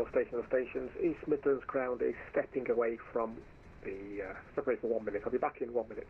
Stations. East Midlands ground is stepping away from the subway for 1 minute. I'll be back in 1 minute.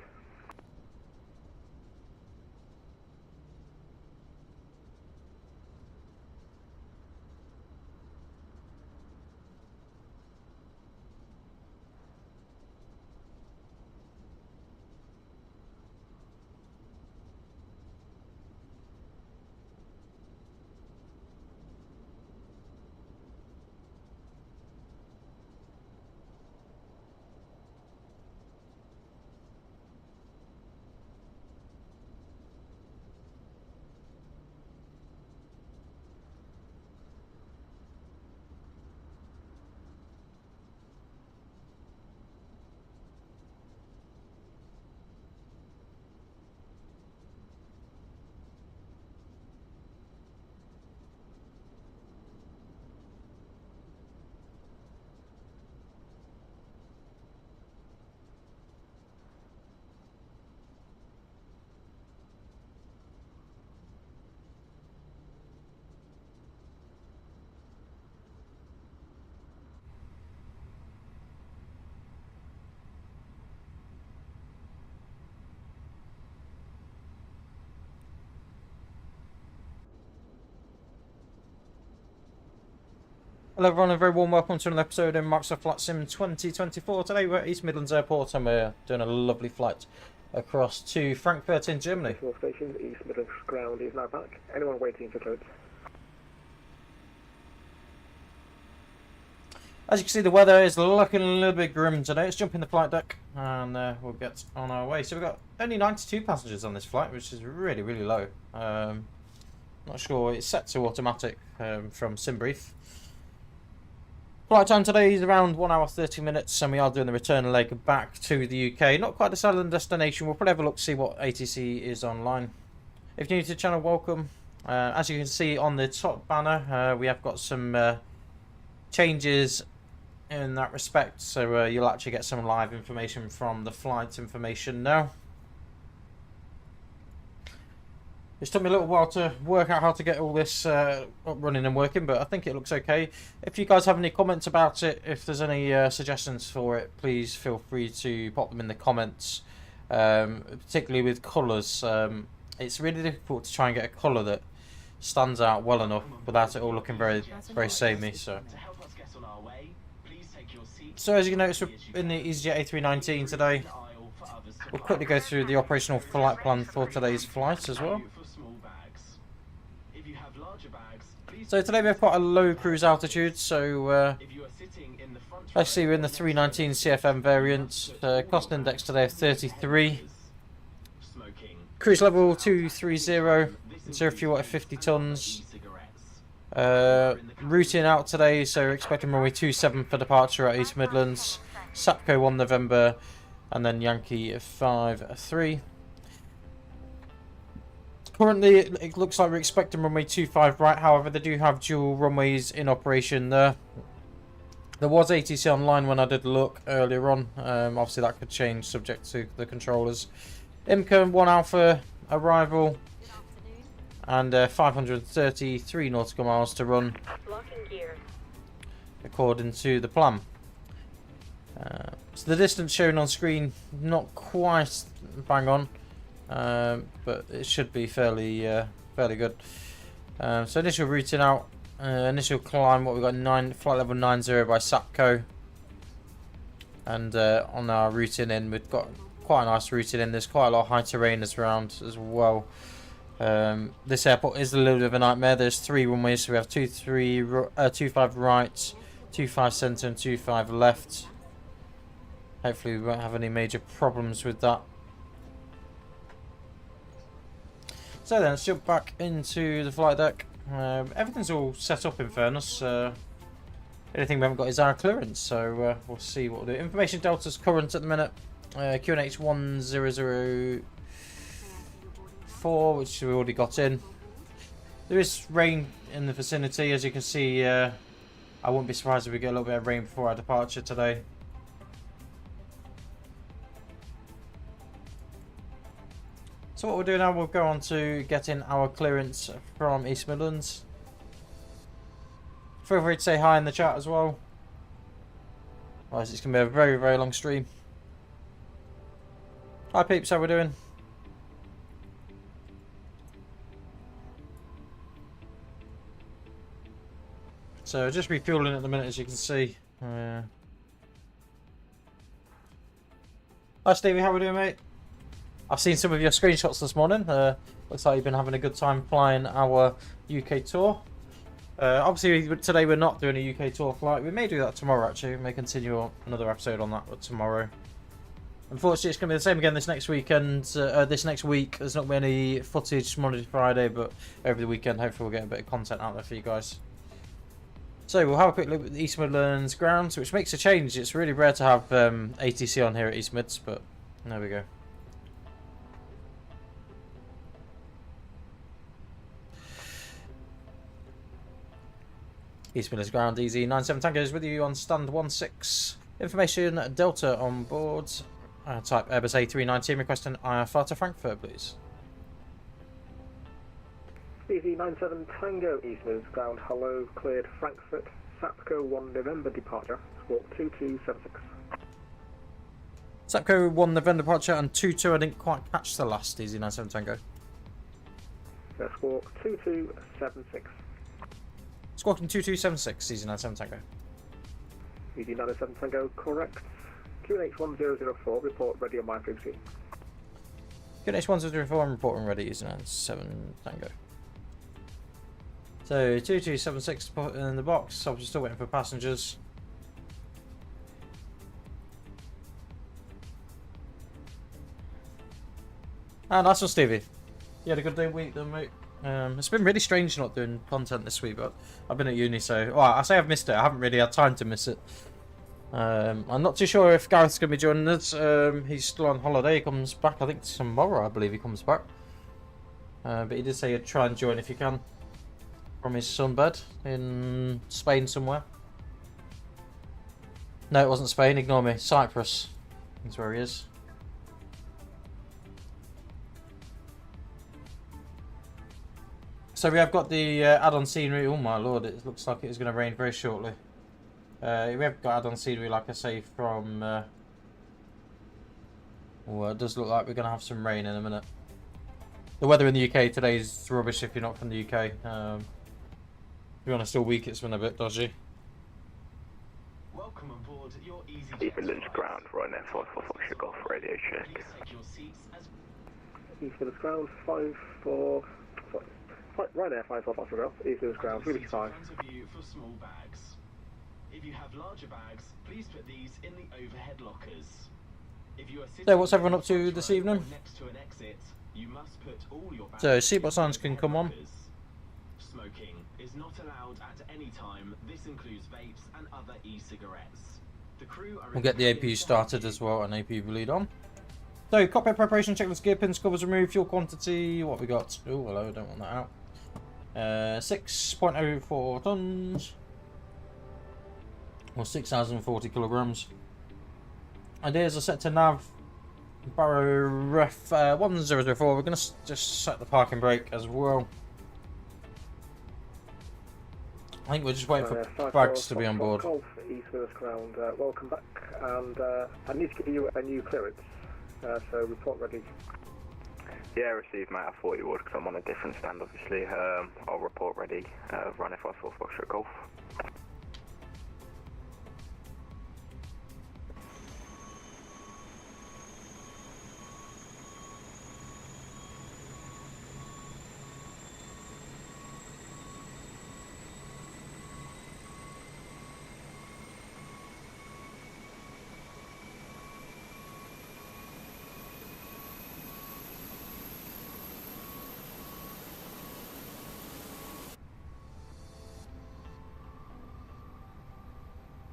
Hello everyone, a very warm welcome to another episode in Microsoft Flight Sim 2024. Today we're at East Midlands Airport and we're doing a lovely flight across to Frankfurt in Germany. Station, East Midlands ground is now back. Anyone waiting for clearance? As you can see, the weather is looking a little bit grim today. Let's jump in the flight deck and we'll get on our way. So we've got only 92 passengers on this flight, which is really, really low. Not sure, it's set to automatic from SimBrief. Flight time today is around 1 hour 30 minutes, and we are doing the return leg back to the UK. Not quite decided on the destination. We'll probably have a look to see what ATC is online. If you're new to the channel, welcome. As you can see on the top banner, we have got some changes in that respect, so you'll actually get some live information from the flight information now. It's took me a little while to work out how to get all this up running and working, but I think it looks okay. If you guys have any comments about it, if there's any suggestions for it, please feel free to pop them in the comments, particularly with colours. It's really difficult to try and get a colour that stands out well enough without it all looking very samey. So as you can notice, we're in the EasyJet A319 today. We'll quickly go through the operational flight plan for today's flight as well. So today we have quite a low cruise altitude, so let's see, we're in the 319 CFM variant, cost index today of 33, cruise level 230, zero fuel at 50 tons, routing out today, so we're expecting runway 27 for departure at East Midlands, SAPCO 1 November, and then Yankee 5-3. Currently, it looks like we're expecting runway 25 right. However, they do have dual runways in operation there. There was ATC online when I did look earlier on. Obviously, that could change subject to the controllers. IMCA 1 Alpha arrival and 533 nautical miles to run according to the plan. So the distance shown on screen, not quite bang on, but it should be fairly good. So initial routing out, initial climb, what we've got, flight level 90 by SAPCO, and on our routing in, we've got quite a nice routing in. There's quite a lot of high terrain around as well. This airport is a little bit of a nightmare. There's 3 runways, so we have 25 right, 25 centre, and 25 left. Hopefully we won't have any major problems with that. So then, let's jump back into the flight deck. Everything's all set up in fairness. The only thing we haven't got is our clearance, so we'll see what we'll do. Information Delta's current at the minute. QNH 1004, which we already got in. There is rain in the vicinity, as you can see. I wouldn't be surprised if we get a little bit of rain before our departure today. So what we'll do now, we'll go on to getting our clearance from East Midlands. Feel free to say hi in the chat as well. Otherwise it's going to be a very, very long stream. Hi peeps, how we doing? So just refueling at the minute, as you can see. Hi Stevie, how we doing, mate? I've seen some of your screenshots this morning. Looks like you've been having a good time flying our UK tour. Obviously today we're not doing a UK tour flight. We may do that tomorrow actually. We may continue another episode on that tomorrow. Unfortunately it's going to be the same again this next weekend. This next week there's not going to be any footage Monday to Friday, but over the weekend hopefully we'll get a bit of content out there for you guys. So we'll have a quick look at the East Midlands grounds, which makes a change. It's really rare to have ATC on here at East Mids, but there we go. East Midlands ground, EasyJet Tango is with you on stand 16. Information Delta on board. Type Airbus A319 requesting IFR to Frankfurt, please. EasyJet Tango, East Midlands ground, hello, cleared Frankfurt, SAPCO 1 November departure, squawk 2276. SAPCO 1 November departure and 22, I didn't quite catch the last EasyJet Tango. Squawk 2276. Squawking 2276, EasyJet Tango. EasyJet Tango, correct. QNH 1004, report ready on my frequency. QNH 1004, I'm reporting ready, EasyJet Tango. So 2276 put in the box, obviously still waiting for passengers. Ah, nice one, Stevie. You had a good day week then, mate. It's been really strange not doing content this week, but I've been at uni, so well, I say I've missed it. I haven't really had time to miss it. I'm not too sure if Gareth's going to be joining us. He's still on holiday. He comes back, I think tomorrow. I believe he comes back. But he did say he'd try and join if he can. From his sunbed in Spain somewhere. No, it wasn't Spain, ignore me. Cyprus. That's where he is. So we have got the add-on scenery. Oh my lord, it looks like it's going to rain very shortly. We have got add-on scenery, like I say, from... well, it does look like we're going to have some rain in a minute. The weather in the UK today is rubbish if you're not from the UK. To be honest, all week it's been a bit dodgy. Welcome aboard your EasyJet. East Midlands ground, right now, 544 Golf radio check. Please take your seats as East Midlands ground, 54... Sorry, right there, 544 Golf. East Midlands ground, seats 355. in front of you for small bags. If you have larger bags, please put these in the overhead lockers. If you are sitting So what's everyone up to this evening? next to an exit, you must put all your bags So in seatbelt signs the can overhead come on. lockers. Smoking is not allowed at any time. This includes vapes and other e-cigarettes. The crew are We'll get the APU started as well, and APU lead on. So cockpit preparation, checklist, gear pins, covers removed, fuel quantity. What we got? Oh, hello, don't want that out. 6.04 tons. Or 6,040 kilograms. Ideas are set to nav Barrow Ref 1004. We're going to just set the parking brake as well. I think we're just waiting for bags to be on board. Golf, East Midlands ground, welcome back, and I need to give you a new clearance, so report ready. Yeah, received, mate. I thought you would, because I'm on a different stand, obviously. I'll report ready. Run F54 Foxtrot Golf.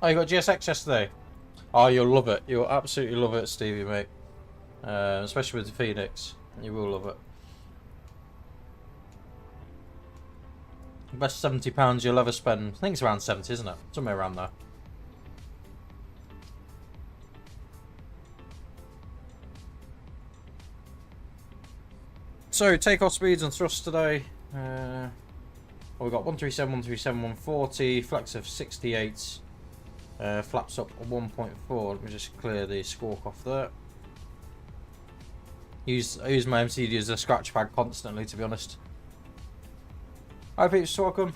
Oh, you got GSX yesterday? Oh, you'll love it. You'll absolutely love it, Stevie, mate. Especially with the Fenix. You will love it. Best £70 you'll ever spend. I think it's around 70, isn't it? Somewhere around there. So, takeoff speeds and thrust today. Or We've got 137, 137, 140, flex of 68, flaps up 1.4. Let me just clear the squawk off there. I use my MCD as a scratch pad constantly, to be honest. Hi peeps, welcome.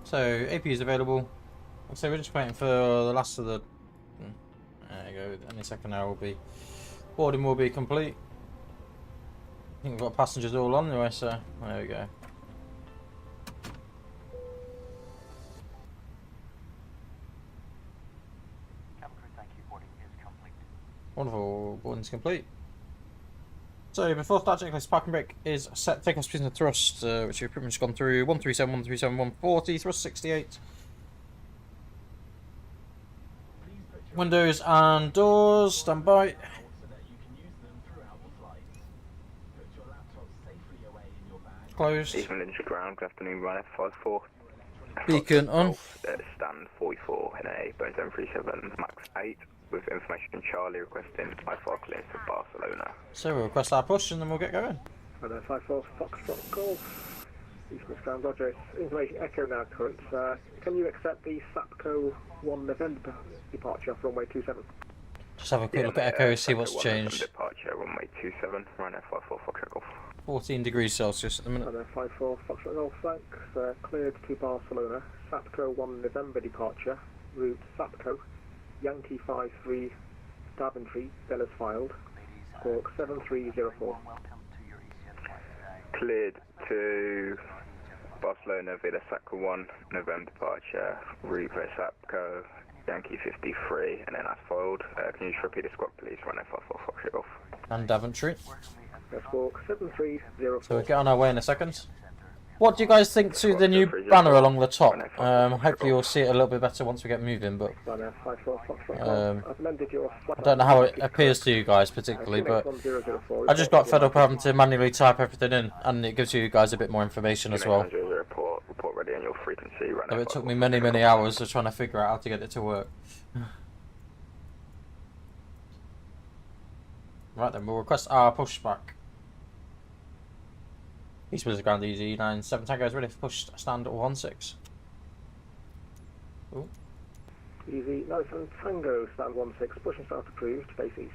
So AP is available. So we're just waiting for the last of the. There you go. Any second now will be boarding will be complete. I think we've got passengers all on anyway, so there we go. Wonderful, boarding's complete. So before start checklist, parking brake is set. Take off speed and thrust, which you've pretty much gone through. 137, 137, 140, thrust 68. Windows and doors, stand by. So that you can use them throughout the flight. Put your laptop safely away in your bag. Closed. East Midlands ground, good afternoon, Ryan F54. Beacon on. Stand 44 in a Boeing 737 MAX 8 with information Charlie requesting IFR clearance to Barcelona. So we'll request our push and then we'll get going. And 54 Foxtrot Golf. East Midlands ground, Roger. It's information Echo now current. Can you accept the SAPCO 1 November departure from runway 27? Just have a quick look at Echo, see what's changed. Departure runway 27, Ryan F54 Foxtrot Golf. 14 degrees Celsius at the minute. And 54 Foxtrot Golf, thanks. Cleared to Barcelona. SAPCO 1 November departure. Route SAPCO. Yankee 53 Daventry, Bellas filed. Squawk 7304. Cleared to Barcelona via SAPCO 1 November departure. Route via SAPCO Yankee 53 and then asphalt. Can you just repeat the squawk please? Run F54 Foxtrot Golf. And Daventry. Squawk 7304. So we'll get on our way in a second. What do you guys think to the new banner along the top? Hopefully you'll see it a little bit better once we get moving, but I don't know how it appears to you guys particularly, but I just got fed up having to manually type everything in, and it gives you guys a bit more information as well. Report ready on your frequency. So it took me many hours of trying to figure out how to get it to work. Right then, we'll request our pushback. East Midlands ground easy, 97 Tango is ready for push stand 16. Ooh. Easy, 97 Tango, stand 16, push and start approved, face east.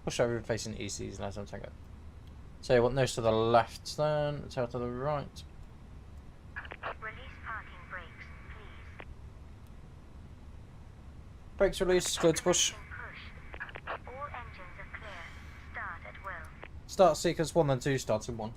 Push over facing east, easy, 97 Tango. So you want nose to the left then, tail to the right. Release parking brakes, please. Brakes released, clear to push. All engines are clear. Start at will. Start sequence 1 then 2, starting 1.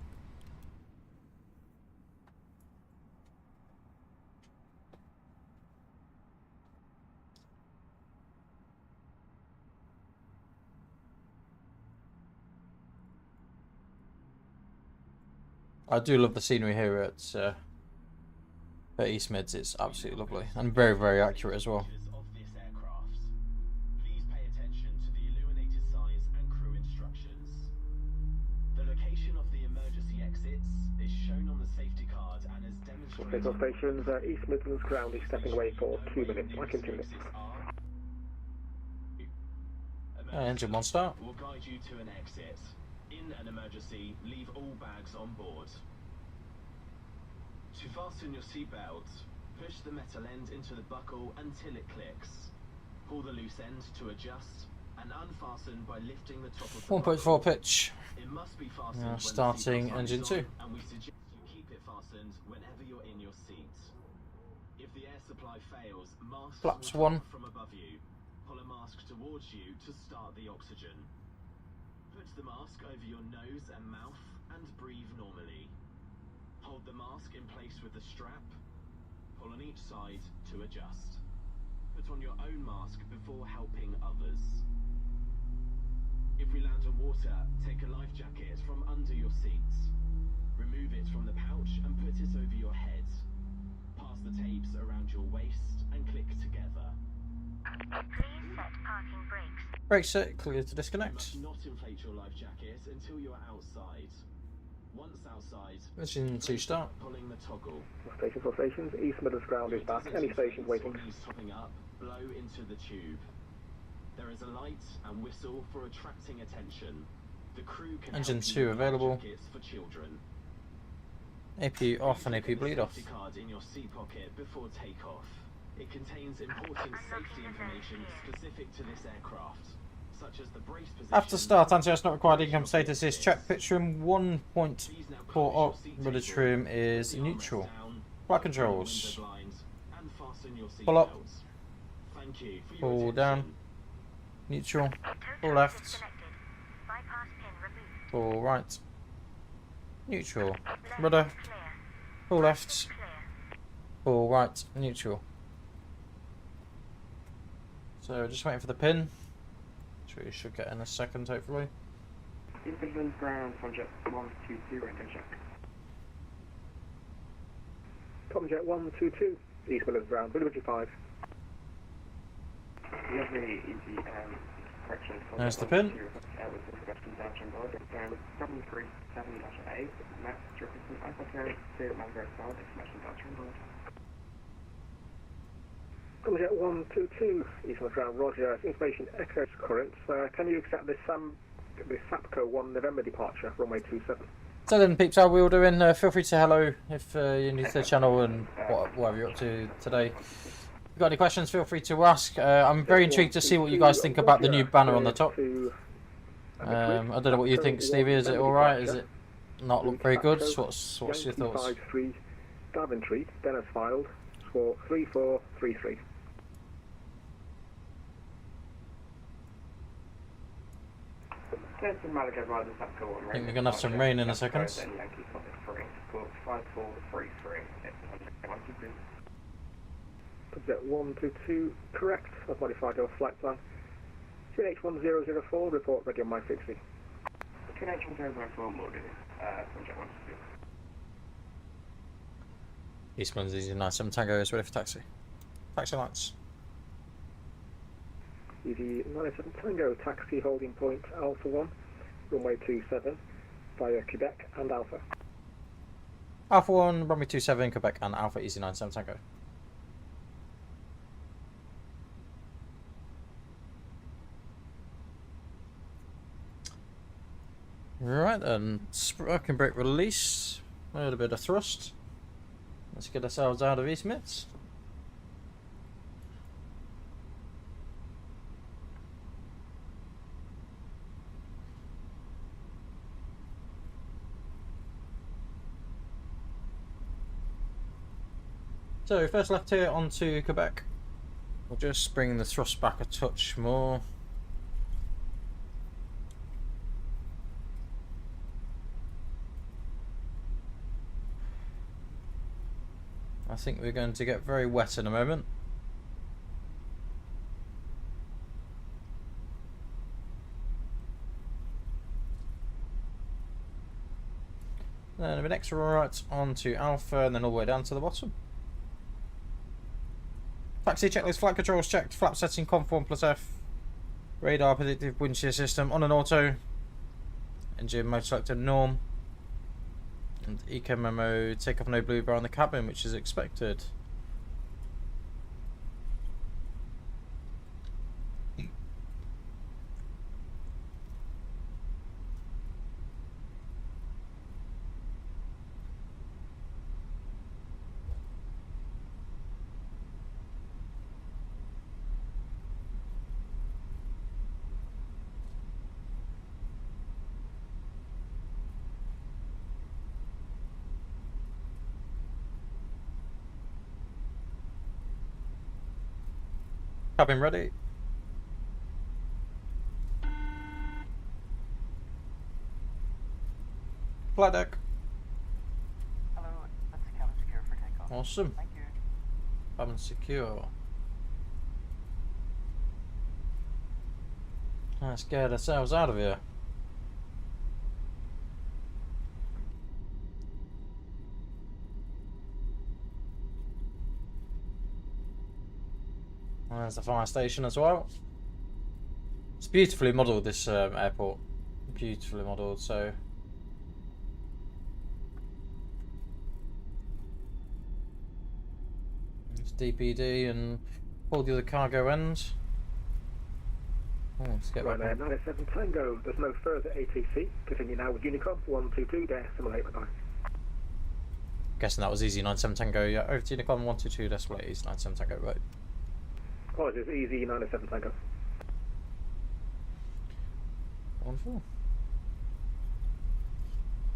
I do love the scenery here at East Mids, it's absolutely lovely and very accurate as well. Of this aircraft. Please pay attention to the illuminated signs and crew instructions. The location of the emergency exits is shown on the safety card and is demonstrated. Signal stations, East Midlands ground is stepping away for 2 minutes, like in 2 minutes. Engine 1 start. Will guide you to an exit. In an emergency, leave all bags on board. To fasten your seatbelt, push the metal end into the buckle until it clicks. Pull the loose end to adjust and unfasten by lifting the top of the 1.4 pitch. It must be fastened when the Starting seatbelt engine is 2. on, and we suggest you keep it fastened whenever you're in your seat. If the air supply fails, masks Flaps will 1. drop from above you. Pull a mask towards you to start the oxygen. Put the mask over your nose and mouth and breathe normally. Hold the mask in place with the strap. Pull on each side to adjust. Put on your own mask before helping others. If we land on water, take a life jacket from under your seats. Remove it from the pouch and put it over your head. Pass the tapes around your waist and click together. Please set parking brakes. Brakes set, clear to You disconnect. must not inflate your life jacket until you are outside. Once outside, Engine 2 start. pulling the toggle. Station for stations, East Midlands ground is back, any stations waiting. Topping up, blow into the tube. There is a light and whistle for attracting attention. The crew can Engine help you 2 with available. life jackets for children. AP off and AP Keep the bleed off. safety card in your seat pocket before takeoff. It contains important safety information specific to this aircraft, such as the brace position. After start, anti-aircraft not required. Income status is check. Pitch trim 1.4 up. Rudder trim is neutral. Flight controls. Pull up. Pull down. Neutral. Pull left. Pull right. Neutral. Rudder. Pull left. Pull right. Neutral. So just waiting for the pin, which we should get in a second, hopefully. East Midlands ground, Tomjet 122, right check. Tomjet 122, East Midlands ground, Livery 5. Livery easy correction. There's the pin. A, Max, Jefferson, Alpha Carry, Clear, Mangrove South, Information Dodge on board. Tomjet 122, East Midlands ground, Roger, information echoes currents. Can you accept this SAPCO 1 November departure, runway 27? So then, peeps, how we all doing? Feel free to say hello if you're new to the channel and whatever you're up to today. If you've got any questions, feel free to ask. I'm very intrigued to see what you guys think about the new banner on the top. I don't know what you think, Stevie. Is it alright? Is it not look very good? What's your thoughts? 53 Daventry, Dennis filed, score 3433. I think we're going to have some rain in a second. Subjet 122, correct. I've modified your flight plan. CH1004, report ready on my 60. CH1004, loaded. Subjet 122. East Midlands EasyJet Tango is ready for taxi. Taxi lights. EG97 Tango, taxi holding point Alpha 1, runway 27, via Quebec and Alpha. Alpha 1, runway 27, Quebec and Alpha EasyJet Tango. Right then, sparking brake release, a little bit of thrust. Let's get ourselves out of East Mids. So first left here onto Quebec. We'll just bring the thrust back a touch more. I think we're going to get very wet in a moment. Then a bit extra right onto Alpha and then all the way down to the bottom. Taxi checklist, flight controls checked, flap setting conform plus F, radar predictive wind shear system on an auto, engine mode selected norm, and eco memo takeoff no blue bar on the cabin, which is expected. Cabin ready. Flight deck. Hello, that's cabin secure for takeoff. Awesome. Thank you. Cabin secure. Let's get ourselves out of here. There's the fire station as well. It's beautifully modelled, this airport. Beautifully modelled, so... There's DPD and all the other cargo ends. Oh, let's get back Ryanair on. 97 Tango, there's no further ATC. Continue now with Unicom 122 decimal 8 9. Guessing that was Easy 97 Tango. Yeah, over to Unicom 122 decimal 8 Easy 97 Tango. Right. Apologies, Easy 97 Tango. Wonderful.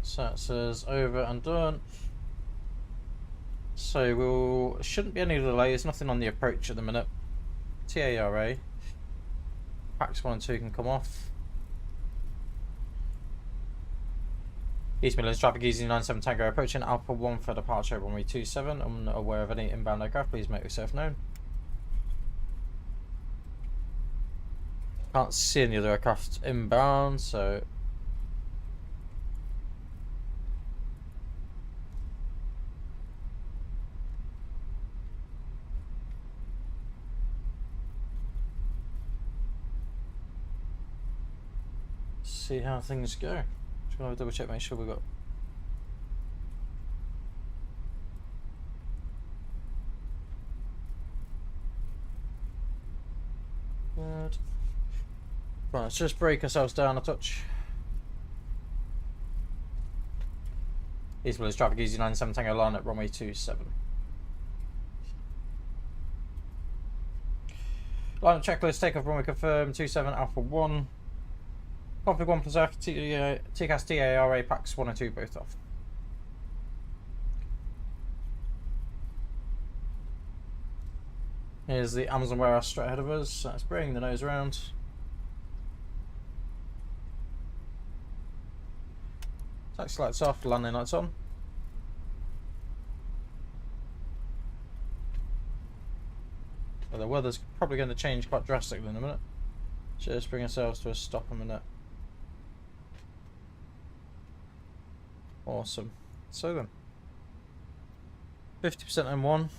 So it says over and done. So we'll shouldn't be any delays. Nothing on the approach at the minute. TARA. Packs 1 and 2 can come off. East Midlands traffic Easy 97 Tango approaching Alpha 1 for departure runway 27. I'm not aware of any inbound aircraft. Please make yourself known. Can't see any other aircraft inbound, so see how things go. Just gonna double check, make sure we got. Good. Right, let's just break ourselves down a touch. East Midlands traffic Easy 97 Tango line at runway 27. Line up checklist, takeoff runway confirmed, 27 Alpha 1. Config 1 plus TCAS TARA packs 1 and 2 both off. Here's the Amazon warehouse straight ahead of us. Let's bring the nose around. Taxi lights off, landing lights on. Well, the weather's probably going to change quite drastically in a minute. Just bring ourselves to a stop a minute. Awesome. So then, 50% M1.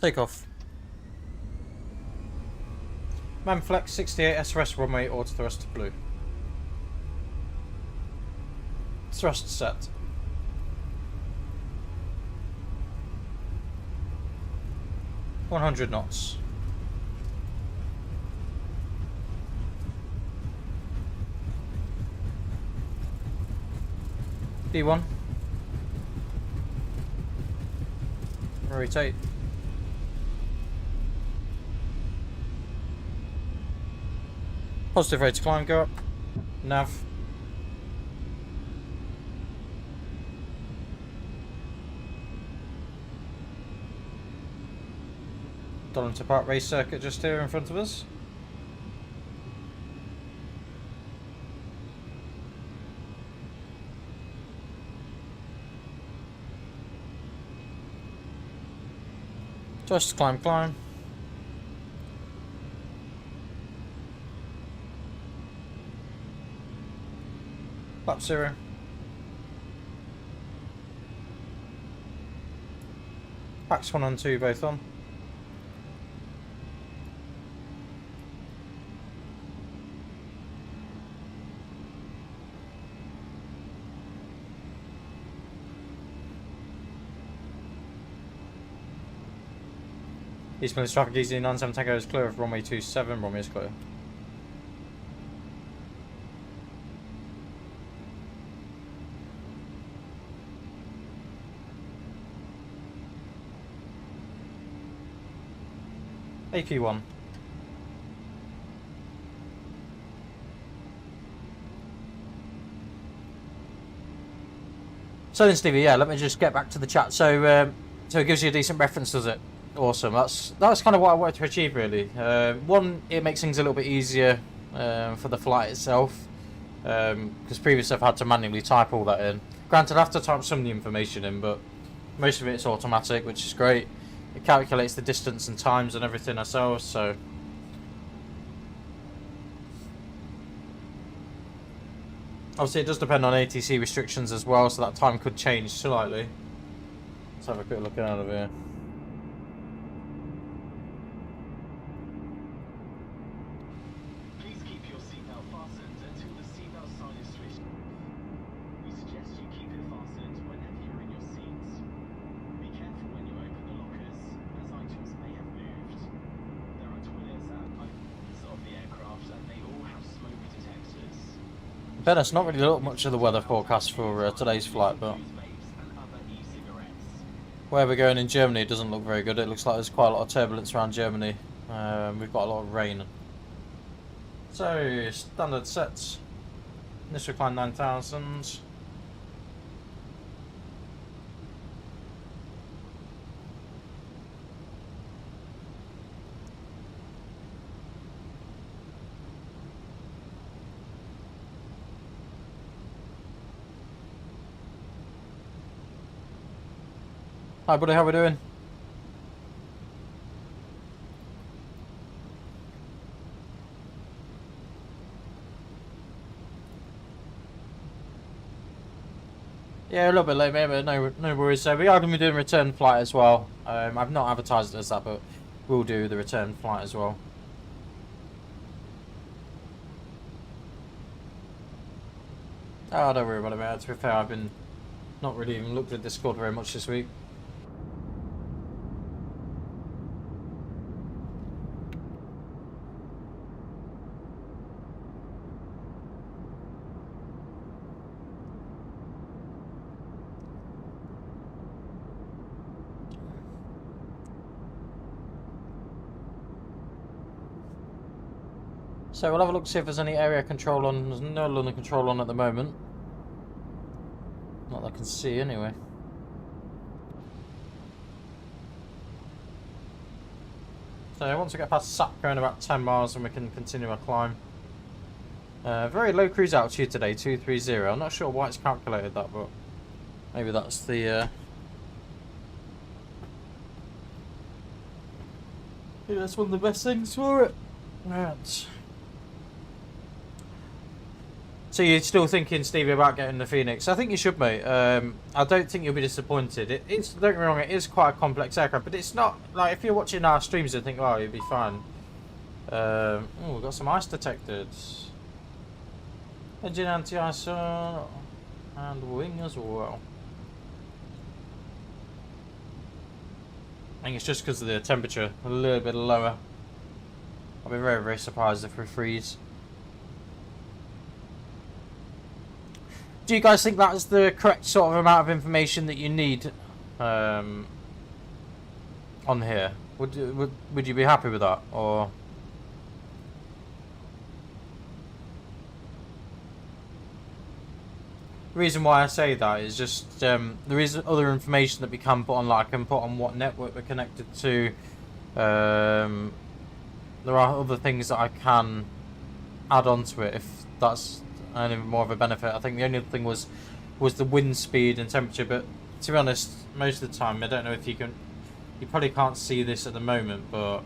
Take off. Manflex 68 SRS runway auto thrust blue. Thrust set. $100 knots. D1. Rotate. Positive rate to climb, go up. Nav. Donington Park race circuit just here in front of us. Just climb, climb. Lap 0. Packs 1 and 2 both on. East Midlands traffic Easy 97 Tango is clear of runway 27. Runway is clear. AP1. So then, Stevie, yeah, let me just get back to the chat. So, so it gives you a decent reference, does it? Awesome. That's kind of what I wanted to achieve, really. One, it makes things a little bit easier for the flight itself, because previously I've had to manually type all that in. Granted, I have to type some of the information in, but most of it's automatic, which is great. It calculates the distance and times and everything ourselves, so obviously it does depend on ATC restrictions as well, so that time could change slightly. Let's have a quick look out of here. Please keep your seatbelt fastened until the seatbelt fairness, not really looked much of the weather forecast for today's flight, but where we're going in Germany it doesn't look very good. It looks like there's quite a lot of turbulence around Germany. We've got a lot of rain. So, standard sets. Initial climb 9,000. Hi buddy, how we doing? Yeah, a little bit late, mate, but no worries. So we are going to be doing return flight as well. I've not advertised it as that, but we'll do the return flight as well. Oh, don't worry about it, mate. To be fair, I've been not really even looked at Discord very much this week. So we'll have a look, see if there's any area control on. There's no London control on at the moment. Not that I can see anyway. So once we get past SAP, going about 10 miles, and we can continue our climb. Very low cruise altitude today, 230. I'm not sure why it's calculated that, but maybe that's the... maybe that's one of the best things for it. Right. So you're still thinking, Stevie, about getting the Fenix? I think you should, mate. I don't think you'll be disappointed. It's, don't get me wrong, it is quite a complex aircraft, but it's not like if you're watching our streams and think, oh, you'll be fine. Oh, we've got some ice detected. Engine anti-ice and wing as well. I think it's just because of the temperature, a little bit lower. I'll be very, very surprised if we freeze. Do you guys think that's the correct sort of amount of information that you need on here? Would you be happy with that, or? The reason why I say that is just there is other information that we can put on, like I can put on what network we're connected to. There are other things that I can add on to it if that's any more of a benefit. I think the only thing was the wind speed and temperature, but to be honest, most of the time I don't know if you probably can't see this at the moment, but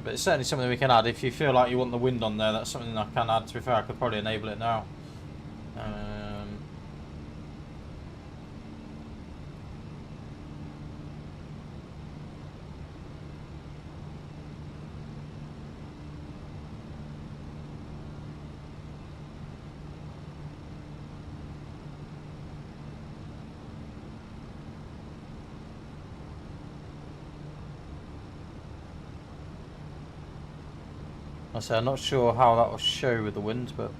it's certainly something we can add. If you feel like you want the wind on there, that's something I can add. To be fair, I could probably enable it now. I say I'm not sure how that will show with the wind, but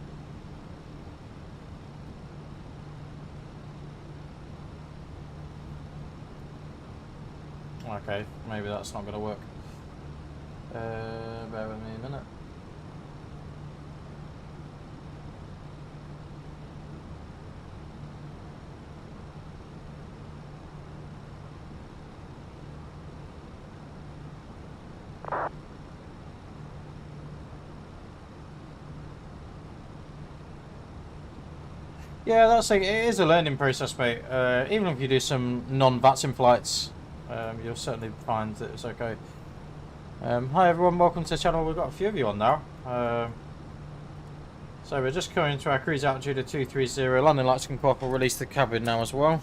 okay, maybe that's not going to work. Bear with me a minute. Yeah, that's it is a learning process, mate. Even if you do some non-VATSIM flights, you'll certainly find that it's okay. Hi everyone, welcome to the channel. We've got a few of you on now. So we're just coming to our cruise altitude of 230. Landing lights can go up. We'll release the cabin now as well.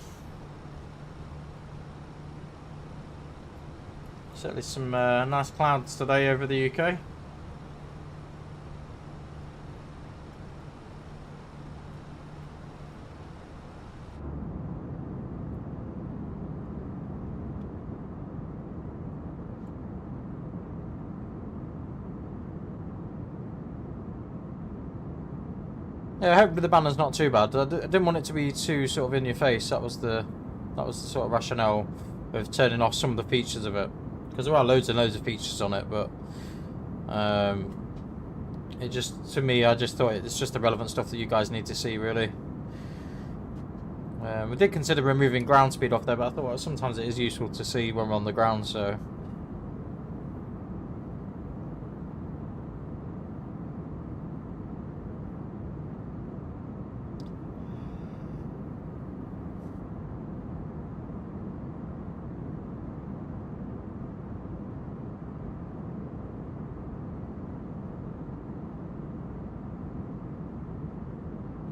Certainly some nice clouds today over the UK. Yeah, hopefully the banner's not too bad. I didn't want it to be too sort of in your face. That was the sort of rationale of turning off some of the features of it, because there are loads and loads of features on it, but it just, to me, I just thought it's just the relevant stuff that you guys need to see, really. We did consider removing ground speed off there, but I thought, well, sometimes it is useful to see when we're on the ground, so.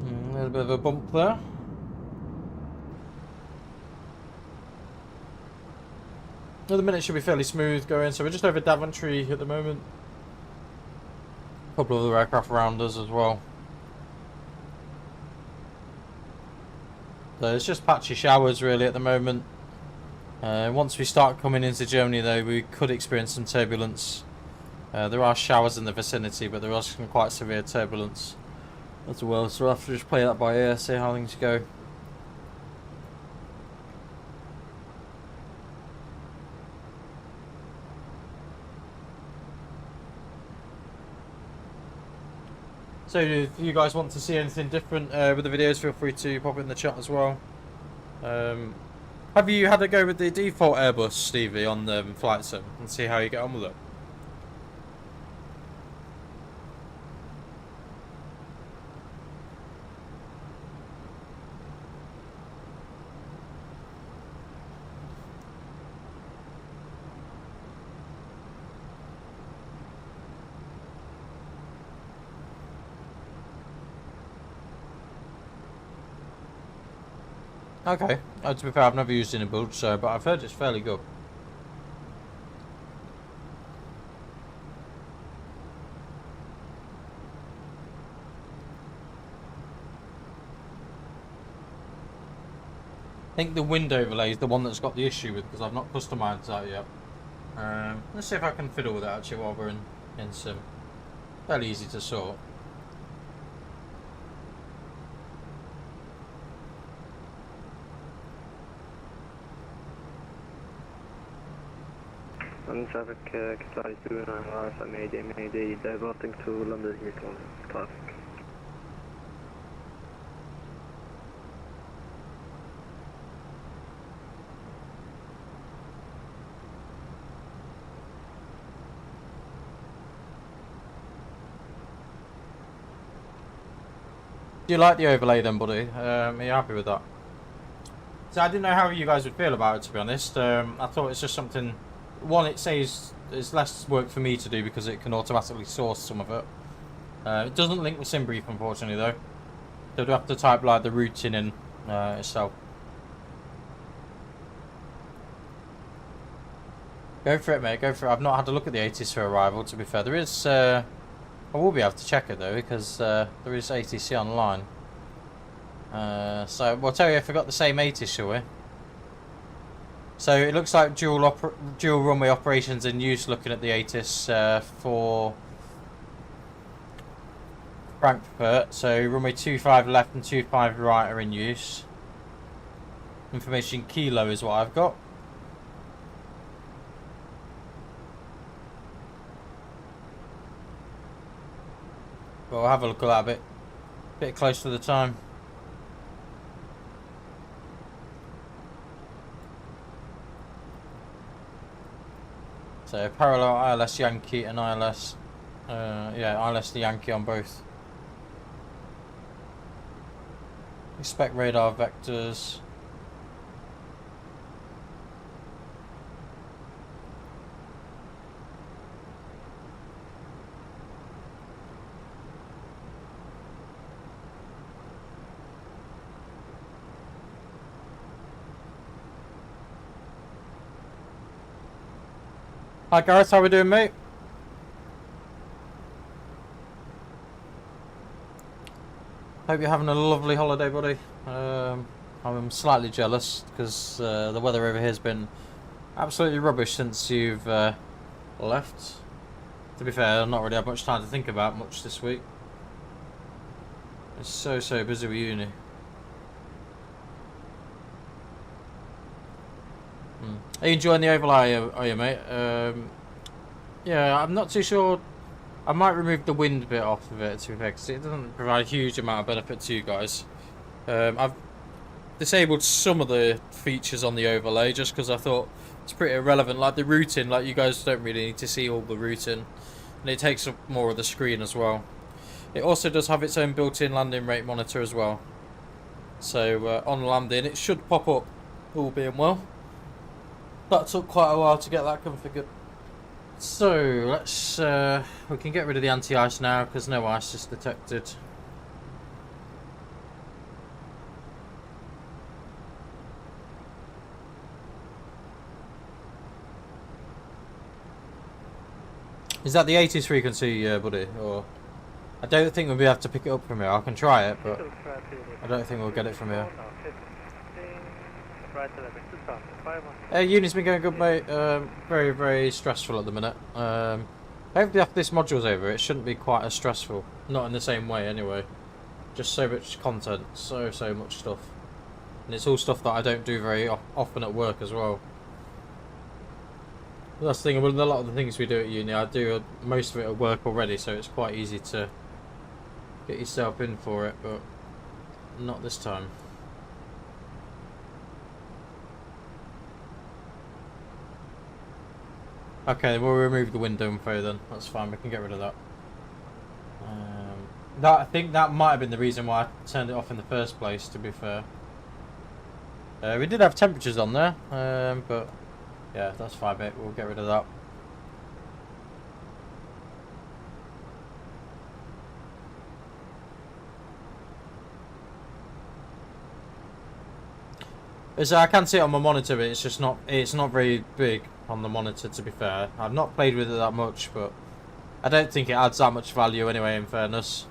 A little bit of a bump there. Another minute should be fairly smooth going, so we're just over Daventry at the moment. A couple of other aircraft around us as well. So it's just patchy showers really at the moment. Once we start coming into Germany though, we could experience some turbulence. There are showers in the vicinity, but there is some quite severe turbulence as well, so we'll have to just play that by ear, see how things go. So if you guys want to see anything different with the videos, feel free to pop it in the chat as well. Have you had a go with the default Airbus, Stevie, on the flight sim and see how you get on with it? Okay, to be fair, I've never used it in a build, so, but I've heard it's fairly good. I think the wind overlay is the one that's got the issue with, because I've not customised that yet. Let's see if I can fiddle with it actually while we're in sim. Fairly easy to sort. Traffic, Qatari 295, Mayday, diverting to London Heathrow traffic. Do you like the overlay then, buddy? Are you happy with that? So I didn't know how you guys would feel about it, to be honest. I thought it's just something... One, it says it's less work for me to do because it can automatically source some of it. It doesn't link with SimBrief, unfortunately, though. So you have to type like the routing in itself. Go for it, mate. Go for it. I've not had a look at the ATC arrival, to be fair. There is... I will be able to check it, though, because there is ATC online. So we'll tell you if we've got the same ATC, shall we? So it looks like dual runway operations in use, looking at the ATIS for Frankfurt. So runway 25 left and 25 right are in use. Information kilo is what I've got. But we'll have a look at that a bit close to the time. So parallel ILS Yankee and ILS, ILS the Yankee on both. Expect radar vectors. Hi Gareth, how we doing, mate? Hope you're having a lovely holiday, buddy. I'm slightly jealous because the weather over here has been absolutely rubbish since you've left. To be fair, I've not really had much time to think about much this week. It's so busy with uni. Are you enjoying the overlay, are you, mate? Yeah, I'm not too sure. I might remove the wind bit off of it, to be fair, because it doesn't provide a huge amount of benefit to you guys. I've disabled some of the features on the overlay just because I thought it's pretty irrelevant. Like the routing, like you guys don't really need to see all the routing, and it takes up more of the screen as well. It also does have its own built-in landing rate monitor as well. So on landing, it should pop up, all being well. That took quite a while to get that configured. So let's we can get rid of the anti-ice now because no ice is detected. Is that the 80s frequency, buddy? Or I don't think we'll be able to pick it up from here. I can try it, but I don't think we'll get it from here. Uni's been going good, mate. Very stressful at the minute. Hopefully after this module's over, it shouldn't be quite as stressful. Not in the same way, anyway. Just so much content, so much stuff, and it's all stuff that I don't do very often at work as well. That's the thing. With a lot of the things we do at uni, I do most of it at work already, so it's quite easy to get yourself in for it, but not this time. Okay, we'll remove the window info then. That's fine. We can get rid of that. I think that might have been the reason why I turned it off in the first place. To be fair, we did have temperatures on there, but yeah, that's fine, mate. We'll get rid of that. So I can see it on my monitor, but it's just not. It's not very big on the monitor, to be fair. I've not played with it that much, but I don't think it adds that much value anyway, in fairness.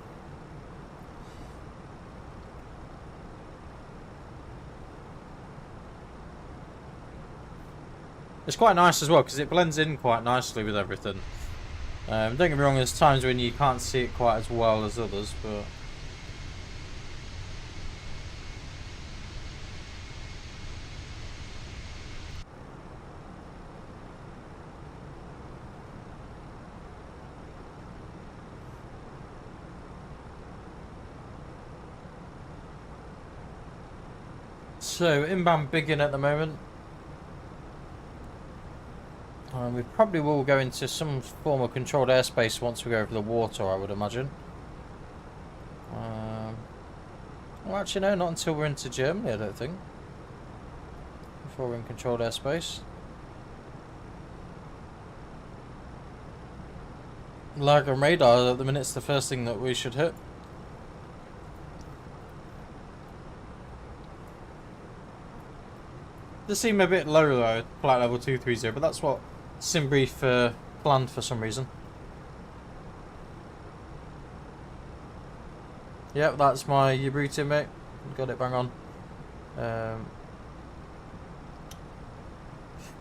It's quite nice as well because it blends in quite nicely with everything. Don't get me wrong, there's times when you can't see it quite as well as others, but so inbound bigging at the moment. We probably will go into some form of controlled airspace once we go over the water, I would imagine. Well, actually, no, not until we're into Germany, I don't think. Before we're in controlled airspace. Lag on radar at the minute's the first thing that we should hit. Does seem a bit low though, flight level 230, but that's what SimBrief planned for some reason. Yep, that's my routing, mate. Got it bang on.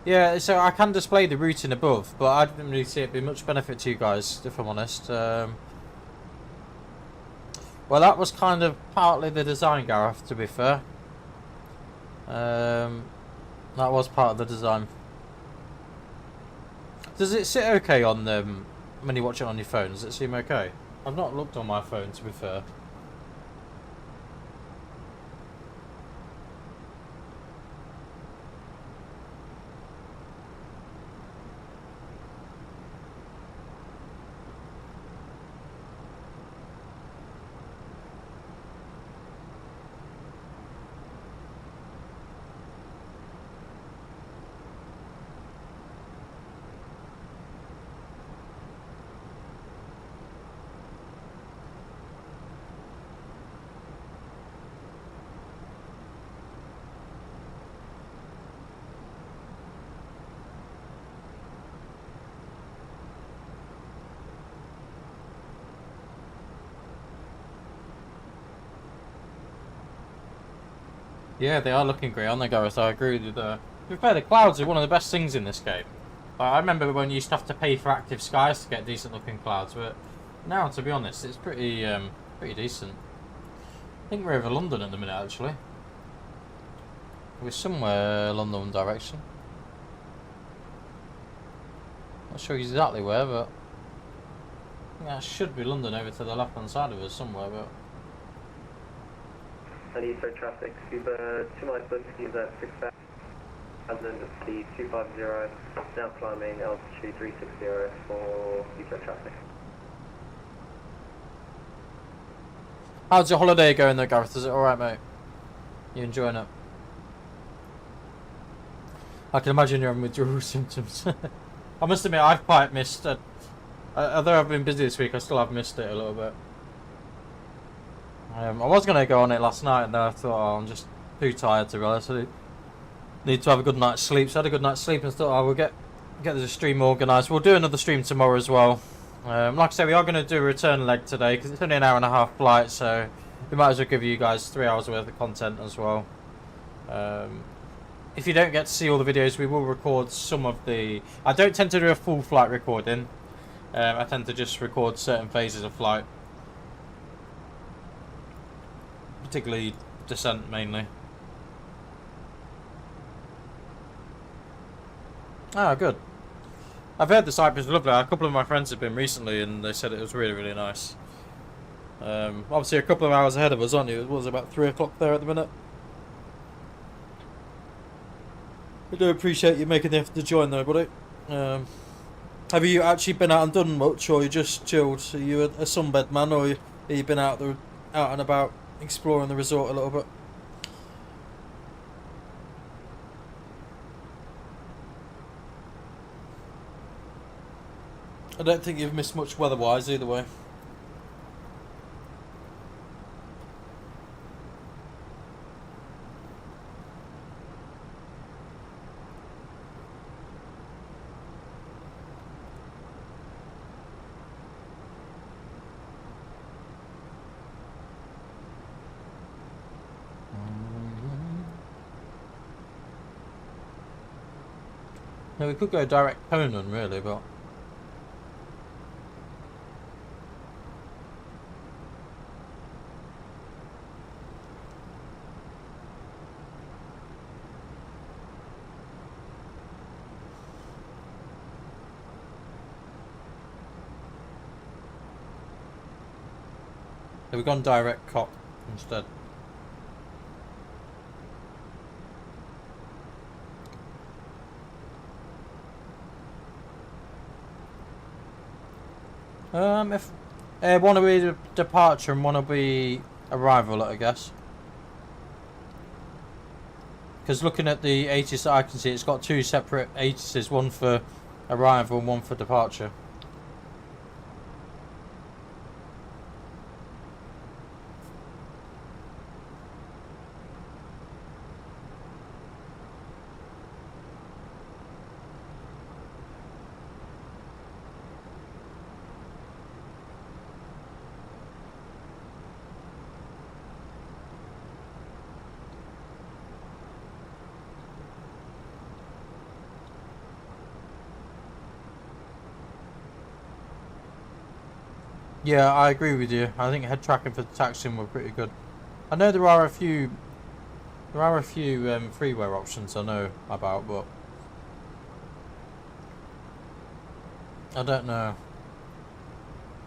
Yeah, so I can display the routing above, but I didn't really see it be much benefit to you guys, if I'm honest. Well, that was kind of partly the design, Gareth, to be fair. That was part of the design. Does it sit okay on when you watch it on your phone? Does it seem okay? I've not looked on my phone, to be fair. Yeah, they are looking great, aren't they, Gareth? I agree with you there. To be fair, the clouds are one of the best things in this game. I remember when you used to have to pay for active skies to get decent looking clouds, but now, to be honest, it's pretty decent. I think we're over London in a minute, actually. We're somewhere London direction. Not sure exactly where, but I think that should be London over to the left-hand side of us somewhere, but... And Eastern traffic, Uber 2 miles left, use at 6,000, speed 250, now climbing altitude 360 for Eastern traffic. How's your holiday going though, Gareth? Is it alright, mate? You enjoying it? I can imagine you're having withdrawal symptoms. I must admit, I've quite missed it. Although I've been busy this week, I still have missed it a little bit. I was going to go on it last night, and then I thought, oh, I'm just too tired to be honest. I need to have a good night's sleep. So I had a good night's sleep and thought, oh, we'll get the stream organised. We'll do another stream tomorrow as well. Like I say, we are going to do a return leg today, because it's only an hour-and-a-half flight, so we might as well give you guys 3 hours worth of content as well. If you don't get to see all the videos, we will record some of the... I don't tend to do a full flight recording. I tend to just record certain phases of flight. Particularly descent, mainly. Ah, good. I've heard the Cyprus is lovely. A couple of my friends have been recently, and they said it was really, really nice. Obviously, a couple of hours ahead of us, aren't you? It was about 3 o'clock there at the minute. I do appreciate you making the effort to join, though, buddy. Have you actually been out and done much, or you just chilled? Are you a sunbed man, or have you been out and about exploring the resort a little bit? I don't think you've missed much weather-wise either way. No, we could go direct Conan, really, but... So we've gone direct cop instead. If one will be departure and one will be arrival, I guess. Because looking at the ATIS that I can see, it's got 2 separate ATISes, one for arrival and one for departure. Yeah, I agree with you. I think head tracking for the taxiing were pretty good. I know there are a few freeware options I know about, but I don't know.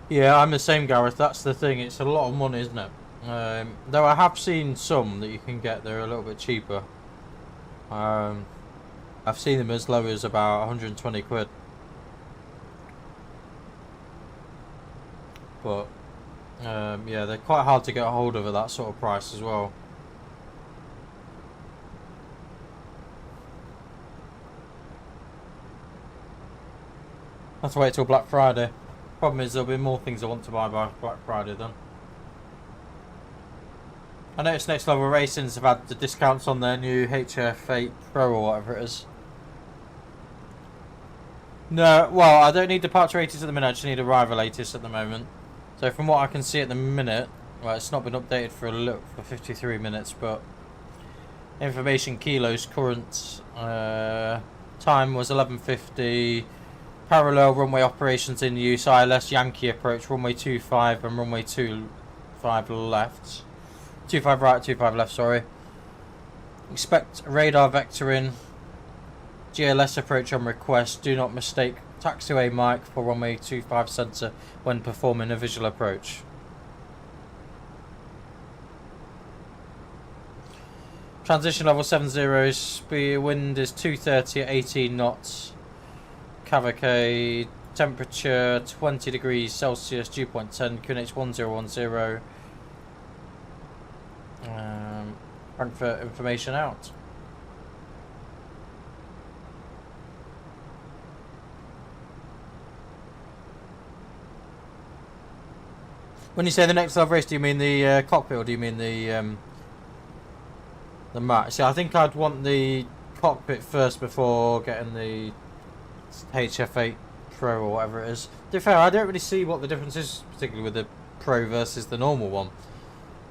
Yeah, I'm the same, Gareth. That's the thing. It's a lot of money, isn't it? Though I have seen some that you can get. They're a little bit cheaper. I've seen them as low as about 120 quid. But yeah, they're quite hard to get a hold of at that sort of price as well. Have to wait till Black Friday. Problem is there'll be more things I want to buy by Black Friday then. I noticed Next Level Racings have had the discounts on their new HF8 Pro or whatever it is. No, well, I don't need departure ATIS at the minute, I just need arrival ATIS at the moment. So from what I can see at the minute, well, it's not been updated for 53 minutes, but information kilos current time was 11:50. Parallel runway operations in use. ILS Yankee approach runway 25 and runway 25 left. 25 right, 25 left, sorry. Expect radar vectoring. GLS approach on request. Do not mistake taxiway mic for runway 25 sensor when performing a visual approach. Transition level 70, speed wind is 230 at 18 knots. Cavalcade temperature 20 degrees Celsius, dew point 10, QNH 1010. Frankfurt information out. When you say the next level race, do you mean the cockpit or do you mean the mat? See, I think I'd want the cockpit first before getting the HF8 Pro or whatever it is. To be fair, I don't really see what the difference is, particularly with the Pro versus the normal one.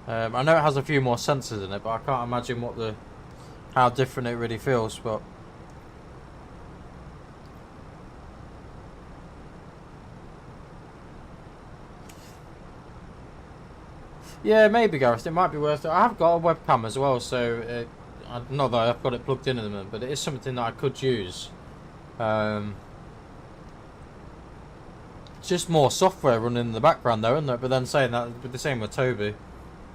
I know it has a few more sensors in it, but I can't imagine how different it really feels. But yeah, maybe Gareth, it might be worth it. I have got a webcam as well, so not that I've got it plugged in at the moment, but it is something that I could use. It's just more software running in the background though, isn't it? But then saying that, with the same with Toby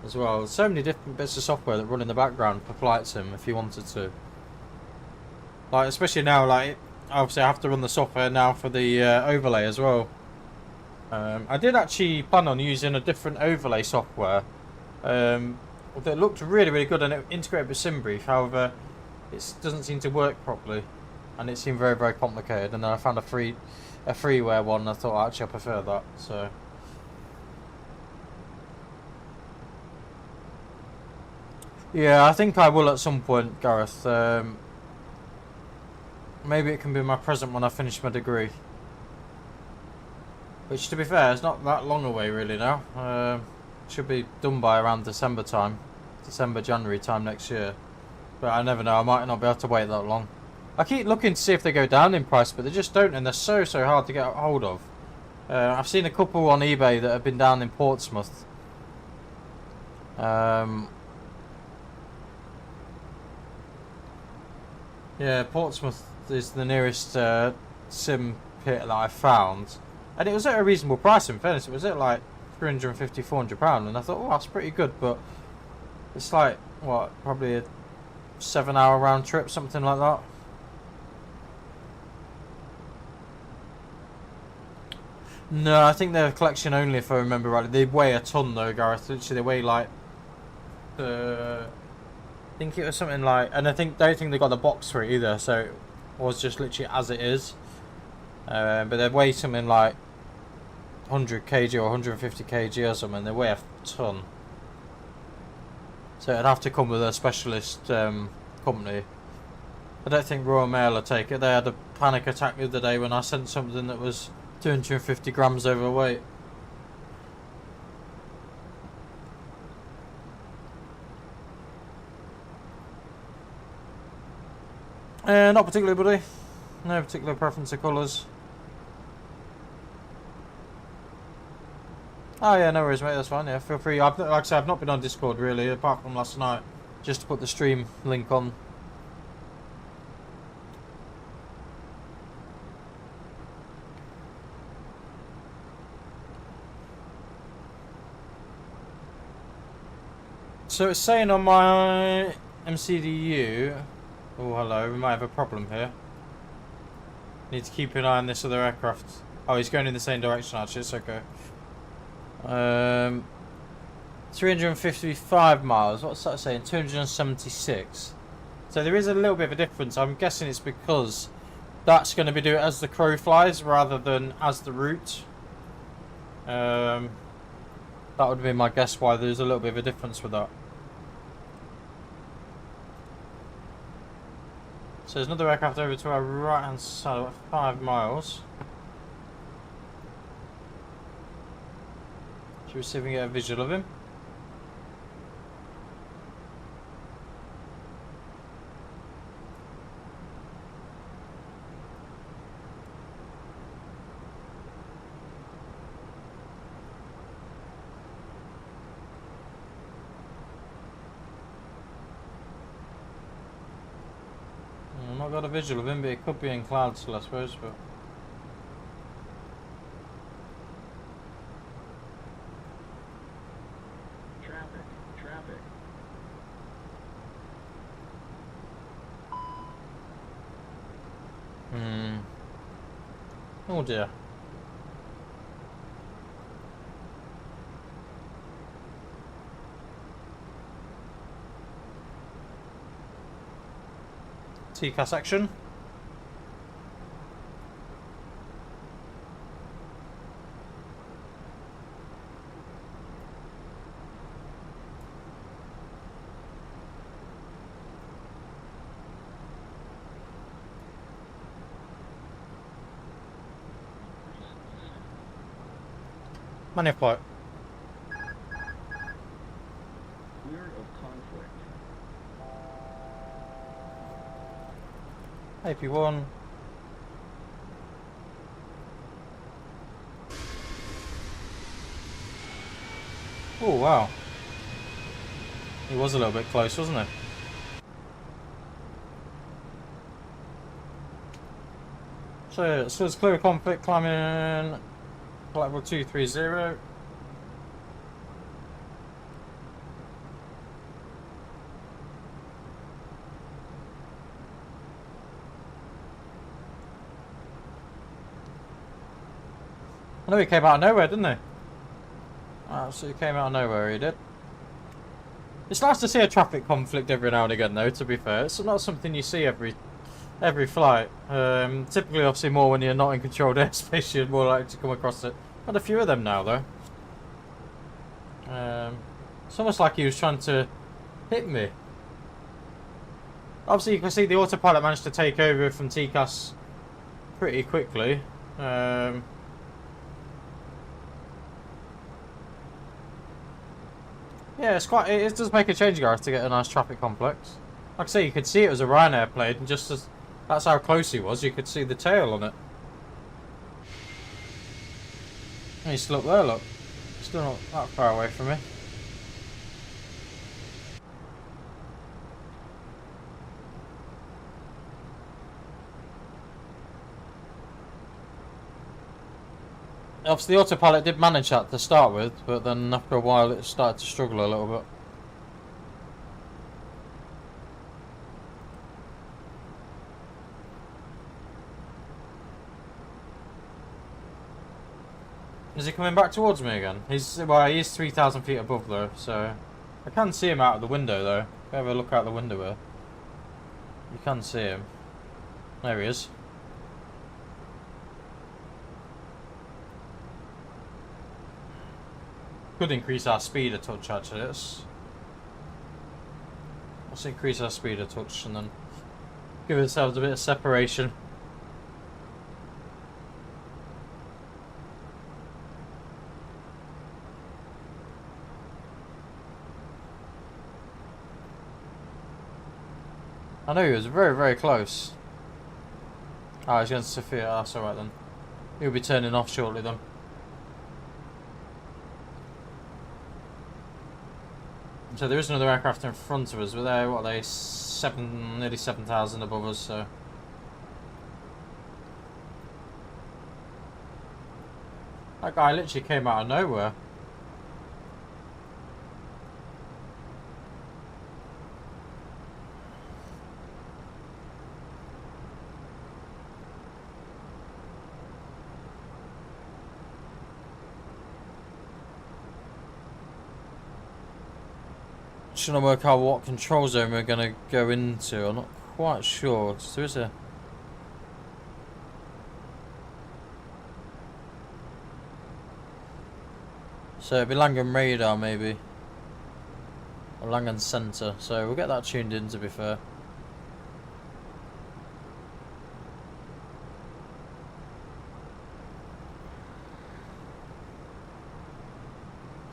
as well. There's so many different bits of software that run in the background for flight sim if you wanted to. Like, especially now, like, obviously I have to run the software now for the overlay as well. I did actually plan on using a different overlay software that looked really, really good and it integrated with SimBrief. However, it doesn't seem to work properly and it seemed very, very complicated. And then I found a freeware one and I thought actually I prefer that. So yeah, I think I will at some point, Gareth. Maybe it can be my present when I finish my degree. Which, to be fair, is not that long away really now. Should be done by around December time. December, January time next year. But I never know, I might not be able to wait that long. I keep looking to see if they go down in price, but they just don't, and they're so hard to get a hold of. I've seen a couple on eBay that have been down in Portsmouth. Yeah, Portsmouth is the nearest sim pit that I found. And it was at a reasonable price in fairness. It was at like £350, £400, and I thought, oh, that's pretty good, but it's like, what, probably a 7-hour round trip, something like that. No, I think they're collection only if I remember rightly. They weigh a ton though, Gareth. Literally, they weigh like, I think it was something like, and don't think they got the box for it either, so it was just literally as it is. But they weigh something like 100 kg or 150 kg or something. They weigh a ton. So it'd have to come with a specialist company. I don't think Royal Mail will take it. They had a panic attack the other day when I sent something that was 250 grams overweight. Not particularly, buddy. No particular preference of colours. Oh yeah, no worries, mate. That's fine. Yeah, feel free. Like I said, I've not been on Discord really, apart from last night, just to put the stream link on. So it's saying on my MCDU. Oh, hello. We might have a problem here. Need to keep an eye on this other aircraft. Oh, he's going in the same direction actually. It's okay. 355 miles. What's that saying? 276. So there is a little bit of a difference. I'm guessing it's because that's going to be doing it as the crow flies rather than as the route. That would be my guess why there's a little bit of a difference with that. So there's another aircraft over to our right hand side, about 5 miles. Should we see if we can get a visual of him? not got a visual of him, but it could be in cloud still, I suppose. But Traffic. oh dear. TCAS action. Manual flight. Clear of conflict. AP1. Oh wow. He was a little bit close, wasn't he? So it's clear of conflict, climbing flight level 230. I know he came out of nowhere, didn't he? Absolutely came out of nowhere, he did. It's nice to see a traffic conflict every now and again, though, to be fair. It's not something you see every flight. Typically, obviously, more when you're not in controlled airspace, you're more likely to come across it. Had a few of them now, though. It's almost like he was trying to hit me. Obviously, you can see the autopilot managed to take over from TCAS pretty quickly. Yeah, it does make a change, Gareth, to get a nice traffic complex. Like I say, you could see it was a Ryanair plane, and just as that's how close he was, you could see the tail on it. And he's still up there, look. Still not that far away from me. Obviously, the autopilot did manage that to start with, but then after a while it started to struggle a little bit. Is he coming back towards me again? He is 3,000 feet above though, so I can see him out of the window though. If you ever look out the window here, you can see him. There he is. Could increase our speed a touch actually. Let's increase our speed a touch and then give ourselves a bit of separation. I know he was very, very close. Oh, he's going to Sophia. Oh, that's alright then. He'll be turning off shortly then. So there is another aircraft in front of us, but they're, what are they, nearly 7,000 above us, so... That guy literally came out of nowhere. Trying to work out what control zone we're going to go into. I'm not quite sure. So there is a... So it'll be Langham radar maybe. Or Langham centre. So we'll get that tuned in, to be fair.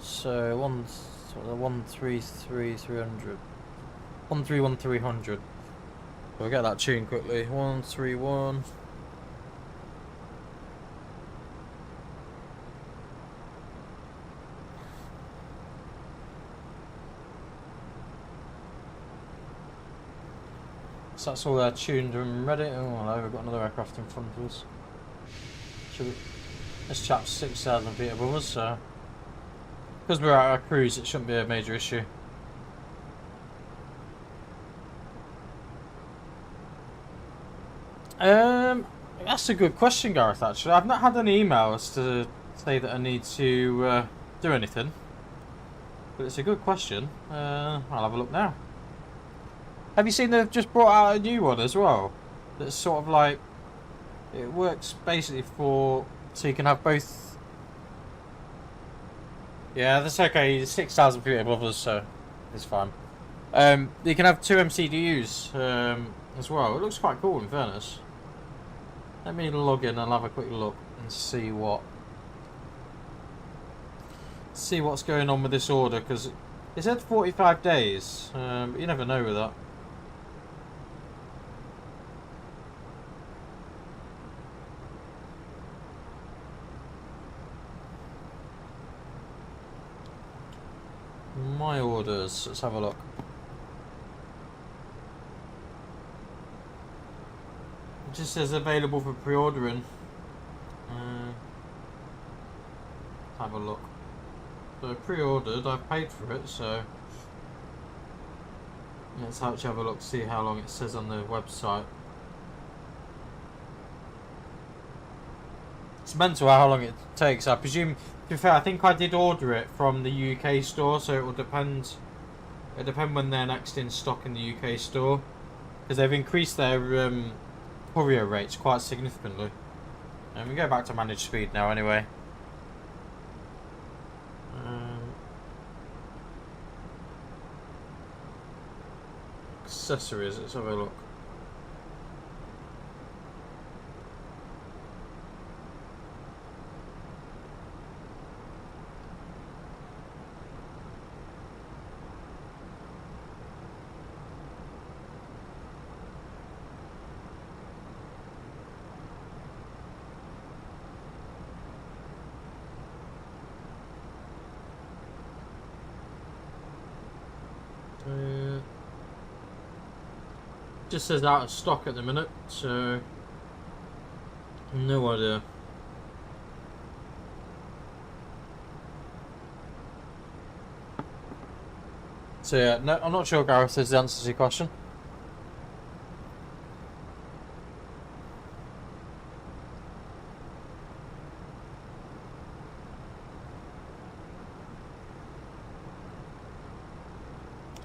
So 133,300. 131,300. We'll get that tuned quickly. 131. So that's all there tuned and ready. Oh, hello, we've got another aircraft in front of us. This chap's 6,000 feet above us, so because we're at our cruise, it shouldn't be a major issue. That's a good question, Gareth, actually. I've not had any emails to say that I need to do anything. But it's a good question. I'll have a look now. Have you seen they've just brought out a new one as well? That's sort of like... It works basically for... So you can have both... Yeah, that's okay. 6,000 feet above us, so it's fine. You can have 2 MCDUs as well. It looks quite cool, in fairness. Let me log in and have a quick look and see what's going on with this order, because it said 45 days, but you never know with that. My orders, let's have a look. It just says available for pre-ordering. Have a look. So pre-ordered, I've paid for it, so let's actually have a look, see how long it says on the website. It's mental how long it takes. I presume, to be fair, I think I did order it from the UK store, so it will depend. It'll depend when they're next in stock in the UK store, because they've increased their courier rates quite significantly. And we go back to managed speed now anyway. Accessories, let's have a look. Just says out of stock at the minute, so no idea. So yeah, no, I'm not sure, Gareth, is the answer to your question.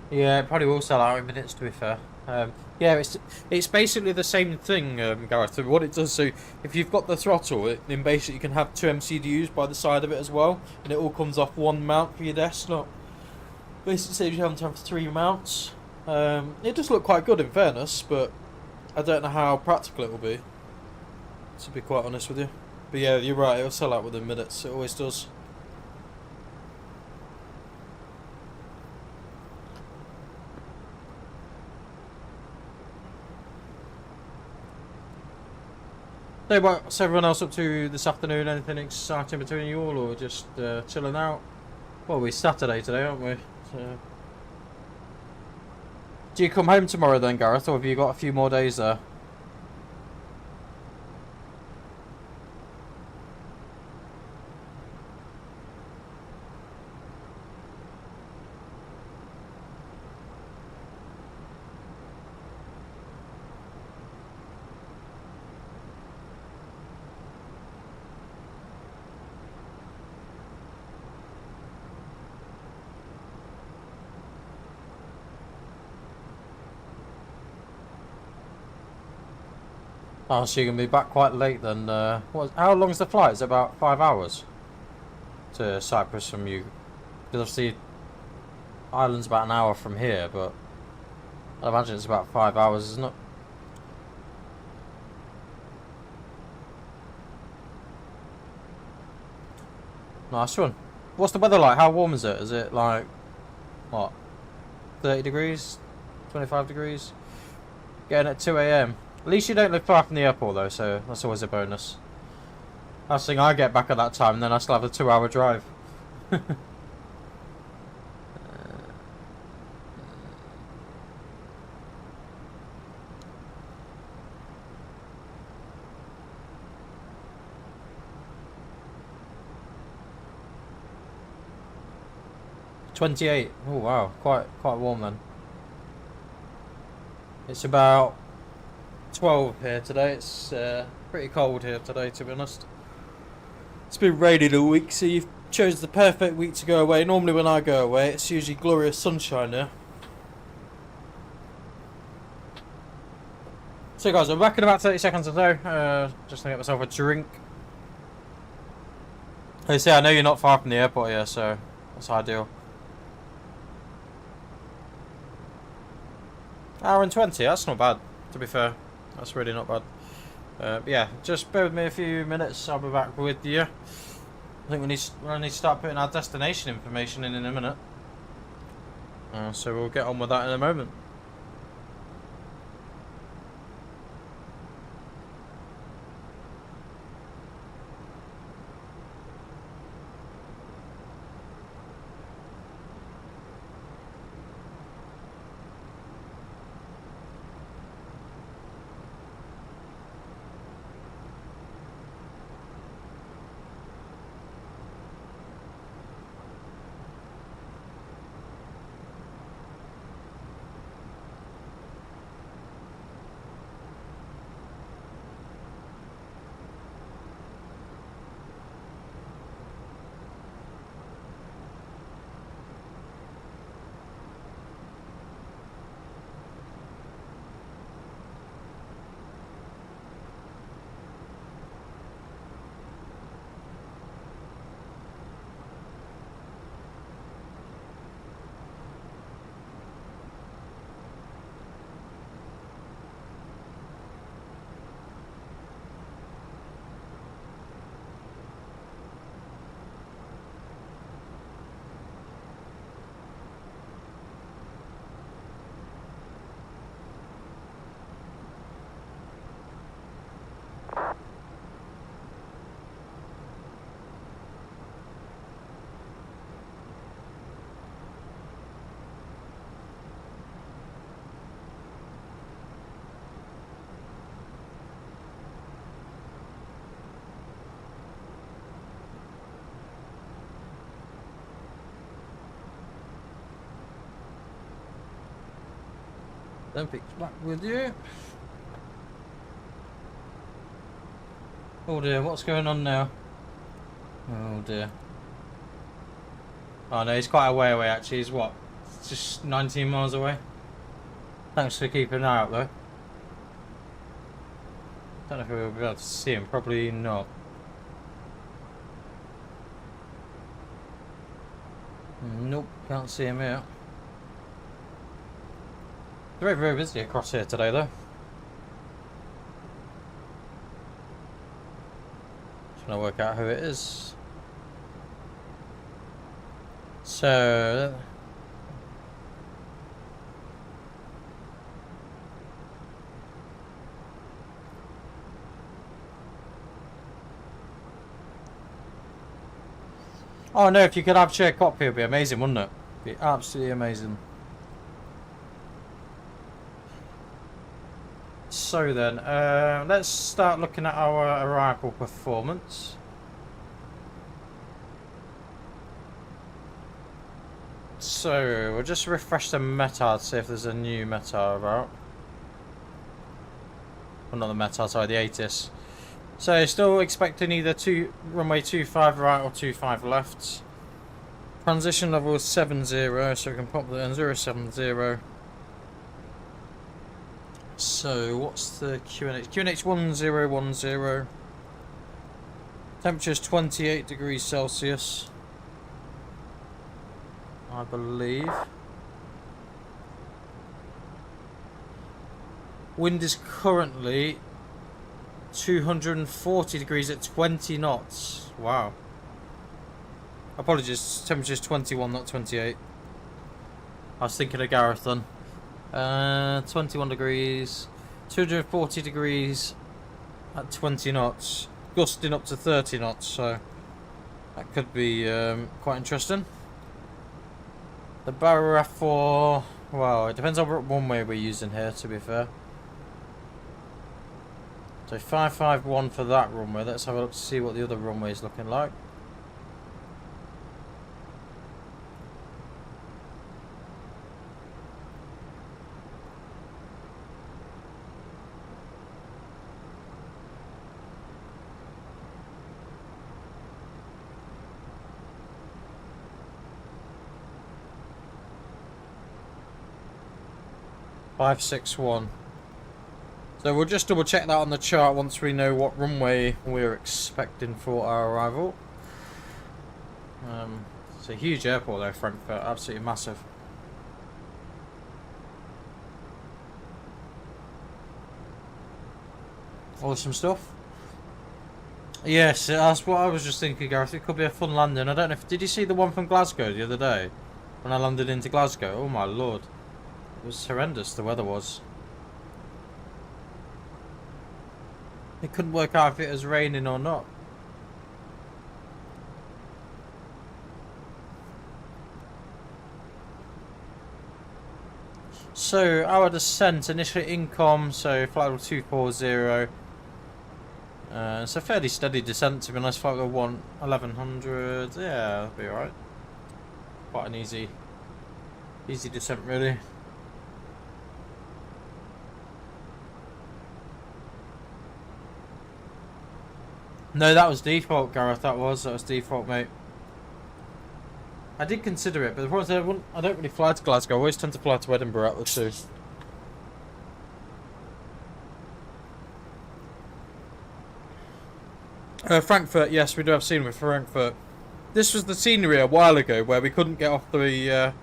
Yeah, it probably will sell out in minutes, to be fair. Yeah, it's basically the same thing, Gareth. What it does, so if you've got the throttle, then basically you can have 2 MCDUs by the side of it as well, and it all comes off one mount for your desktop. Basically saves you having to have 3 mounts. It does look quite good, in fairness, but I don't know how practical it will be, to be quite honest with you. But yeah, you're right, it'll sell out within minutes. It always does. So what's everyone else up to this afternoon? Anything exciting between you all, or just chilling out? Well, we're Saturday today, aren't we? So... Do you come home tomorrow then, Gareth, or have you got a few more days there? Oh, so you're going to be back quite late then. How long is the flight? Is it about 5 hours to Cyprus from you? Because obviously Ireland's about an hour from here, but I imagine it's about 5 hours, isn't it? Nice one. What's the weather like? How warm is it? Is it like, what, 30 degrees? 25 degrees? Getting at 2 AM. At least you don't live far from the airport though, so that's always a bonus. Last thing I get back at that time, then I still have a 2-hour drive. 28. Oh wow, quite warm then. It's about 12 here today. It's pretty cold here today, to be honest. It's been raining all week, so you've chose the perfect week to go away. Normally when I go away, it's usually glorious sunshine here. So guys, I'm back in about 30 seconds or so. Just to get myself a drink. Hey, see, I know you're not far from the airport here, so that's ideal. Hour and 20, that's not bad, to be fair. That's really not bad. Yeah, just bear with me a few minutes, I'll be back with you. I think we need to start putting our destination information in a minute. So we'll get on with that in a moment. Then fix back with you. Oh dear, what's going on now? Oh dear. Oh no, he's quite a way away actually. He's what? Just 19 miles away. Thanks for keeping an eye out though. Don't know if we'll be able to see him, probably not. Nope, can't see him here. Very, very busy across here today though. Just trying to work out who it is. So... Oh no, if you could have shared copy, it'd be amazing, wouldn't it? It'd be absolutely amazing. So then, let's start looking at our arrival performance. So, we'll just refresh the METAR to see if there's a new METAR about. Well, not the METAR, sorry, the ATIS. So, still expecting either runway 25 right or 25 left. Transition level is 70, so we can pop that in 070. So, what's the QNH? QNH 1010. Temperature's 28 degrees Celsius, I believe. Wind is currently 240 degrees at 20 knots. Wow. Apologies, temperature's 21, not 28. I was thinking of Gareth then. 21 degrees, 240 degrees at 20 knots, gusting up to 30 knots, so that could be quite interesting. The barrier F4, well, it depends on what runway we're using here, to be fair. So 551 for that runway. Let's have a look to see what the other runway is looking like. 561. So we'll just double check that on the chart once we know what runway we're expecting for our arrival. It's a huge airport there, Frankfurt, absolutely massive. Awesome stuff. Yes, that's what I was just thinking, Gareth. It could be a fun landing. I don't know if... Did you see the one from Glasgow the other day? When I landed into Glasgow? Oh my lord. It was horrendous, the weather was. It couldn't work out if it was raining or not. So, our descent, initial incom, so flight level 240. It's a fairly steady descent, to be honest. Flight level 1100, yeah, that'll be alright. Quite an easy descent, really. No, that was default, Gareth. That was default, mate. I did consider it, but the problem is I don't really fly to Glasgow. I always tend to fly to Edinburgh out the two. Frankfurt, yes, we do have scenery for Frankfurt. This was the scenery a while ago where we couldn't get off the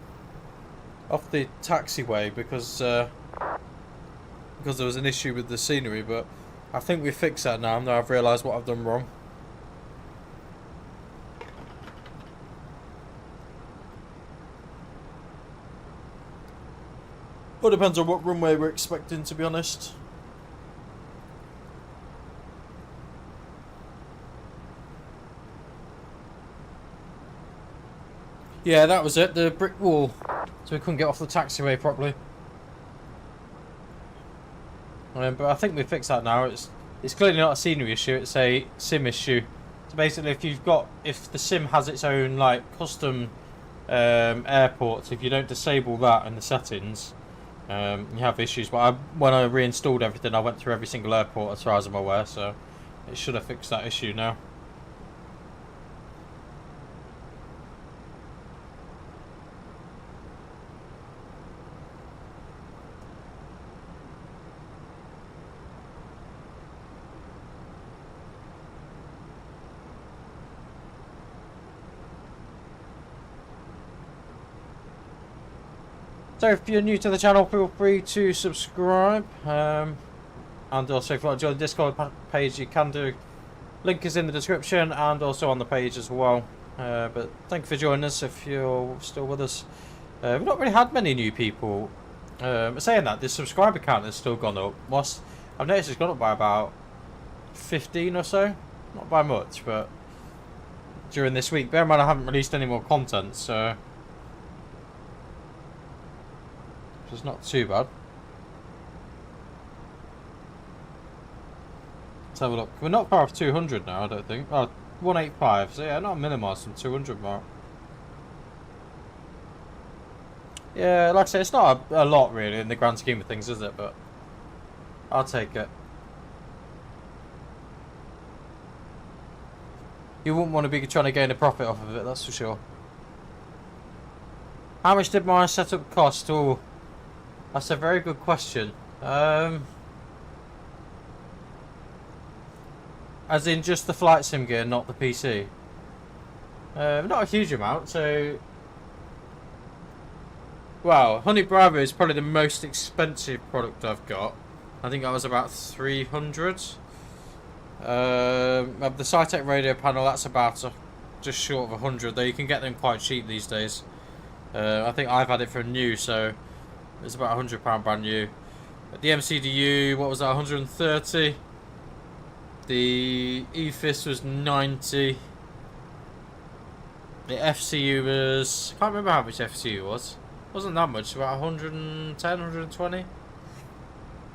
taxiway because there was an issue with the scenery, but I think we fixed that now. Now I've realised what I've done wrong. Well, depends on what runway we're expecting, to be honest. Yeah, that was it. The brick wall. So we couldn't get off the taxiway properly. But I think we fixed that now. It's clearly not a scenery issue. It's a sim issue. So basically, if the sim has its own like custom airports, if you don't disable that in the settings, you have issues. But when I reinstalled everything, I went through every single airport as far as I'm aware. So it should have fixed that issue now. So if you're new to the channel, feel free to subscribe, and also if you want to join the Discord page, you can do. Link is in the description and also on the page as well. But thank you for joining us if you're still with us. We've not really had many new people. Saying that, the subscriber count has still gone up. I've noticed it's gone up by about 15 or so. Not by much, but during this week. Bear in mind I haven't released any more content, so it's not too bad. Let's have a look. We're not far off 200 now, I don't think. Oh, 185. So yeah, not minimised from 200 mark. Yeah, like I say, it's not a lot really in the grand scheme of things, is it? But I'll take it. You wouldn't want to be trying to gain a profit off of it, that's for sure. How much did my setup cost? Oh, that's a very good question. As in just the flight sim gear, not the PC. Not a huge amount, so... Wow, Honey Bravo is probably the most expensive product I've got. I think that was about 300. The Cytec radio panel, that's about just short of 100, though you can get them quite cheap these days. I think I've had it for new, so it's about £100 brand new. The MCDU, what was that, 130? The EFIS was 90. The FCU was... I can't remember how much FCU was. It wasn't that much, about 110, 120.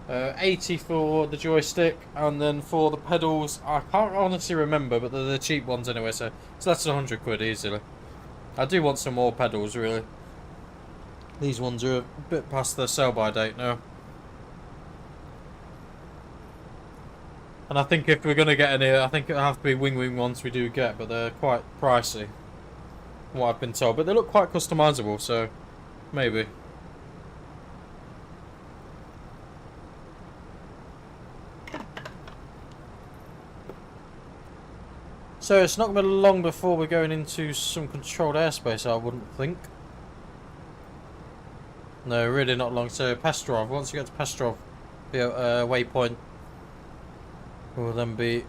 80 for the joystick, and then for the pedals, I can't honestly remember, but they're the cheap ones anyway, so it's less than 100 quid easily. I do want some more pedals, really. These ones are a bit past their sell-by date now. And I think if we're going to get any, I think it'll have to be wing ones we do get, but they're quite pricey, from what I've been told. But they look quite customisable, so maybe. So it's not going to be long before we're going into some controlled airspace, I wouldn't think. No, really not long. So Pestrov, once you get to Pestrov, the waypoint will then be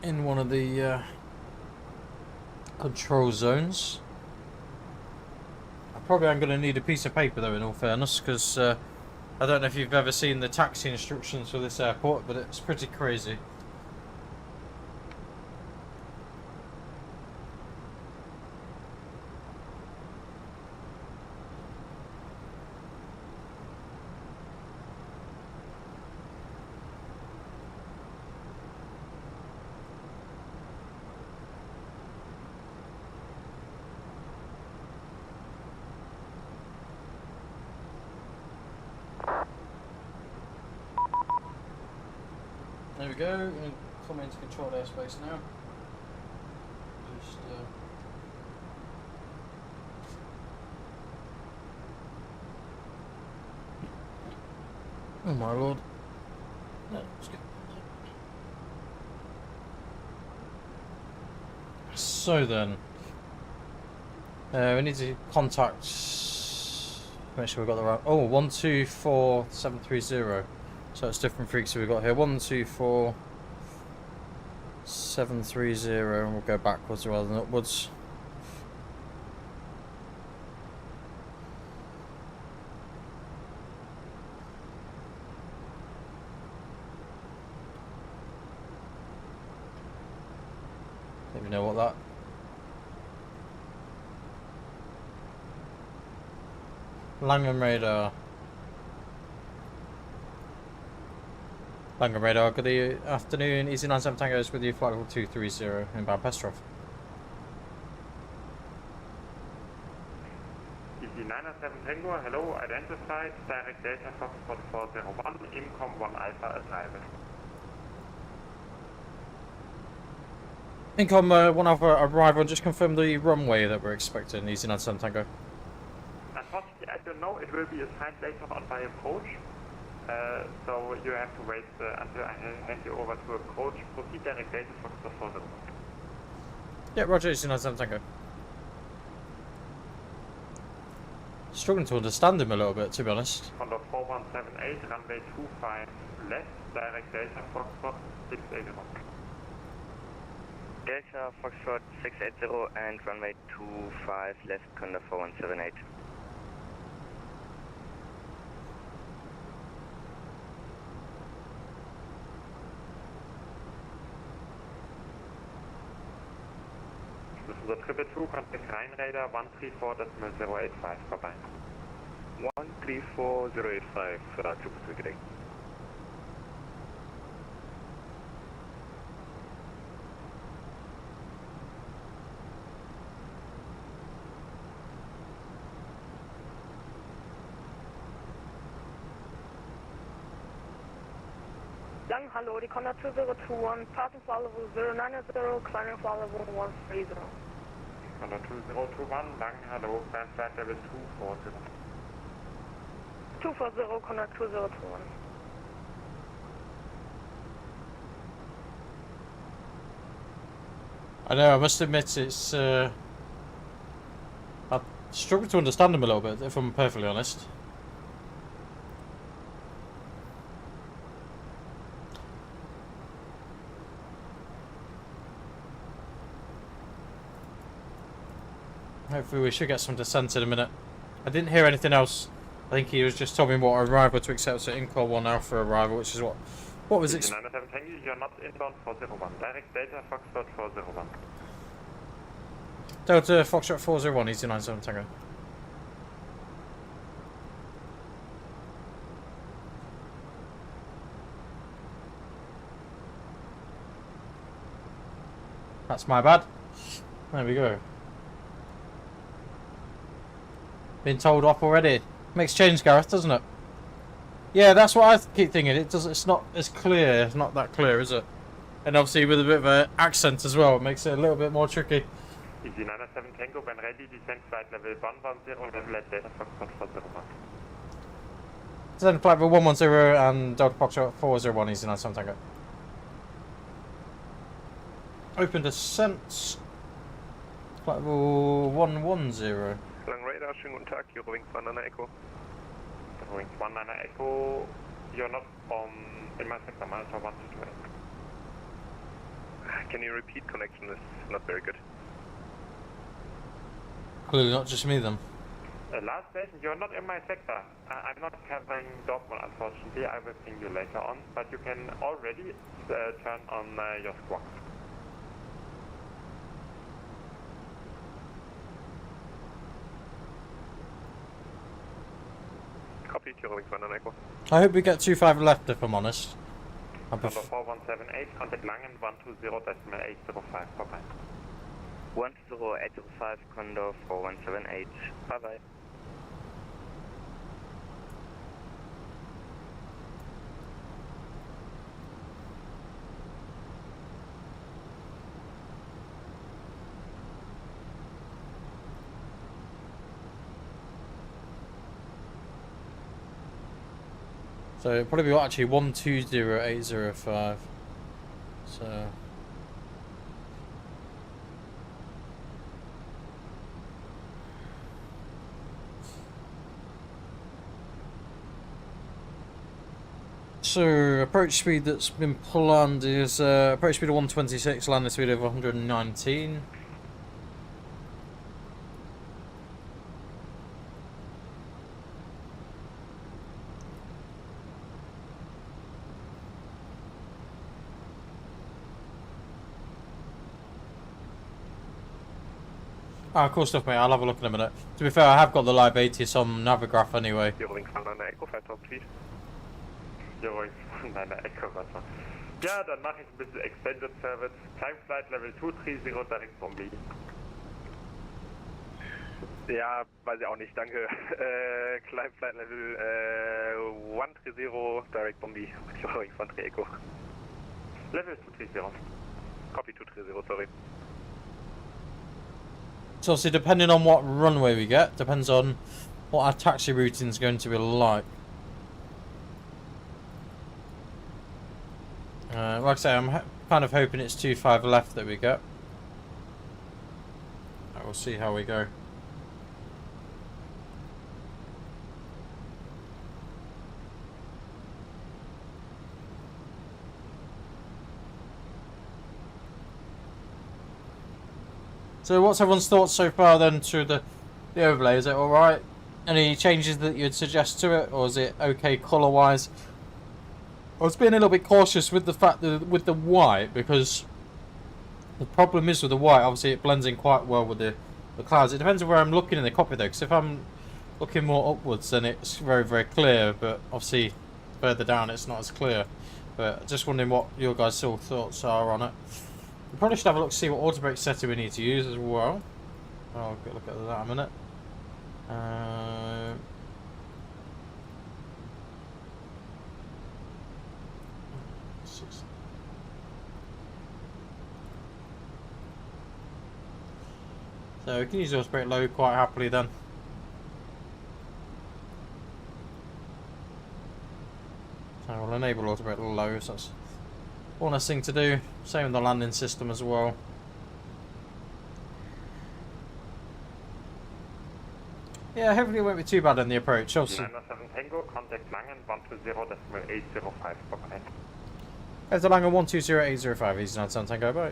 in one of the control zones. I probably am going to need a piece of paper though, in all fairness, because I don't know if you've ever seen the taxi instructions for this airport, but it's pretty crazy. There we go, we're going to come into controlled airspace now. Just, oh my lord. No, let's go. So then, we need to contact, make sure we've got the right, 124730. So it's different frequency we've got here. 124730, and we'll go backwards rather than upwards. Let me know what that. Langham radar. Langham radar, good afternoon. Easy 97 Tango's with you, flight level 230 inbound Pestrov. Easy 97 Tango, hello, identified, direct data Foxtrot 401, incom 1 Alpha arrival. Incom 1 Alpha arrival, just confirm the runway that we're expecting, Easy 97 Tango. Unfortunately, I don't know, it will be assigned later on by approach. So you have to wait until I hand you over to approach. Proceed direct data Foxtrot 401. Yeah, roger, Easy 97 Tango. Struggling to understand him a little bit, to be honest. Condor 4178, runway 25 left, direct data Foxtrot 680. Delta Foxtrot 680 and runway 25 left, Condor 4178. Das ist unser 222, Contact Rheinradar 134.085 vorbei. 134.085, 222 today. Lang, hallo, die Condor 2021, passing flight level 090, climbing flight level 130. Condor 2021, Lang, hallo, climb flight level 240. 240, Condor 2021. I know, I must admit it's, I struggle to understand him a little bit, if I'm perfectly honest. Hopefully we should get some descent in a minute. I didn't hear anything else. I think he was just telling me what arrival to accept, so Incall 1 Alpha arrival, which is what was it? 97 Tango, you're not inbound 401. Direct data Foxtrot 401. Delta Foxtrot 401, Easy 97 Tango. That's my bad. There we go. Been told off already. Makes change, Gareth, doesn't it? Yeah, that's what I keep thinking. It's not as clear. It's not that clear, is it? And obviously with a bit of an accent as well, it makes it a little bit more tricky. Easy 97 Tango, when ready, descend flight level 110, level at data Foxtrot 401. Descend flight level 110 and Delta Foxtrot 401, Easy 97 Tango. Open descent. Flight level 110. Lang Radar, schönen guten Tag, Eurowings 19 Echo. Eurowings 19 Echo, you're not in my sector, Malta 128. Can you repeat? Connection is not very good. Clearly not just me then. Last station, you're not in my sector. I'm not covering Dortmund, unfortunately. I will ping you later on, but you can already turn on your squawk. Copy, Eurowings 19 Echo. I hope we get 25 left if I'm honest. Number 4178, contact Langen 120.805, bye-bye. 10805, Condor 4178, bye-bye. So it'll probably be actually 120805. So approach speed that's been planned is approach speed of 126, landing speed of 119. Ah, cool stuff, mate. I'll have a look in a minute. To be fair, I have got the live ATS on Navigraph anyway. Eurowings 19 Echo, flight top speed. Eurowings 19 Echo, warte. Ja, dann mache ich ein bisschen Extended Service. Climb Flight Level 230 direkt vom B. Ja, weiß ich auch nicht, danke. Climb Flight Level 130, direct from B. Eurowings 19 Echo. Level 230. Copy 230, sorry. So obviously depending on what runway we get, depends on what our taxi routing is going to be like. Like I say, I'm kind of hoping it's 25 left that we get. We'll see how we go. So what's everyone's thoughts so far then to the overlay? Is it alright? Any changes that you'd suggest to it, or is it okay colour wise? I was being a little bit cautious with the fact that with the white, because the problem is with the white, obviously it blends in quite well with the clouds. It depends on where I'm looking in the cockpit though, because if I'm looking more upwards then it's very, very clear, but obviously further down it's not as clear. But just wondering what your guys' thoughts are on it. We probably should have a look to see what auto brake setting we need to use as well. I'll get a look at that in a minute. So we can use auto brake low quite happily then. So we'll enable auto brake low, so that's one less thing to do. Same with the landing system as well. Yeah, hopefully it won't be too bad in the approach. Also, 97 Tango, contact Langen 120.805, bye-bye. there's the Langen 120.805, Easy 97 Tango, bye.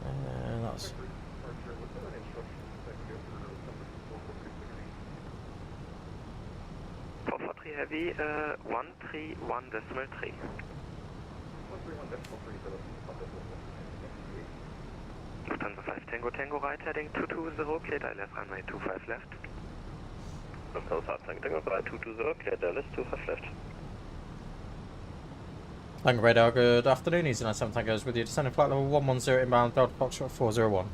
And that's... Heavy 131.3. Lufthansa 5 Tango Tango right heading 220, cleared ILS runway 25 left. Lufthansa 5 Tango right 220, cleared ILS 25 left. Tango radar, good afternoon. Easy 97 Tango is with you. Descending flight level 110 inbound, Delta Foxtrot 401.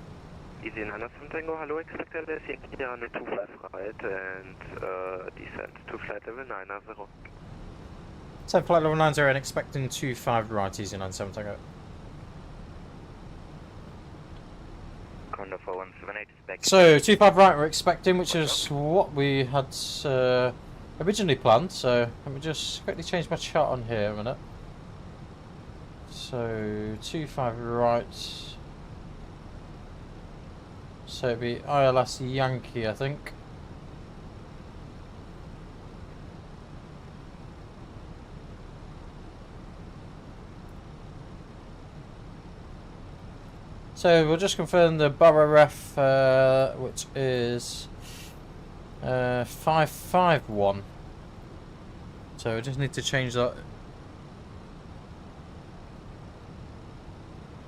Easy 97 Tango, hello, expect LS here on 25 right and descent to flight level 90. So flight level 90 and expecting 25 right, Easy 97 Tango. Condor 4178 is back. So 25 right we're expecting, which is what we had originally planned. So let me just quickly change my chart on here a minute. So 25 right. So it'd be ILS Yankee, I think. So we'll just confirm the Barra ref, which is 551. So we just need to change that.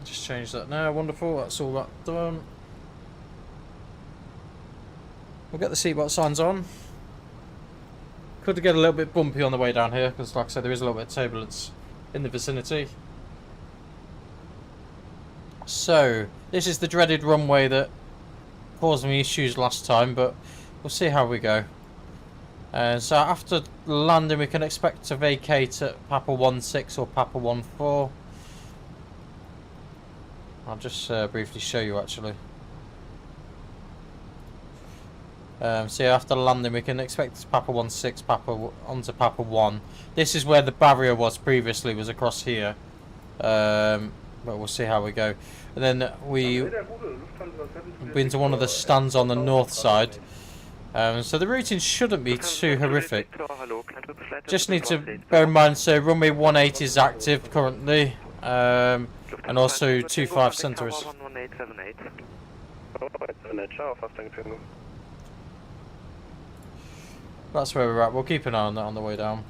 Just change that now. Wonderful. That's all that done. We'll get the seatbelt signs on. Could get a little bit bumpy on the way down here because, like I said, there is a little bit of turbulence in the vicinity. So, this is the dreaded runway that caused me issues last time, but we'll see how we go. So after landing we can expect to vacate at Papa 16 or Papa 14. I'll just briefly show you actually. So after landing we can expect Papa 16, onto Papa 1. This is where the barrier was previously, was across here. But we'll see how we go. And then we've been to one of the stands on the north side. So the routing shouldn't be too horrific. Just need to bear in mind, so runway 18 is active currently. And also 25 center is. That's where we're at. We'll keep an eye on that on the way down.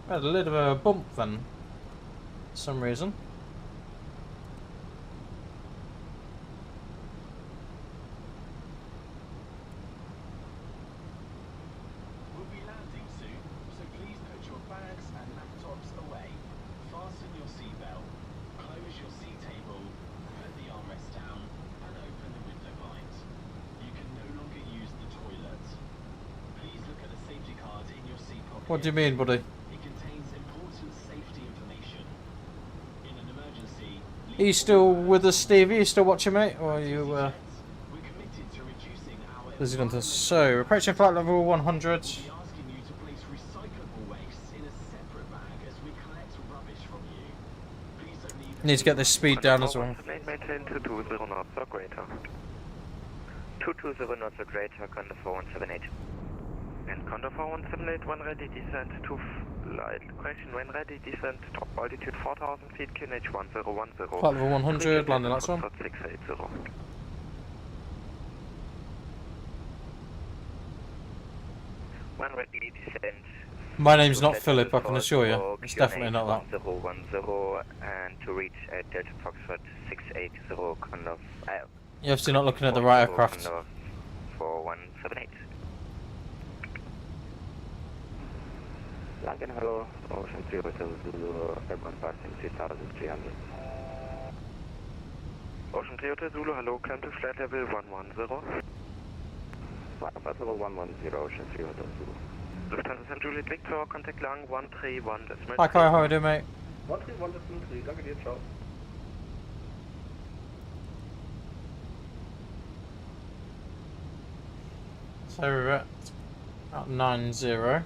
Had a little bit of a bump then, for some reason. We'll be landing soon, so please put your bags and laptops away. Fasten your seatbelt, close your seat table, put the armrest down, and open the window blinds. You can no longer use the toilet. Please look at the safety card in your seat pocket. What do you mean, buddy? Are you still with us, Steve? Are you still watching, mate? Or are you busy on this? So, approaching flight level 100. Need to get this speed down as well. Maintain 220 knots or greater. 220 knots or greater, Condor 4178. And Condor 4178, when ready, descent to flight. Question, when ready, descent, top altitude 4,000 feet, QNH 1010. Flight level 100, landing next one. 680. When ready, descent. My name's not Philip, I can assure you. It's definitely not that. 1010, and to reach Delta Foxtrot 680, Condor. You're obviously not looking at the right aircraft. Condor 4178. Langen, hello, Ocean 370, airborne passing 3300. Ocean 3 Zulu, hello, climb to flight level 110. Flight level 110, Ocean 3 Zulu. Lufthansa St. Juliet Victor, contact Lang 131. Hi Kai, how are you doing, mate? 131.3, danke dir, ciao. So we're at 90.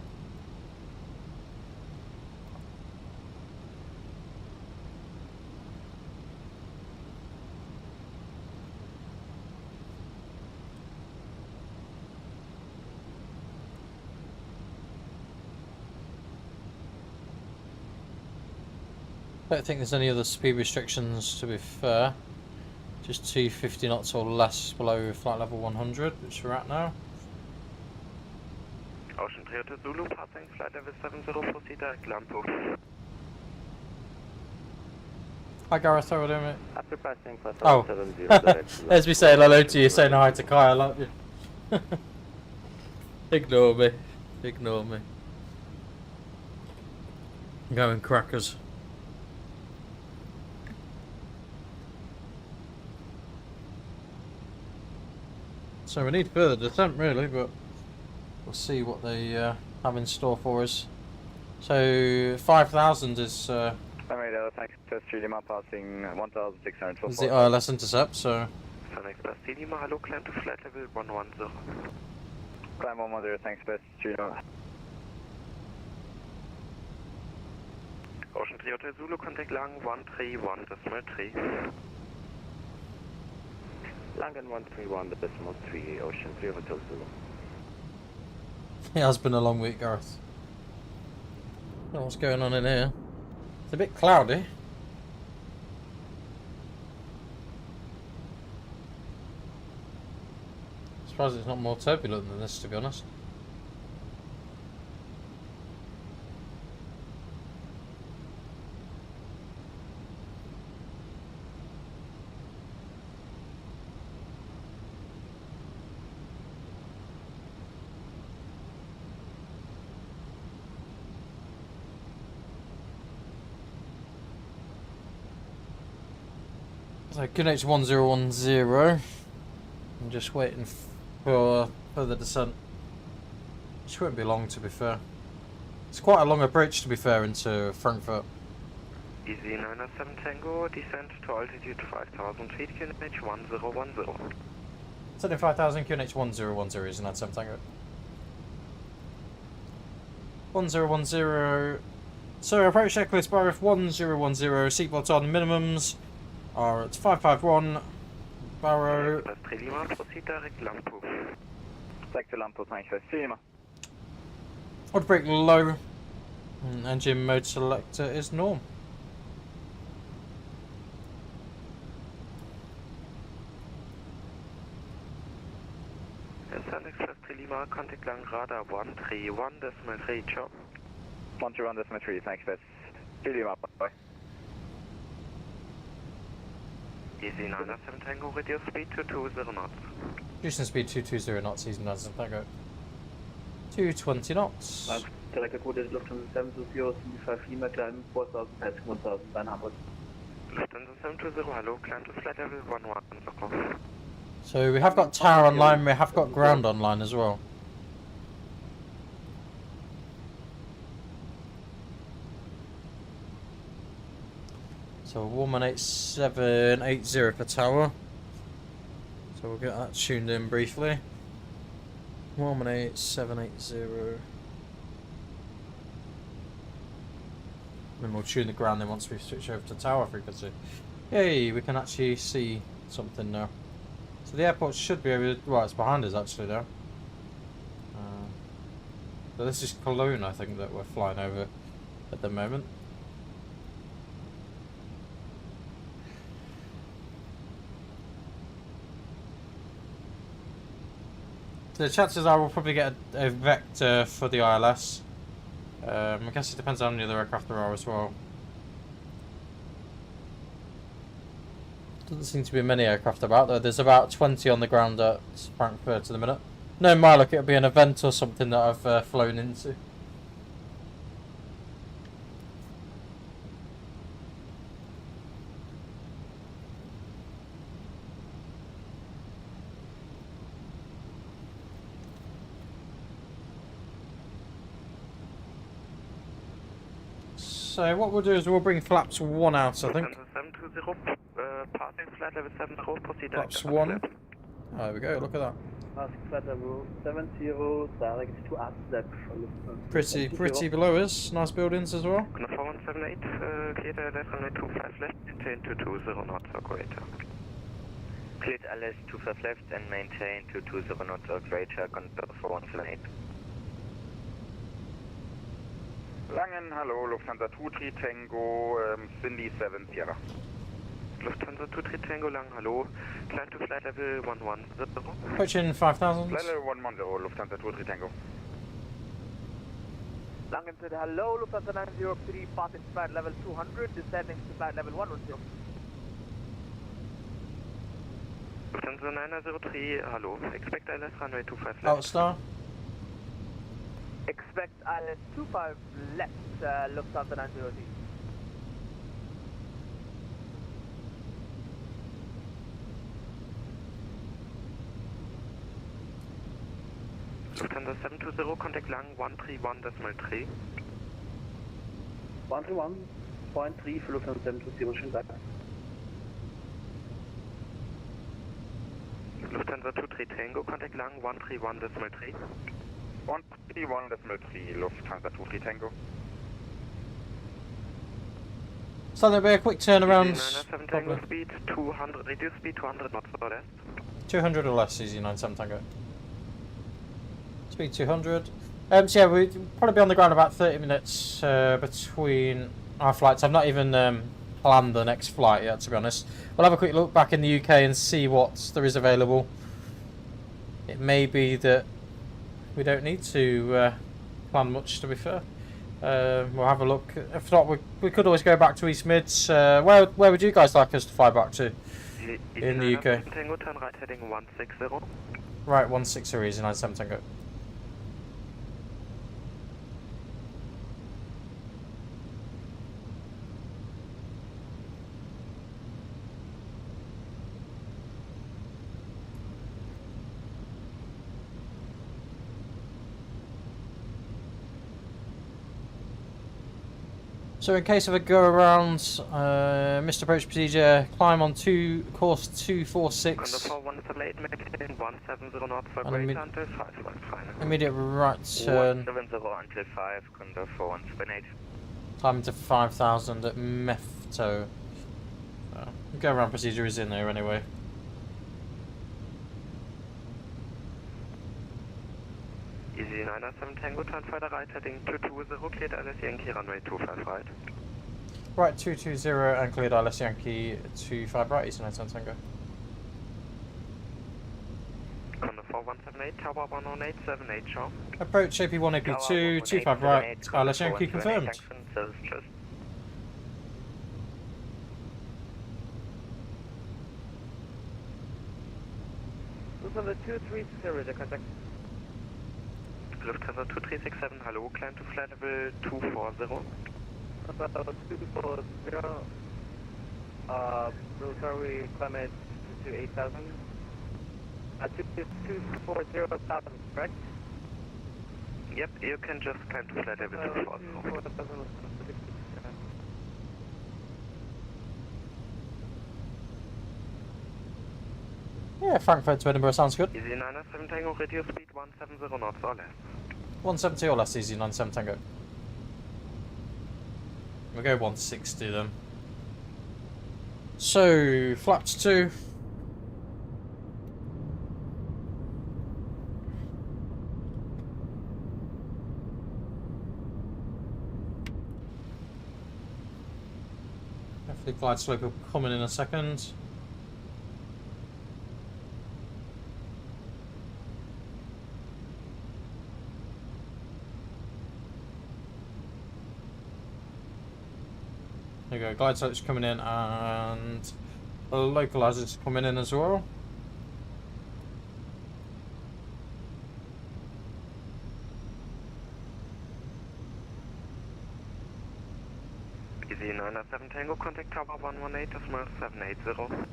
I don't think there's any other speed restrictions, to be fair. Just 250 knots or less below flight level 100, which we're at now. Ocean 3 Zulu, passing flight level 70, proceed direct Lampo. Hi Gareth, how are you doing, mate? After passing flight Oh, 70, as we say hello to you, saying hi to Kai, I like you. Ignore me. Ignore me. Going crackers. So we need further descent really, but we'll see what they have in store for us. So 5,000 is thanks for Lima passing 1,600. It's the ILS intercept, so. Fenix Lima, hello, climb to flight level 110. Climb 110, thanks for Lima. Ocean 3 Hotel Zulu, contact lang 131.3. Langen 131.3, Ocean 3 Hotel Zulu. It has been a long week, Gareth. I don't know what's going on in here. It's a bit cloudy. Surprised it's not more turbulent than this, to be honest. So EGNX 1010. I'm just waiting for the descent. Which won't be long, to be fair. It's quite a long approach, to be fair, into Frankfurt. Easy 907 Tango, descent to altitude 5,000 feet, QNH 1010. 75,000 QNH 1010 is 907 Tango. 1010. So approach checklist bar if 1010, seatbelt on, minimums are at 551. Barrow. Proceed direct Lampo. Sector Lampo, thanks for Lima. Odd brake low. Engine mode selector is norm. Fenix Lima, contact lang radar 131.3, ciao. 131.3, thanks for Lima, bye. Easy 907 Tango, reduce speed to 20 knots. Reducing speed to 220 knots, easy 907 Tango. 220 knots. Direct code is Lufthansa 720, Lima, climb 4,000, passing 1,900. Lufthansa 720, hello, climb to flight level 110. So we have got tower online, we have got ground online as well. So 118,780 per tower. So we'll get that tuned in briefly. 118,780. Then we'll tune the ground in once we switch over to tower frequency. Yay, we can actually see something now. So the airport should be over, well, it's behind us actually now. So this is Cologne, I think, that we're flying over at the moment. So the chances are we'll probably get a vector for the ILS. I guess it depends on how many other aircraft there are as well. Doesn't seem to be many aircraft about though. There's about 20 on the ground at Frankfurt at the minute. No, my luck, it'll be an event or something that I've flown into. So what we'll do is we'll bring flaps 1 out, I think. 720, passing flight level 70, proceed Flaps 1. Oh, there we go, look at that. Passing flight level 70, direct to ADDK. Pretty below us. Nice buildings as well. 4178, cleared LS runway 25 left, maintain to 20 knots or greater. Cleared LS 25 left and maintain to 20 knots or greater, contour 4178. Langen, hello, Lufthansa 23 Tango, Cindy 7 Sierra. Lufthansa 23 Tango, Lang, hello, climb to flight level 110. Approaching 5,000. Flight level 110, Lufthansa 23 Tango. Langen said hello, Lufthansa 903, passing flight level 200, descending to flight level 110. Lufthansa 903, hello, expect ILS runway 25 left. Outstar. Expect ILS 25 left, Lufthansa 903. Lufthansa 720, contact Lang 131.3. 131, Point 3 für Lufthansa 720, schönen Tag. Lufthansa 23 Tango, contact lang 131.3. 131.3, Lufthansa 23 Tango. So there'll be a quick turnaround. 97 Tango speed 200, reduce speed 200 knots or less. 200 or less, EZ97 Tango. Speed 200. So yeah, we'll probably be on the ground about 30 minutes between our flights. I've not even planned the next flight yet, to be honest. We'll have a quick look back in the UK and see what there is available. It may be that we don't need to plan much, to be fair. We'll have a look. If not, we could always go back to East Mids. Where would you guys like us to fly back to in the UK? Tango, turn right heading 160. Right, 160 EZ97 Tango. So in case of a go around, missed approach procedure, climb on course 246. Immediate right turn. 170 until 5, Condor 4178. Climbing to 5,000 at Mefto. Go around procedure is in there anyway. EZ97 Tango, turn further right heading 220, cleared LS Yankee runway 25 right. Right, 220 and cleared LS Yankee 25 right, EZ97 Tango. Condor 4178, Tower 11878, show. Approach AP182, 25 right, LS Yankee confirmed. Lufthansa 2360, contact. Lufthansa 2367, hello, climb to flight level 240. 240, military climate to 8,000. 240,000, correct? Yep, you can just climb to flight level 240. Yeah, Frankfurt to Edinburgh sounds good. EZ97 Tango, reduce speed 170 knots or less. 170 or less, EZ97 Tango. We'll go 160 then. So, flaps 2. Hopefully glide slope will come in a second. There you go, glide slope's coming in and the localizer's coming in as well. EZ97 Tango, contact Tower 118.780.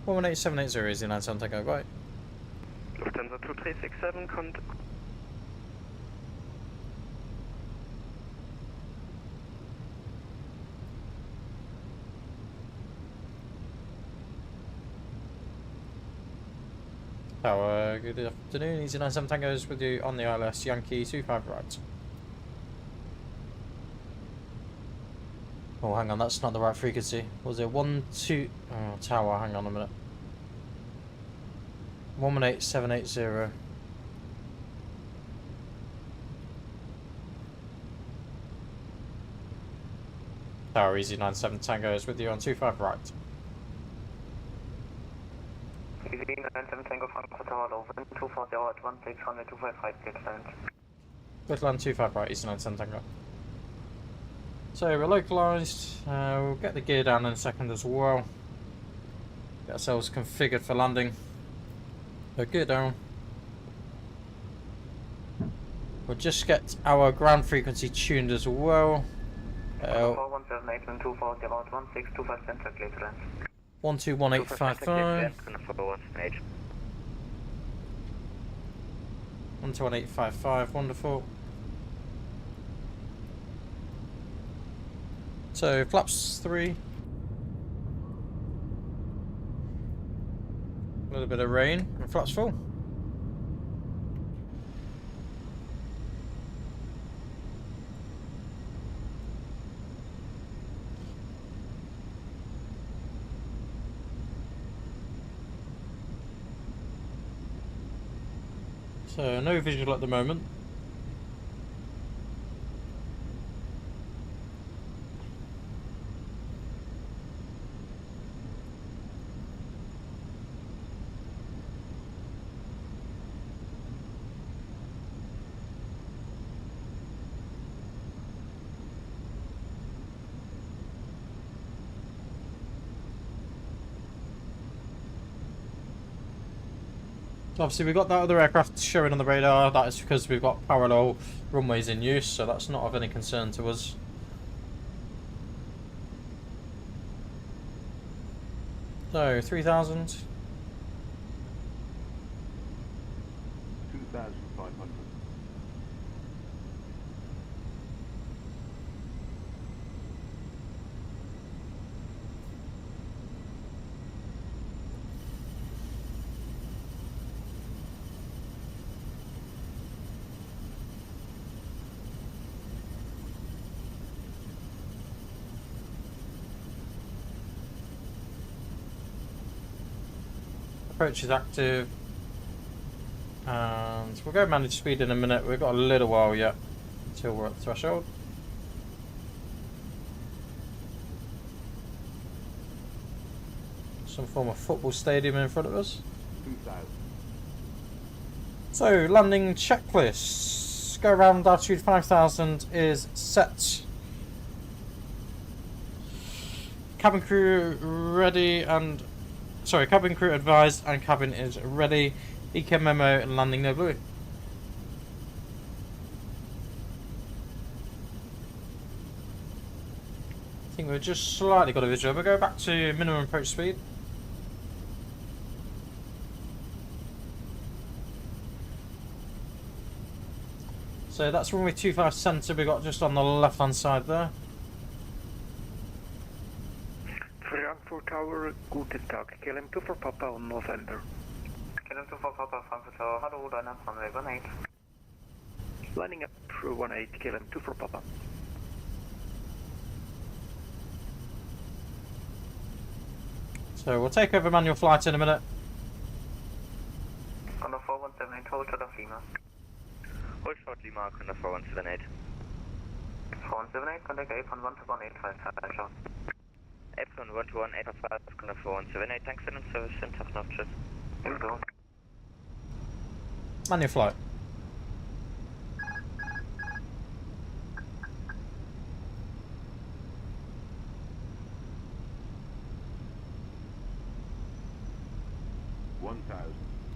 118.780 is the 97 Tango, right. Lufthansa 2367, contact. Tower, good afternoon, EZ97 Tango's with you on the ILS Yankee 25 right. Oh, hang on, that's not the right frequency. Was it 12? Oh, Tower, hang on a minute. 118.780. Tower, EZ97 Tango's with you on 25 right. EZ97 Tango Frankfurt Tower, 240 at 16 runway 25 right, get land. Good land 25 right, EZ97 Tango. So we're localised, we'll get the gear down in a second as well. Get ourselves configured for landing. So gear down. We'll just get our ground frequency tuned as well. 178 and 240 about 1625 center, clear to land. 121855. 121855, wonderful. So flaps 3. A little bit of rain and flaps full. So no visual at the moment. Obviously we've got that other aircraft showing on the radar. That is because we've got parallel runways in use, so that's not of any concern to us. So 3,000. 2,500. Approach is active, and we'll go manage speed in a minute. We've got a little while yet until we're at the threshold. Some form of football stadium in front of us. 2,000. So landing checklists. Go around altitude 5,000 is set. Cabin crew ready and cabin crew advised and cabin is ready. EK memo and landing no buoy. I think we've just slightly got a visual. We'll go back to minimum approach speed. So that's runway 25 centre we got just on the left hand side there. Frankfurt Tower, guten Tag. KLM 2 for Papa on November. KLM 2 for Papa, Frankfurt Tower, hallo, deiner runway 18. Lining up through 18, KLM 2 for Papa. So we'll take over manual flight in a minute. On the 4178, hold short of Lima. Hold short Lima, on the 4178. 4178, contact Apron 12185, short. Apron 12185, on the 4178, thanks and service and tough enough trip. Manual flight.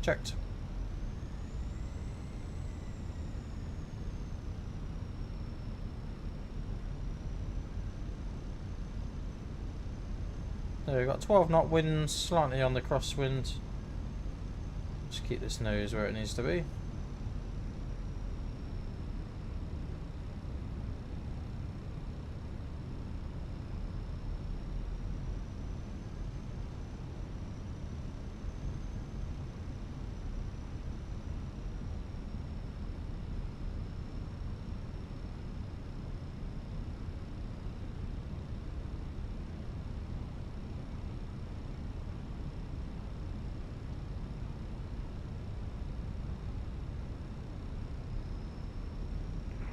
Checked. So we've got 12 knot winds, slightly on the crosswind. Just keep this nose where it needs to be.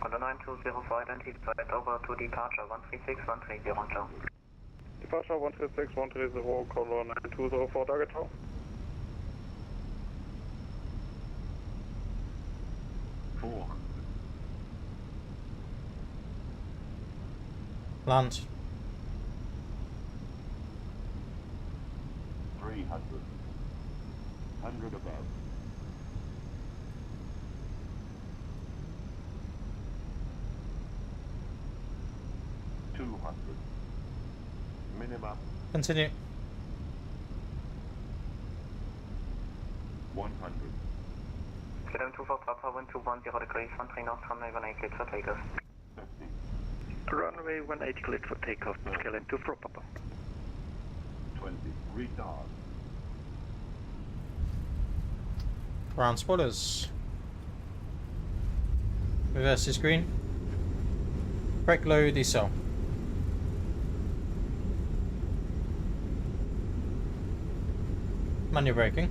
On the 9204 identified over to departure 136, 130, Joe. Departure 136, 130, color 9204, target Joe. Land. 300. 100 above. Minimum Continue. 100. KLM 2 for Papa, wind 210 degrees, 13 knots, runway 18, cleared for takeoff. 50. Runway 18 cleared for takeoff, KLM 24 Papa. 20, retard. Ground spoilers. Reverse is green. Brake low, decel. Manual braking.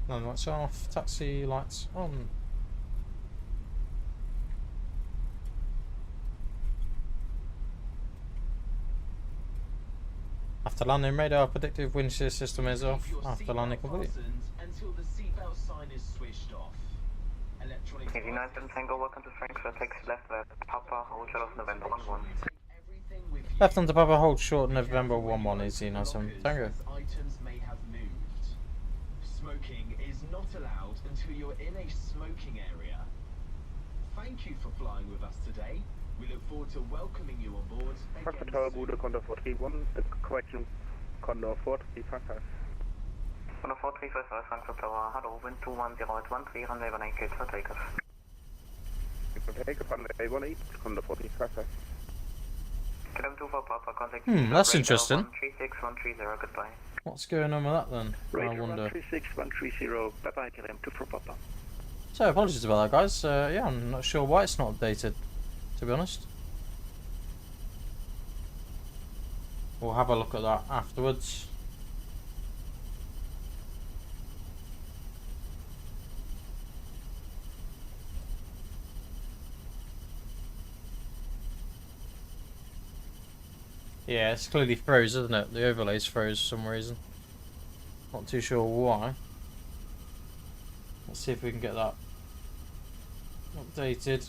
Land lights off, taxi lights on. After landing, radar predictive wind shear system is off. After landing complete. Until the seatbelt sign is switched off. Electronic 89 Tango, welcome to Frankfurt, taxi left, Papa, hold short of November 11. Left on to Papa, hold short November 11, easy, nice one. Tango. Items may have moved. Smoking is not allowed until you're in a smoking area. Thank you for flying with us today. We look forward to welcoming you on board. Frankfurt Tower, Bude, Condor 431, the correction, Condor 435. Condor 435, Frankfurt Tower, hello, wind 21013, runway 18 cleared for takeoff. Takeoff, runway 18, Condor 435. KLM 24 Papa, contact. That's interesting. 136130, goodbye. What's going on with that then? I wonder. 136130, bye bye, KLM 24 Papa. So apologies about that, guys. Yeah, I'm not sure why it's not updated, to be honest. We'll have a look at that afterwards. Yeah, it's clearly froze, isn't it? The overlays froze for some reason. Not too sure why. Let's see if we can get that updated.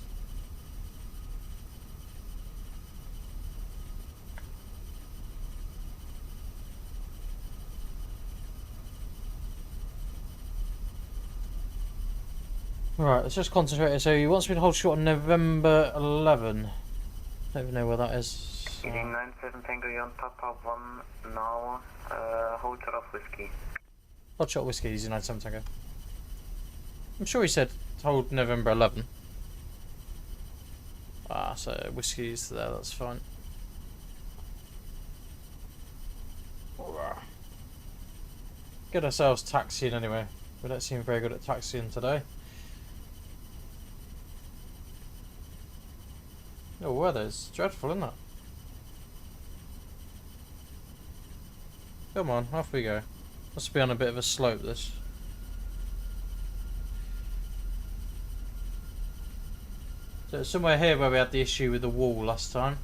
Right, let's just concentrate. So he wants me to hold short on November 11. Don't even know where that is. 97 Tango, you're on Papa 1 now, hold short of whiskey. Hold short whiskey, easy 97 Tango. I'm sure he said hold November 11. Ah, so whiskey's there, that's fine. Get ourselves taxiing anyway. We don't seem very good at taxiing today. The weather's dreadful, isn't it? Come on, off we go. Must be on a bit of a slope, this. So it's somewhere here where we had the issue with the wall last time.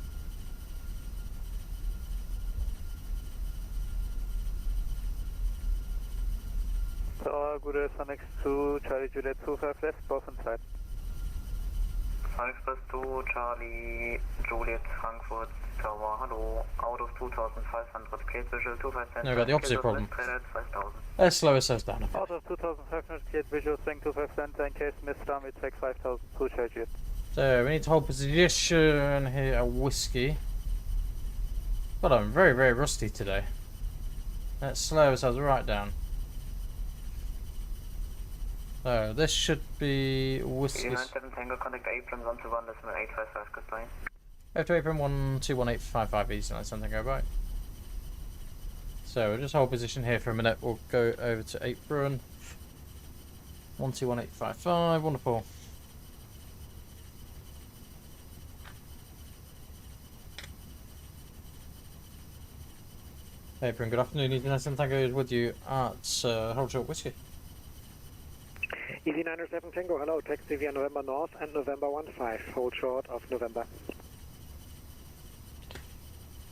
So, good Fenix 2, Charlie Juliet 25 left, both inside. 5+2, Charlie Juliet, Frankfurt Tower, hello, out of 2500, cleared visual 257. No, we got the opposite problem. 5000. Let's slow ourselves down a bit. Out of 2500, cleared visual, swing 25 center, in case missed runway, take 5000, 2 Charlie Juliet. So we need to hold position here, a whiskey. God, I'm very, very rusty today. Let's slow ourselves right down. So this should be whiskey. 97 Tango, contact apron 121.855, goodbye. After apron 121.855, easy, nice something go by. So we'll just hold position here for a minute. We'll go over to apron 121.855, wonderful. Apron, good afternoon. Easy, nice something go with you at Hold Short Whiskey. Easy 97 Tango, hello, taxi via November North and November 15, hold short of November.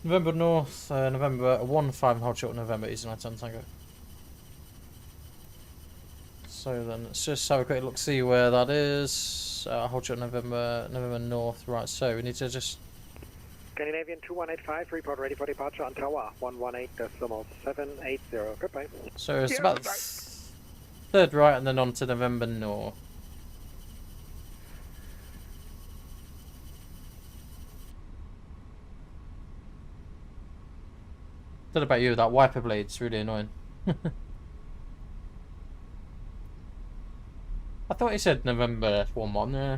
November North, November 15, hold short of November, easy 97 Tango. So then let's just have a quick look, see where that is. Hold short November, November North, right, so we need to just... Scandinavian 2185, report ready for departure on tower 118.780, goodbye. So it's about... Third right and then on to November North. Don't know about you, that wiper blade's really annoying. I thought he said November 1-1, yeah.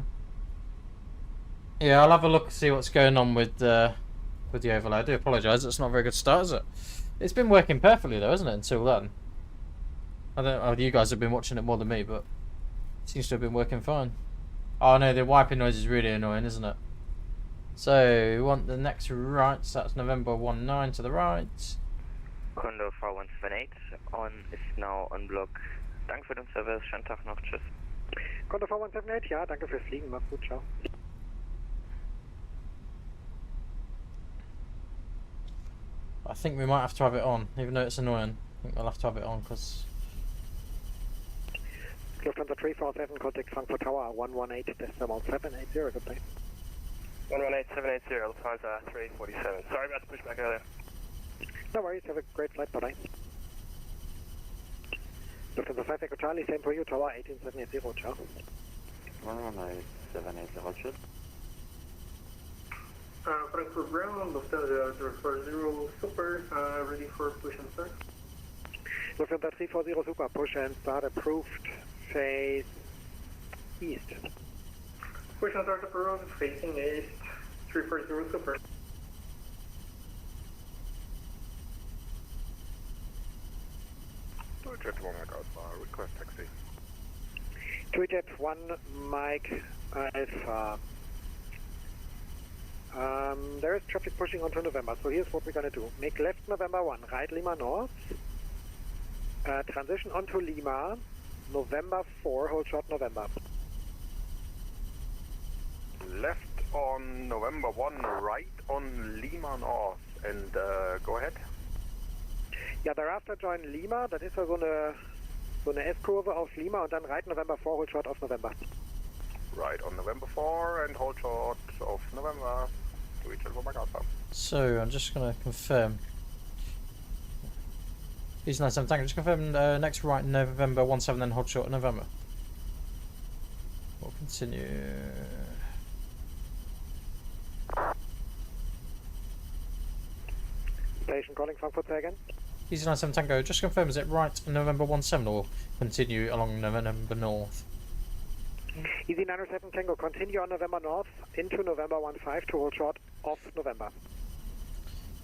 Yeah, I'll have a look and see what's going on with the overlay. I do apologise, it's not a very good start, is it? It's been working perfectly though, hasn't it, until then? I don't know, you guys have been watching it more than me, but it seems to have been working fine. Oh no, the wiping noise is really annoying, isn't it? So, we want the next right, so that's November 19 to the right. Condor 4178 is now on block. Danke für den Service, schönen Tag noch, tschüss. Condor 4178, ja, danke fürs Fliegen, mach's gut, ciao. I think we might have to have it on, even though it's annoying. I think we'll have to have it on, because... Lufthansa 347, contact Frankfurt Tower, 118.780, good day. 118.780, Lufthansa 347. Sorry about the pushback earlier. No worries, have a great flight, bye-bye. Lufthansa 5 Echo Charlie, same for you, Tower 18780, ciao. 118.780, cheers. Frankfurt ground, Lufthansa 040 Super, ready for push and start. Lufthansa 340 Super, push and start approved, face east. Push and start approved, facing east, 340 Super. Jet 1 Mike Alpha, request taxi. Jet 1 Mike Alpha. There is traffic pushing onto November, so here's what we're going to do. Make left November 1, right Lima North, transition onto Lima, November 4, hold short November. Left on November 1, right on Lima North, and go ahead. Ja, thereafter join Lima, das ist ja so eine S-Kurve auf Lima und dann right November 4, hold short auf November. Right on November 4 and hold short of November. So, I'm just going to confirm. East 97 Tango, just confirm next right November 17, then hold short of November. We'll continue. Station calling Frankfurt, say again. Easy 97 Tango, just confirm, is it right November 17 or continue along November North? Easy 907 Tango, continue on November North into November 15 to hold short of November.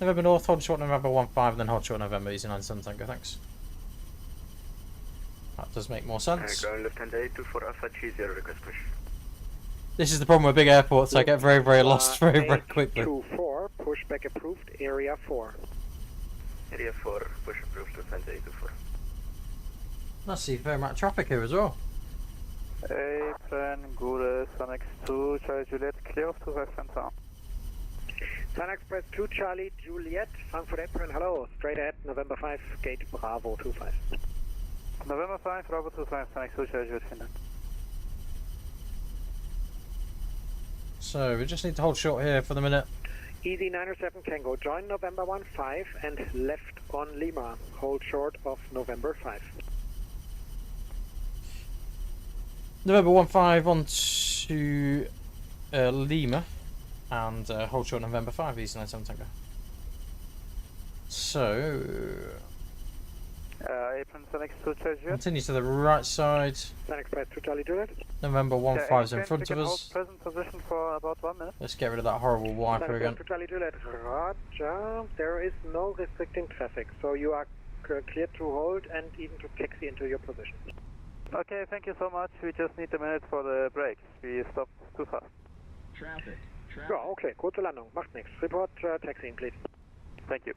November North, hold short November 15, and then hold short November, Easy 97 Tango, thanks. That does make more sense. Going Lufthansa 824 Alpha 30, request push. This is the problem with big airports, I get very, very lost very quickly. 824, pushback approved, area 4. Area 4, push approved, Lufthansa 824. I see very much traffic here as well. Apron, Gouda, Sun X 2, Charlie Juliet, clear of 25 Center. Sun Express 2 Charlie Juliet, Frankfurt Apron, hello, straight ahead, November 5, gate Bravo 25. November 5, Bravo 25, Sun X 2, Charlie Juliet, vielen Dank. So, we just need to hold short here for the minute. Easy 907 Tango, join November 15 and left on Lima, hold short of November 5. November 15 on to Lima and hold short November 5, East 97 Tango. So, Apron Sun X 2 Charlie Juliet. continue to the right side. Sun Express 2 Charlie Juliet. November 15 is in front of us. Hold present position for about 1 minute. Let's get rid of that horrible wiper again. 2 Charlie Juliet, Roger. There is no restricting traffic, so you are cleared to hold and even to taxi into your position. Okay, thank you so much. We just need a minute for the brakes. We stopped too fast. Traffic. Ja, okay, kurze Landung, macht nichts. Report taxiing, please. Thank you.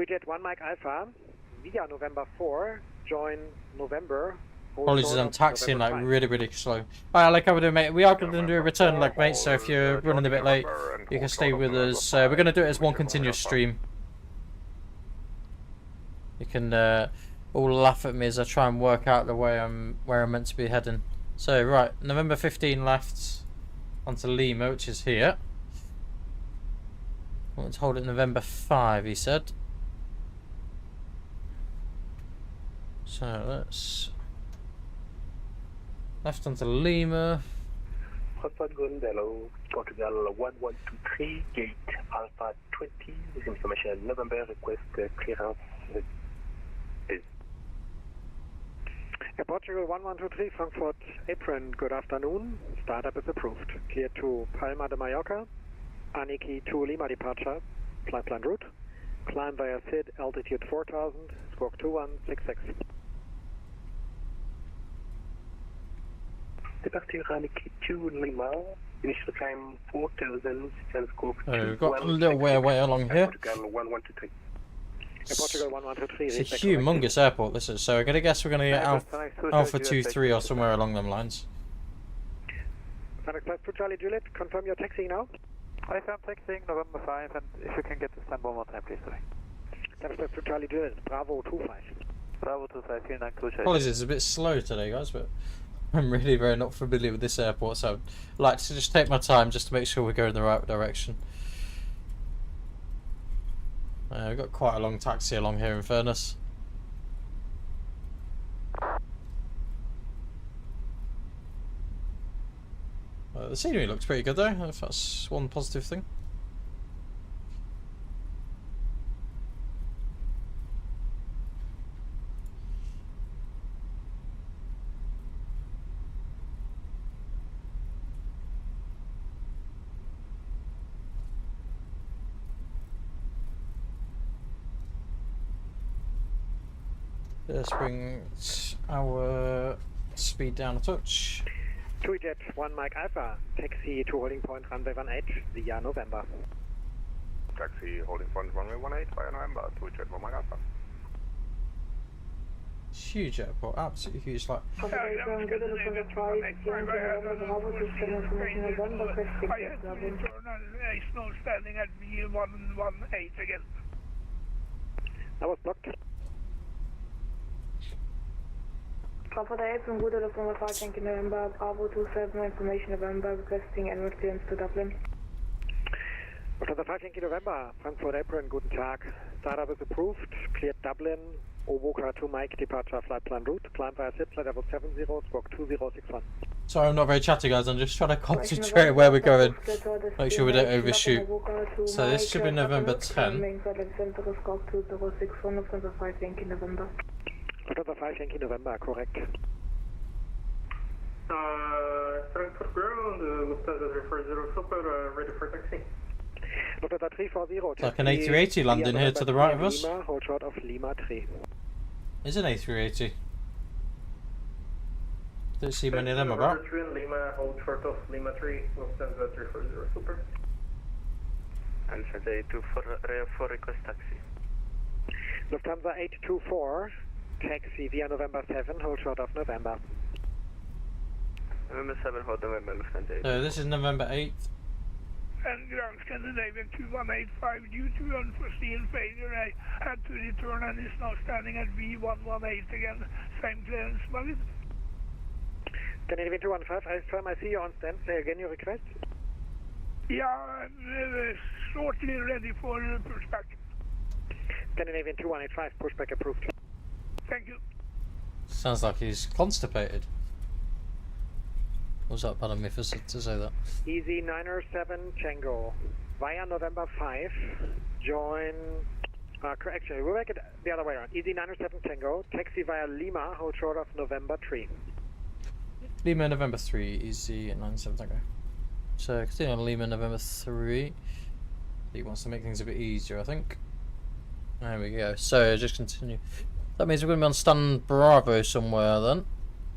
Jet 1 Mike Alpha, via November 4, join November. Apologies, I'm taxiing like really slow. Alright, like how we're doing, mate. We are going to do a return leg, mate, so if you're running a bit late, you can stay with us. We're going to do it as one continuous stream. You can all laugh at me as I try and work out the way where I'm meant to be heading. So, right, November 15 left onto Lima, which is here. I want to hold it November 5, he said. So let's left onto Lima. Frankfurt Golden Hello, Portugal 1123, gate Alpha 20, this information November, request clearance. Portugal 1123, Frankfurt Apron, good afternoon. Startup is approved. Clear to Palma de Mallorca, Aniki to Lima departure, flight plan route. Climb via SID, altitude 4000, squawk 2166. Departure Aniki to Lima, initial climb 4000, and squawk we've got a little way along here. Portugal 1123. Portugal 1123. It's a humongous airport, this is, so I'm going to guess we're going to get Alpha 2-3 or somewhere along them lines. Fenix Plus 2 Charlie Juliet, confirm your taxiing now. I am taxiing November 5, and if you can get to stand one more time, please. Fenix Plus 2 Charlie Juliet, Bravo 25. Bravo 25, vielen Dank, Charlie. Apologies, it's a bit slow today, guys, but I'm really very not familiar with this airport, so I'd like to just take my time just to make sure we're going in the right direction. We've got quite a long taxi along here in fairness. The scenery looks pretty good though, if that's one positive thing. Let's bring our speed down a touch. 2Jet 1 Mike Alpha, taxi to holding point runway 18 via November. Taxi holding point runway 18 via November, 2Jet 1 Mike Alpha. It's huge airport, absolutely huge. Like, snow standing at V118 again. That was blocked. Papa Day from Good November 5, thank you November, Bravo 27, information November, requesting annual clearance to Dublin. November 5, thank you November, Frankfurt Apron, guten Tag. Startup is approved, cleared Dublin, Owoka to Mike, departure flight plan route, climb via SID, flight level 70, squawk 2061. Sorry, I'm not very chatty, guys. I'm just trying to concentrate where we're going. Make sure we don't overshoot. So this should be November 10. November 5, thank you November. November 5, thank you November, correct. Frankfurt ground, Lufthansa 340 Super, ready for taxi. Lufthansa 340, It's like an A380 landing here to the right of us. Lima, hold short of Lima 3. Is an A380? Don't see many of them about. November 3 in Lima, hold short of Lima 3, Lufthansa 340 Super. Alpha Day 244, request taxi. Lufthansa 824, taxi via November 7, hold short of November. November 7, hold November, Lufthansa 8. So this is November 8th. And ground Scandinavian 2185, due to unforeseen failure, I had to return and is now standing at V118 again. Same clearance, valid. Scandinavian 215, I firm, I see you on stand. Say again your request. Yeah, I'm shortly ready for pushback. Scandinavian 2185, pushback approved. Thank you. Sounds like he's constipated. Was that pardon me for to say that? Easy 907 Tango via November 5. Join. Actually, we'll make it the other way around. Easy 907 Tango, taxi via Lima, hold short of November 3. Lima November 3, easy 97 Tango. So continue on Lima November 3. He wants to make things a bit easier, I think. There we go. So just continue. That means we're going to be on stand Bravo somewhere then,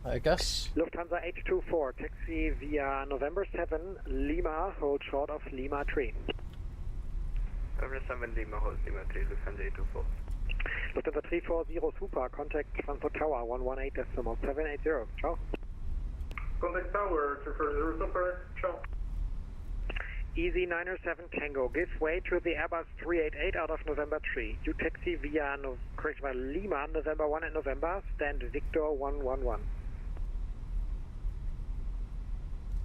I guess. Lufthansa 824, taxi via November 7, Lima, hold short of Lima 3. November 7, Lima, hold Lima 3, Lufthansa 824. Lufthansa 340 Super, contact Frankfurt Tower 118.780. Ciao. Contact Tower 240 Super, ciao. Easy 907 Tango, give way to the Airbus 388 out of November 3. You taxi via Lima, November 1 and November, stand Victor 111.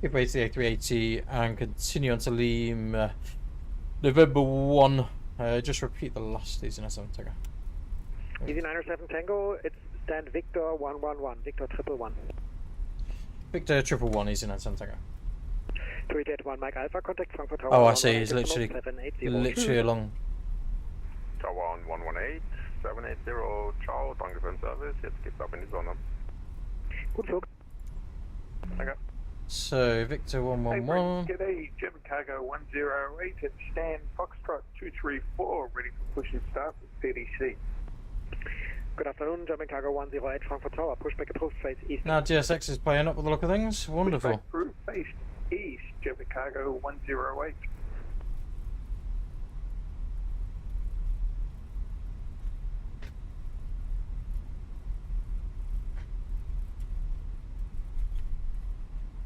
Give way to the A380 and continue on to Lima November 1. Just repeat the last Easy 907 Tango. Easy 907 Tango, it's stand Victor 111, Victor 111. Victor 111, Easy 907 Tango. EasyJet 1 Mike Alpha, contact Frankfurt Tower. Oh, I see. He's literally along. Tower 118, 780, ciao, danke für den Service, jetzt geht's ab in die Sonne. Gut Flug. Danke. So, Victor 111. G'day, German Cargo 108 and Stan Foxtrot 234, ready for push and start with PDC. Good afternoon, German Cargo 108 Frankfurt Tower, pushback approved, face east. Now GSX is playing up with the look of things. Wonderful. Pushback approved, face east, German Cargo 108.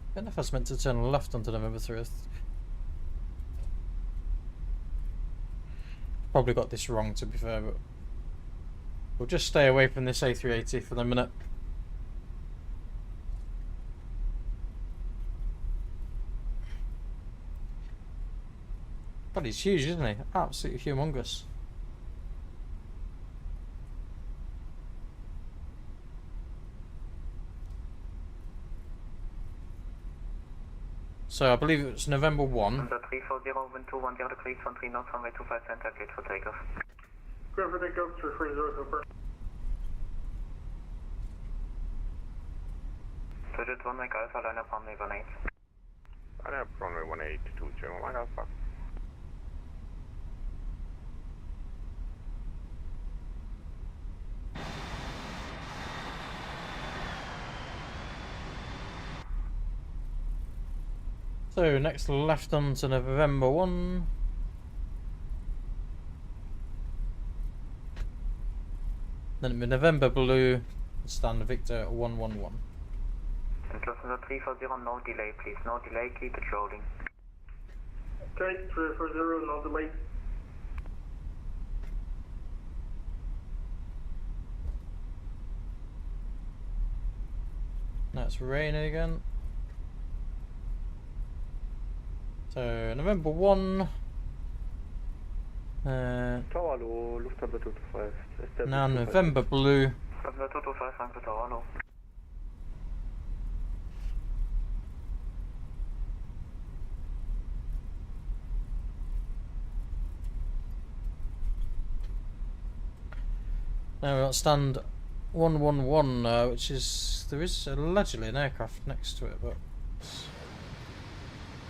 I don't know if I was meant to turn left onto November 3rd. Probably got this wrong, to be fair, but we'll just stay away from this A380 for the minute. But he's huge, isn't he? Absolutely humongous. So I believe it was November 1. The 340, wind 210 degrees, 13 knots, runway 25 center, cleared for takeoff. Clear for takeoff, 340, over. Digit 1 Mike Alpha, line up runway 18. Line up runway 18 to German Mike Alpha. So next left on to November 1. Then it'll be November Blue, stand Victor 111. And close to the 340, no delay please, no delay, keep it rolling. Okay, 340, no delay. Now it's raining again. So November 1. Tower low, Lufthansa 225. Now November Blue. Lufthansa 225, Frankfurt Tower low. Now we've got stand 111, which is, there is allegedly an aircraft next to it, but it's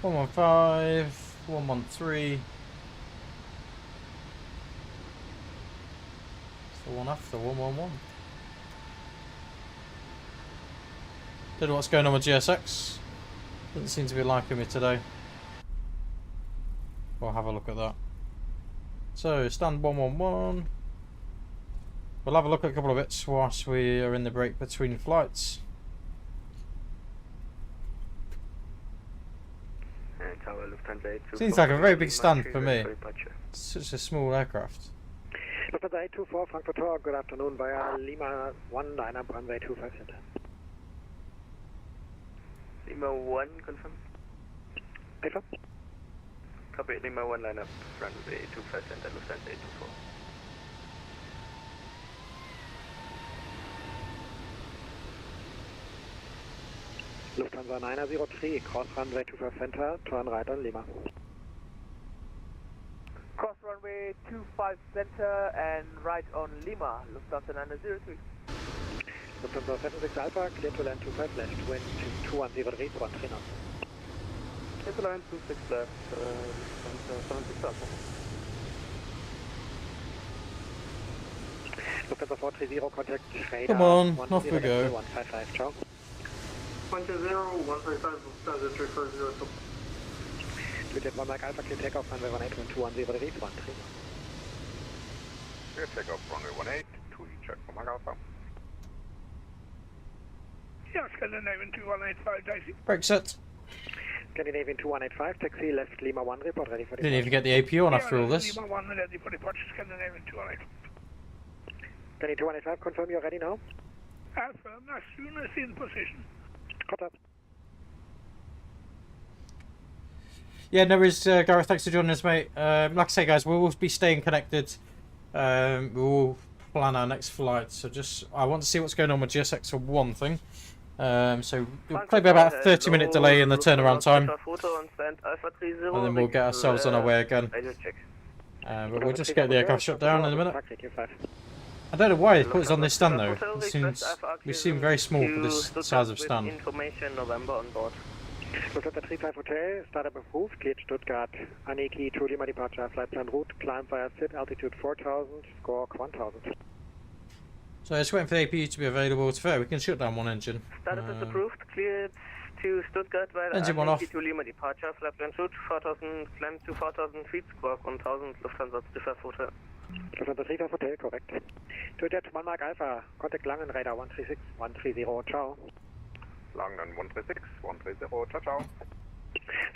115, 113. It's the one after 111. Don't know what's going on with GSX. Doesn't seem to be liking me today. We'll have a look at that. So, stand 111. We'll have a look at a couple of bits whilst we are in the break between flights. Seems like a very big stand for me. It's such a small aircraft. Lufthansa 824 Frankfurt Tower, good afternoon via Lima 1, line up runway 25 center. Lima 1, confirm. Paper. Copy, Lima 1, line up runway 25 center, Lufthansa 824. Lufthansa 903, cross runway 25 center, turn right on Lima. Cross runway 25 center and right on Lima, Lufthansa 903. Lufthansa 76 Alpha, clear to land 25 left, wind 210 degrees, 13 knots. Clear to land 26 left, Lufthansa 76 Alpha. Lufthansa 430, contact radar. Come on, off we go. 155, ciao. 120, 135, Lufthansa 340. EasyJet 1 Mike Alpha, clear takeoff, runway 18, wind 210 degrees, 13 knots. Clear takeoff, runway 18 to EasyJet 1 Mike Alpha. Yeah, Scandinavian 2185, taxi. Break set. Scandinavian 2185, taxi left Lima 1, report ready for departure. Didn't even get the AP on after all this. Lima 1 ready for departure, Scandinavian 218. Scandinavian 285, confirm you're ready now? Affirm, as soon as in position. Hot up. Yeah, no worries, Gareth. Thanks for joining us, mate. Like I say, guys, we will be staying connected. We will plan our next flight. So I want to see what's going on with GSX for one thing. So we'll probably about a 30-minute delay in the turnaround time, and then we'll get ourselves on our way again. But we'll just get the aircraft shut down in a minute. I don't know why they put us on this stand though. We seem very small for this size of stand. Information November on board. Lufthansa 35 Hotel, startup approved, cleared Stuttgart, Aniki to Lima departure, flight plan route, climb via SID, altitude 4000, score 1000. So just waiting for the APU to be available. It's fair, we can shut down one engine. Startup is approved, cleared to Stuttgart via engine one off. Aniki to Lima departure, flight plan route, 4000, climb to 4000 feet, score 1000, Lufthansa 35 Hotel. Lufthansa 35 Hotel, correct. To jet 1 Mark Alpha, contact Langen radar 136, 130, ciao. Langen 136, 130, ciao ciao.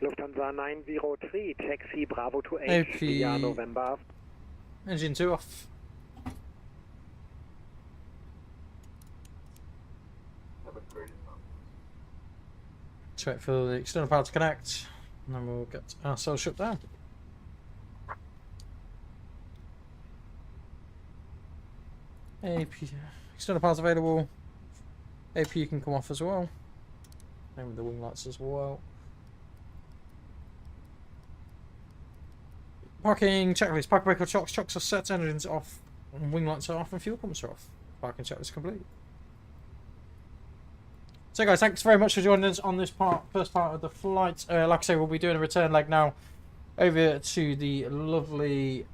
Lufthansa 903, taxi Bravo to 8 via November. Engine 2 off. Let's wait for the external power to connect, and then we'll get ourselves shut down. AP, external power's available. AP can come off as well. Same with the wing lights as well. Parking checklist. Parking brake chocks. Chocks are set. Engines off. And wing lights are off. And fuel pumps are off. Parking checklist complete. So guys, thanks very much for joining us on this first part of the flight. Like I say, we'll be doing a return leg now over to the lovely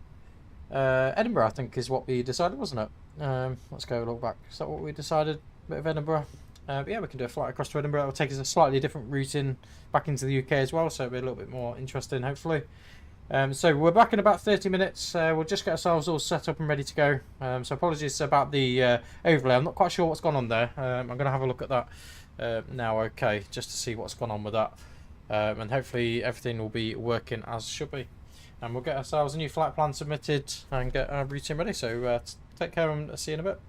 Edinburgh, I think is what we decided, wasn't it? Let's go look back. Is that what we decided? A bit of Edinburgh. But yeah, we can do a flight across to Edinburgh. It'll take us a slightly different route back into the UK as well, so it'll be a little bit more interesting, hopefully. So we're back in about 30 minutes. We'll just get ourselves all set up and ready to go. So apologies about the overlay. I'm not quite sure what's gone on there. I'm going to have a look at that now, okay, just to see what's gone on with that. And hopefully everything will be working as should be. And we'll get ourselves a new flight plan submitted and get our routine ready. So take care and see you in a bit.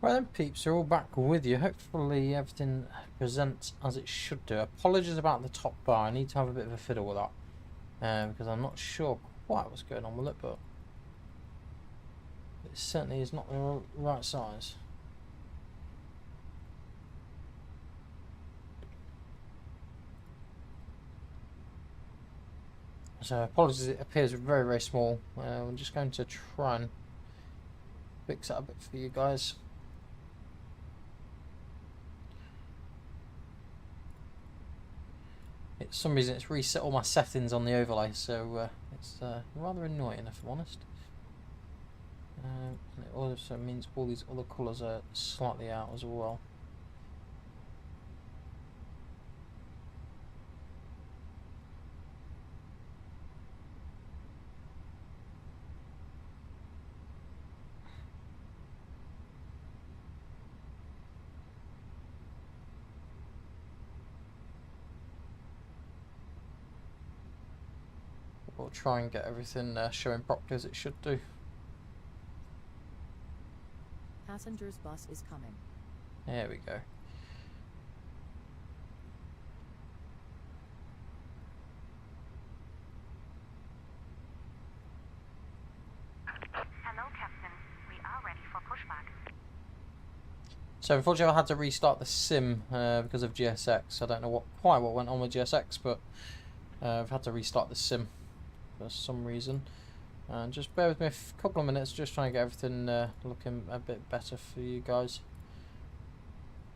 Right then, peeps, are all back with you. Hopefully everything presents as it should do. Apologies about the top bar. I need to have a bit of a fiddle with that because I'm not sure quite what's going on with it, but it certainly is not the right size. So apologies, it appears very, very small. I'm just going to try and fix that a bit for you guys. For some reason it's reset all my settings on the overlay, so it's rather annoying if I'm honest. And it also means all these other colours are slightly out as well. We'll try and get everything showing properly as it should do. Passengers bus is coming. There we go. Hello, Captain. We are ready for pushback. So unfortunately I had to restart the sim because of GSX. I don't know quite what went on with GSX, but I've had to restart the sim for some reason. And just bear with me a couple of minutes, just trying to get everything looking a bit better for you guys.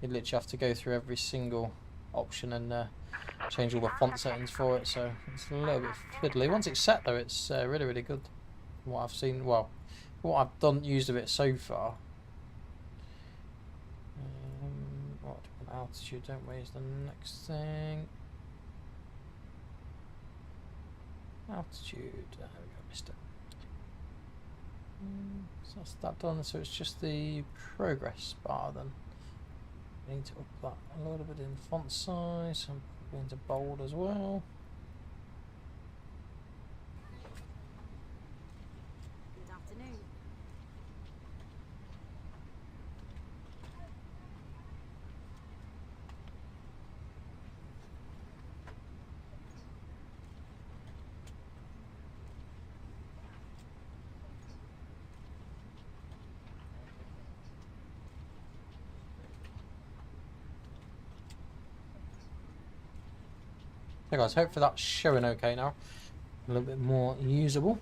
You literally have to go through every single option and change all the font settings for it, so it's a little bit fiddly. Once it's set though, it's really, really good from what I've seen. Well, what I've done, used of it so far. What altitude, don't we, is the next thing. Altitude, there we go, missed it. So that's that done, so it's just the progress bar then. I need to up that a little bit in font size, I'm going to bold as well. Good afternoon. Hey guys, hopefully that's showing okay now. A little bit more usable.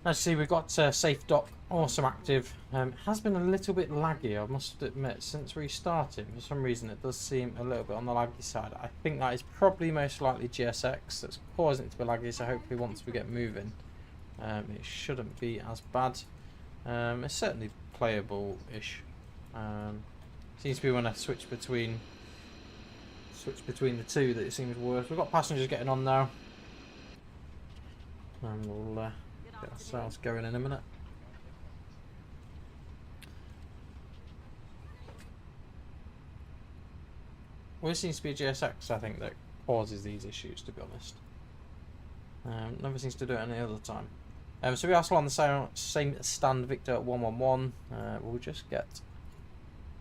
Let's see, we've got Safe Dock, awesome active. It has been a little bit laggy, I must admit, since restarting. For some reason it does seem a little bit on the laggy side. I think that is probably most likely GSX that's causing it to be laggy, so hopefully once we get moving it shouldn't be as bad. It's certainly playable-ish. Seems to be when I switch between the two that it seems worse. We've got passengers getting on now, and we'll get ourselves going in a minute. Well, it seems to be a GSX, I think, that causes these issues, to be honest. Never seems to do it any other time. So we are still on the same stand, Victor 111. We'll just get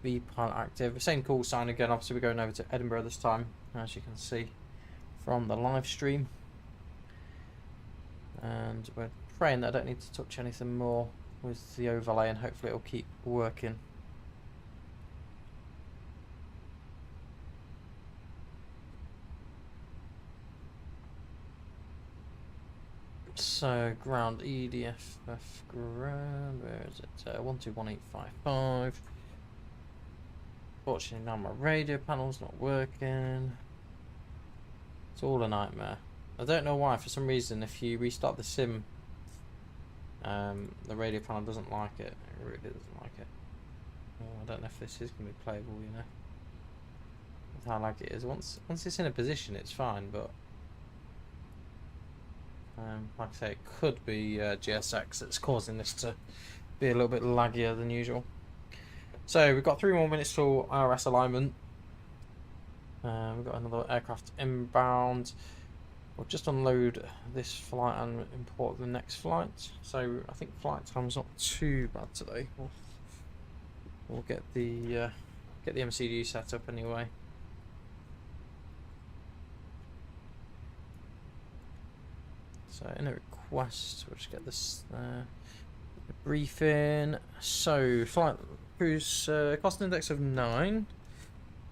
vPilot active. Same call sign again. Obviously we're going over to Edinburgh this time, as you can see from the live stream. And we're praying that I don't need to touch anything more with the overlay, and hopefully it'll keep working. So ground EDF ground, where is it? 121855. Fortunately now my radio panel's not working. It's all a nightmare. I don't know why, for some reason if you restart the sim the radio panel doesn't like it. It really doesn't like it. Oh, I don't know if this is going to be playable, you know, with how laggy it is. Once it's in a position it's fine, but like I say, it could be GSX that's causing this to be a little bit laggier than usual. So we've got 3 more minutes till IRS alignment. We've got another aircraft inbound. We'll just unload this flight and import the next flight. So I think flight time's not too bad today. We'll we'll get the MCU set up anyway. So in a request, we'll just get this the briefing. So flight cruise cost index of 9,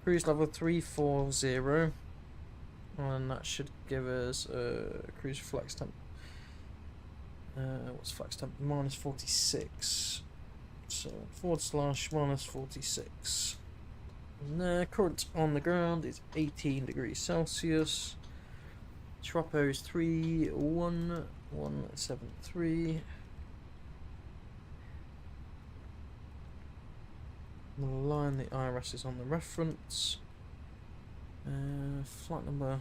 cruise level 340, and that should give us cruise flex temp. What's flex temp? Minus 46. So / minus 46. And the current on the ground is 18 degrees Celsius. Tropo is 31173. The line, the IRS is on the reference. Flight number.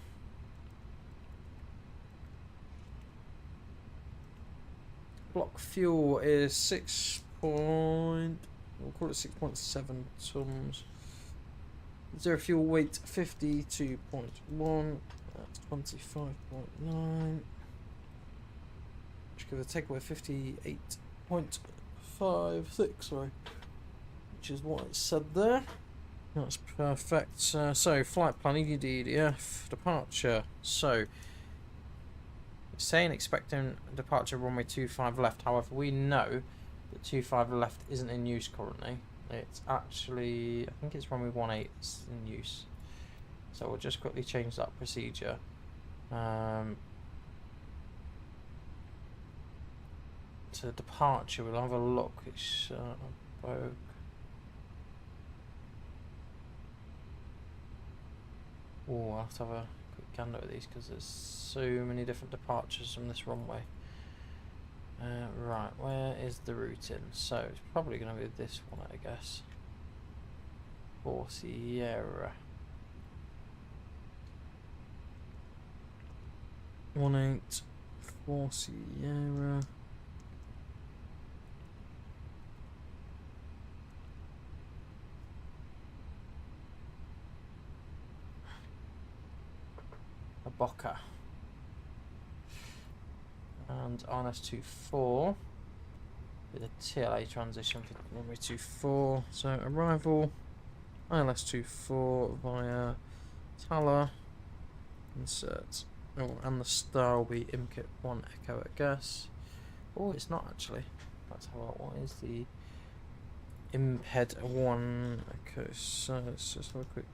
Block fuel is we'll call it 6.7 tons. Zero fuel weight 52.1. That's 25.9. Just give a takeaway 58.56. Sorry, which is what it said there. That's perfect. So flight plan EDDK departure. So it's saying expecting departure runway 25 left. However, we know that 25 left isn't in use currently. It's actually, I think it's runway 18 is in use. So we'll just quickly change that procedure. To departure, we'll have a look. It's I'll have to have a quick gander at these because there's so many different departures from this runway. Right, where is the routing? So it's probably going to be this one, I guess. For Sierra. 18 Sierra. A Boca. And RS24 with a TLA transition for runway 24. So arrival ILS24 via Tala. Insert. Oh, and the star will be IMKIT 1 Echo, I guess. Oh, it's not actually. That's how. What is the IMPED 1 Echo? So let's just have a quick.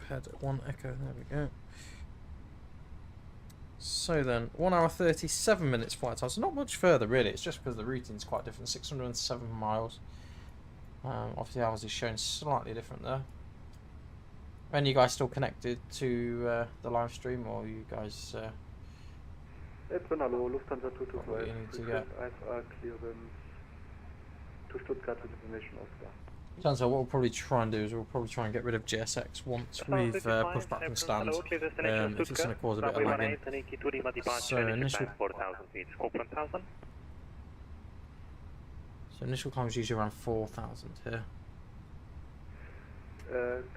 Ped 1 Echo, there we go. So then, 1 hour 37 minutes flight time. So not much further really, it's just because the routing's quite different. 607 miles. Obviously ours is shown slightly different there. Are you guys still connected to the live stream, or you guys Hallo, Lufthansa 225. you need to get? IFR clearance to Stuttgart with information Oscar. So what we'll probably try and do is we'll probably try and get rid of GSX once we've pushed back from stand. If it's going to cause a bit of lagging. So initial climb is usually around 4,000 here.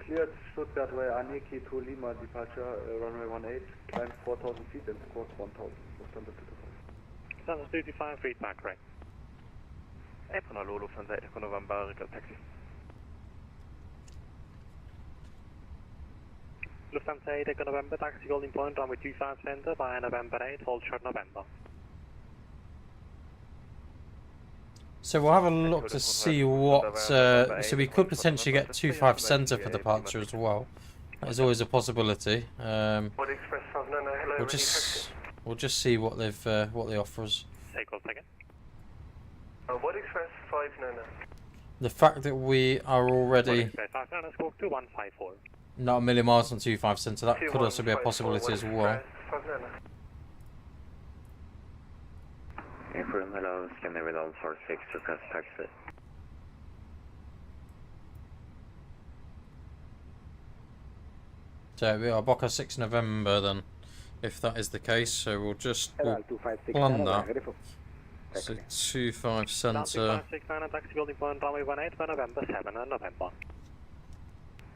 Cleared Stuttgart via Aniki to Lima departure, runway 18, climb 4,000 feet and course 1,000. Lufthansa 225. Lufthansa 225, feedback correct. Hallo, Lufthansa 1 November, taxi. Lufthansa 8 Echo November, taxi holding point runway 25 center via November 8, hold short November. So we'll have a look to see what, so we could potentially get 25 center for departure as well. That is always a possibility. We'll just see what they offer us. The fact that we are already not a million miles from 25 center, that could also be a possibility as well. Hello, Scandinavian 46 request taxi. So we are Boca 6 November then, if that is the case. So we'll plan that. So 25 center. Taxi holding point runway 18 for November 7 and November.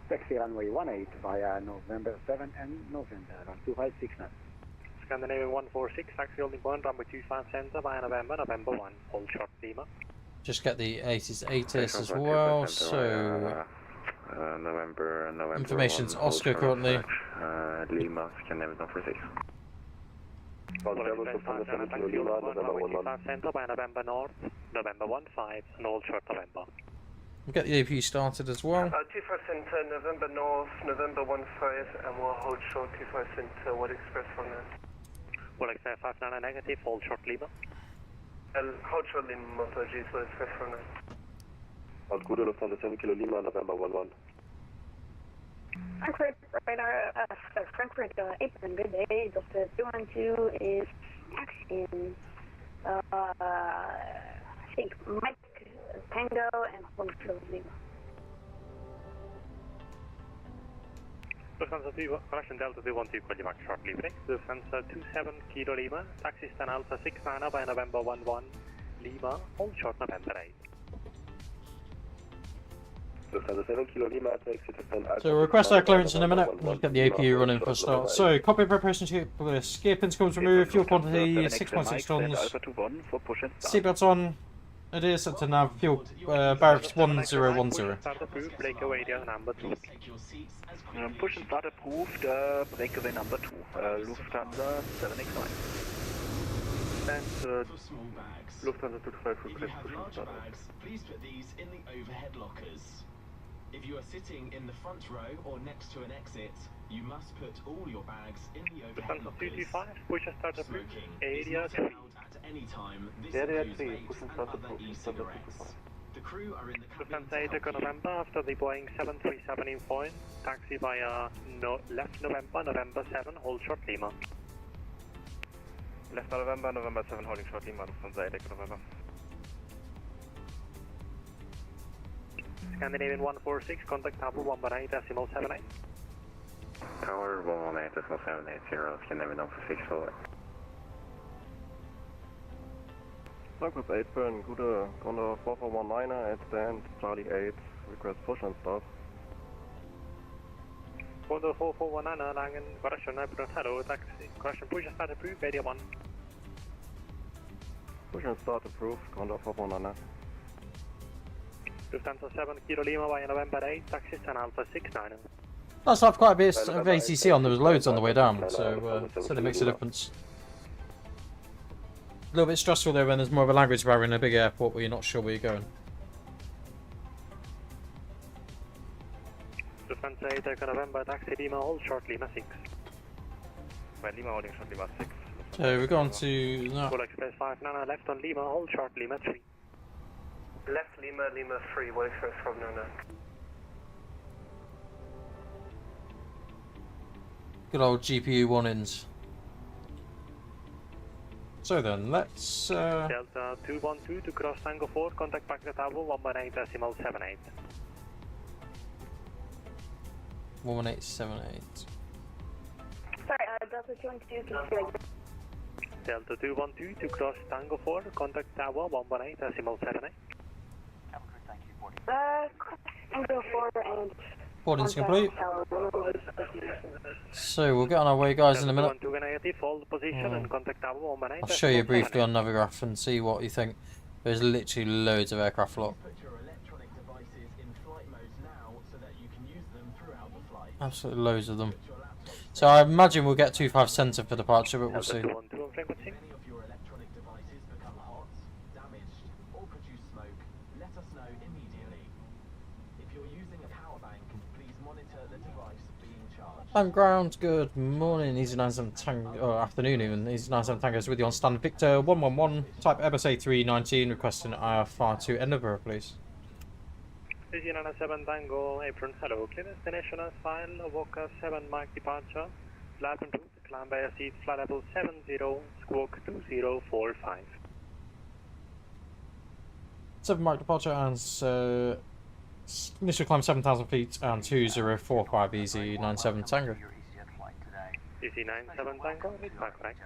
Taxi runway 18 via November 7 and November, 2569. Scandinavian 146, taxi holding point, runway 25 center via November 1, hold short Lima. Just get the ATIS as well, so... November information's 1, Oscar currently. Lima, Scandinavian 146. Center by November North, November 15, and hold short November. We'll get the AP started as well. 25 Center, November North, November 15, and we'll hold short 25 Center, what express from there? Will Express 59 negative, hold short Lima. Hold short Lima, apologies, what express from there? Hold Gute Lufthansa 7 Kilo Lima, November 11. Frankfurt, radar, Frankfurt, apron, good day. Delta 212 is taxiing, I think Mike Tango and hold short Lima. Lufthansa 2, correction, Delta 212, call you back shortly, please. Lufthansa 27 Kilo Lima, taxi stand Alpha 69 by November 11, Lima, hold short November 8. Lufthansa 7 Kilo Lima, taxi to stand Alpha. So we'll request our clearance in a minute. We'll get the APU running for a start. So, copy preparation checklist. Gear intercoms removed, fuel quantity 6.6 tons. Seatbelts on. Adhere set to nav, fuel barracks 1010. Breakaway number 2. Push and start approved, breakaway number 2, Lufthansa 7X9. And Lufthansa 25 If you have larger bags, please put these in the overhead lockers. If you are sitting in the front row or next to an exit, you must put all your bags in the overhead lockers. 225, push and start approved. Smoking Area is 3. not allowed at any time. This Area includes 3, vapes push and and start other approved. e-cigarettes. The crew are in the cabin Lufthansa 8 November after the Boeing 737 in point. Taxi via left November, November 7, hold short Lima. Left November, November 7, holding short Lima, Lufthansa 8 November. Scandinavian 146, contact Tower 118.78. Tower 118.780, Scandinavian 146, forward. Frankfurt 8 burn, Gute, Condor 4419er at stand, Charlie 8, request push and start. Condor 4419er, Langen, correction, apron, hello, taxi, correction, push and start approved, area 1. Push and start approved, Condor 4419er. Lufthansa 7 Kilo Lima via November 8, taxi stand Alpha 69. Nice to have quite a bit of ATC on. There was loads on the way down, so it makes a difference. A little bit stressful though when there's more of a language barrier in a big airport where you're not sure where you're going. Lufthansa 8 November, taxi Lima, hold short Lima 6. Lima holding short Lima 6. So we're going to... No. Full Express 59 left on Lima, hold short Lima 3. Left Lima, Lima 3, what express from Nuna? Good old GPU one-ins. So then, let's... Delta 212 to cross Tango 4, contact back the Tower 118.78. 11878. Sorry, Delta 212, Delta 212 to cross Tango 4, contact Tower 118.78. Tango 4 and... Boarding's complete. So we'll get on our way, guys, in a minute. I'll show you briefly on Navigraph and see what you think. There's literally loads of aircraft lot. Absolutely loads of them. So I imagine we'll get 25 centre for departure, but we'll see. I'm ground, good morning, EasyJet Tango, or afternoon even, EasyJet Tango's with you on stand. Victor 111, type Airbus A319, requesting IR5 to Edinburgh, please. EasyJet Tango, apron, hello, clear destination as file, Avoca 7 Mike departure, flight and route, climb by a seat, flight level 70, squawk 2045. 7 Mike departure and initial climb 7,000 feet and 2045 Easy 97 Tango. Easy 97 Tango, correct.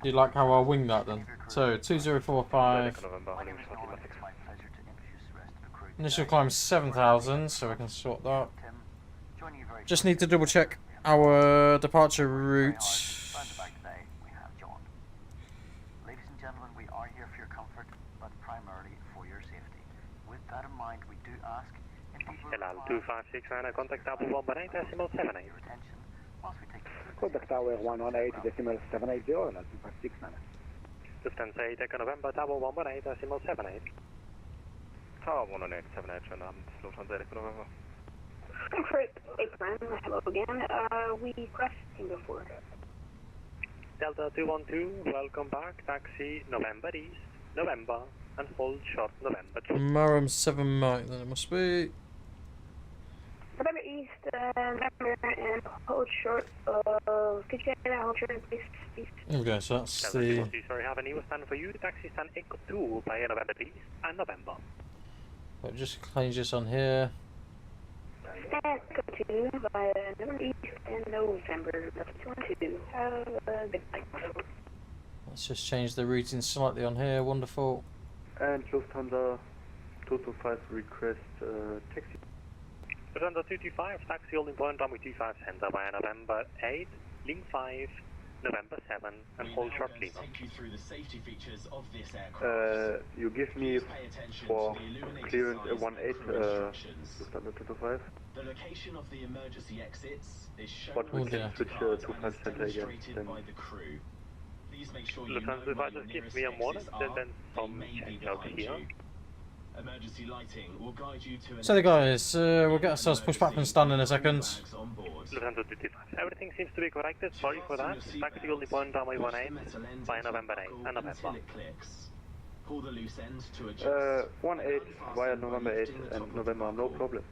Do you like how I wing that then? So 2045. Initial climb 7,000, so we can sort that. Just need to double check our departure route. Ladies and gentlemen, we are here for your comfort, but primarily for your safety. With that in mind, we do ask if people Elan 2569, contact Tower 118 decimal 78. your attention whilst we take Contact Tower 118 decimal 780, Elan 2569. Lufthansa 8 Echo November, Tower 118 decimal 78. Tower 11878, turn on Lufthansa 8 November. Frankfurt, Apron, hello again. We crashed Singapore. Delta 212, welcome back. Taxi November East, November, and hold short November 2. Marum 7 Mike, then it must be. November East, November, and hold short. Could you get that hold short, please? Okay, so that's Delta the. 212, sorry, have an stand for you. Taxi stand Echo 2 by November East and November. I'll just change this on here. Stand Echo 2 by November East and November 212. Have a good night. Let's just change the routing slightly on here. Wonderful. And Lufthansa 225 request taxi. Lufthansa 225, taxi holding point runway 25 center by November 8, Link 5, November 7, and hold short Lima. Take you through the safety features of this aircraft. You give me for clearance 18 Lufthansa 225. The location of the emergency exits is shown But we can switch to 5 center again. Then. by the crew. Please make sure you know Lufthansa where just your give me a nearest moment, exits are. then They some may be change out behind here. you. Emergency lighting will guide you to So, guys, we'll get ourselves pushed back from stand in a second. Lufthansa 225, everything seems to be corrected. Sorry for that. Taxi holding point runway 18 by November 8 and November. Pull the loose end to adjust. 18 via November 8 and November, no problem.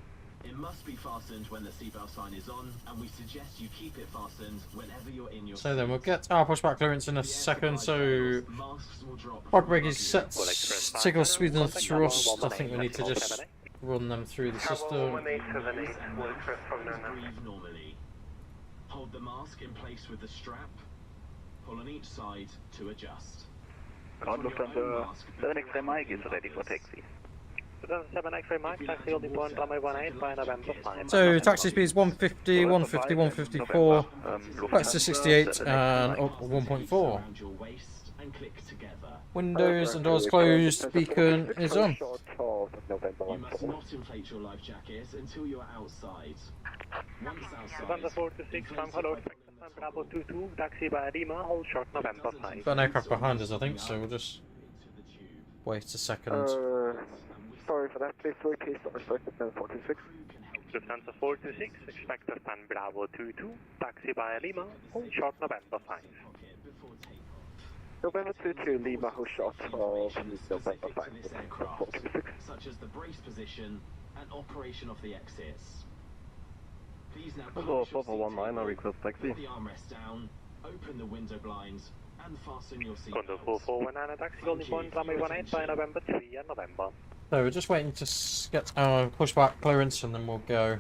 It must be fastened when the seatbelt sign is on, and we suggest you keep it fastened whenever you're in your So then we'll get our pushback clearance in a second. So park brake is set, signal speed and thrust. I think we need to just run them through the system. Breathe normally. Hold the mask in place with the strap. Pull on each side to adjust. Lufthansa 7 X-ray Mike is ready for taxi. Lufthansa 7 X-ray Mike, taxi holding point runway 18 by November 5. So taxi speed is 150, 150, 154, flights to 68 and up 1.4. Windows and doors closed, beacon is on. You must not inflate your life jacket until you are outside. Once outside, Lufthansa 426, Frankfurt, Bravo 22, taxi by Lima, hold short November 5. Got an aircraft behind us, I think, so we'll just wait a second. Sorry for that, please repeat. Sorry, Lufthansa 426. Lufthansa 426, expect to stand Bravo 22, taxi by Lima, hold short November 5. November 22, Lima, hold short of November 5. such as the brace position and operation of the exits. Please now Hello, Papa 19, I request taxi. put the armrest down, open the window blinds, and fasten your seat. Condor 419, taxi holding point runway 18 by November 3 and November. So we're just waiting to get our pushback clearance and then we'll go.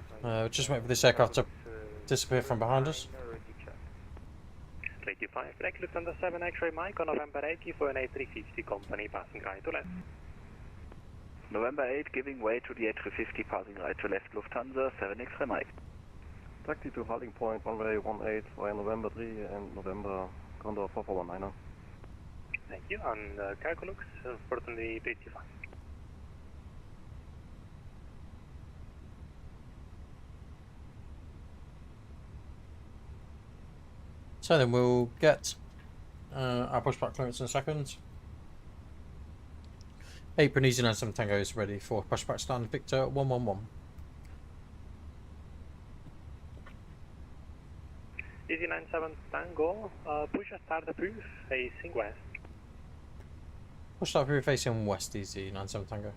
Just wait for this aircraft to disappear from behind us. 85, break Lufthansa 7 X-ray Mike on November 80 for an A350 company passing right to left. November 8 giving way to the A350 passing right to left Lufthansa 7 X-ray Mike. Taxi to holding point runway 18 via November 3 and November Condor 4419. Thank you, and Calculux, unfortunately 85. So then we'll get our pushback clearance in a second. Apron Easy 97 Tango is ready for pushback stand Victor 111. Easy 97 Tango, push a start approved facing west. Push start through facing west, Easy 97 Tango.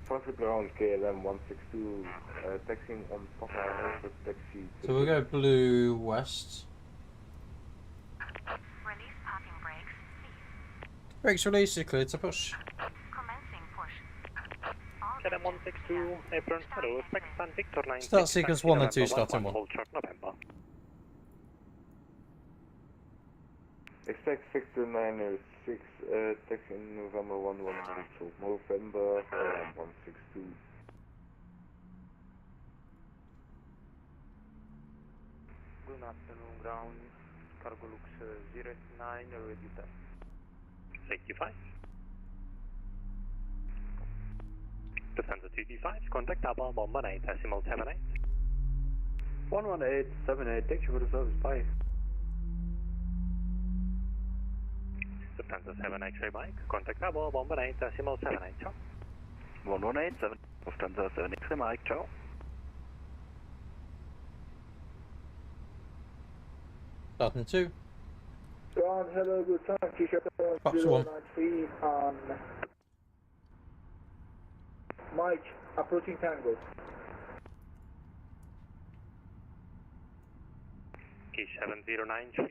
Frankfurt ground KLM 162, taxiing on Papa for taxi. So we'll go blue west. Release parking brakes. Brakes released, is cleared to push. Commencing push. KLM 162, apron, hello, expect stand Victor 9. Start sequence 1 and 2, starting 1. Hold short November. Expect Victor 9 is taxi November 1192, November 162. Good afternoon, ground. Cargo looks 09, ready to test. 65. Lufthansa 225, contact Tower 118, decimal 78. 11878, thank you for the service, bye. Lufthansa 7 X-ray Mike, contact Tower 118, decimal 78, ciao. 1187, Lufthansa 7 X-ray Mike, ciao. Starting 2. Ground, hello, good time. T-shirt Fox 1. 093 on Mike, approaching Tango. Key 7093,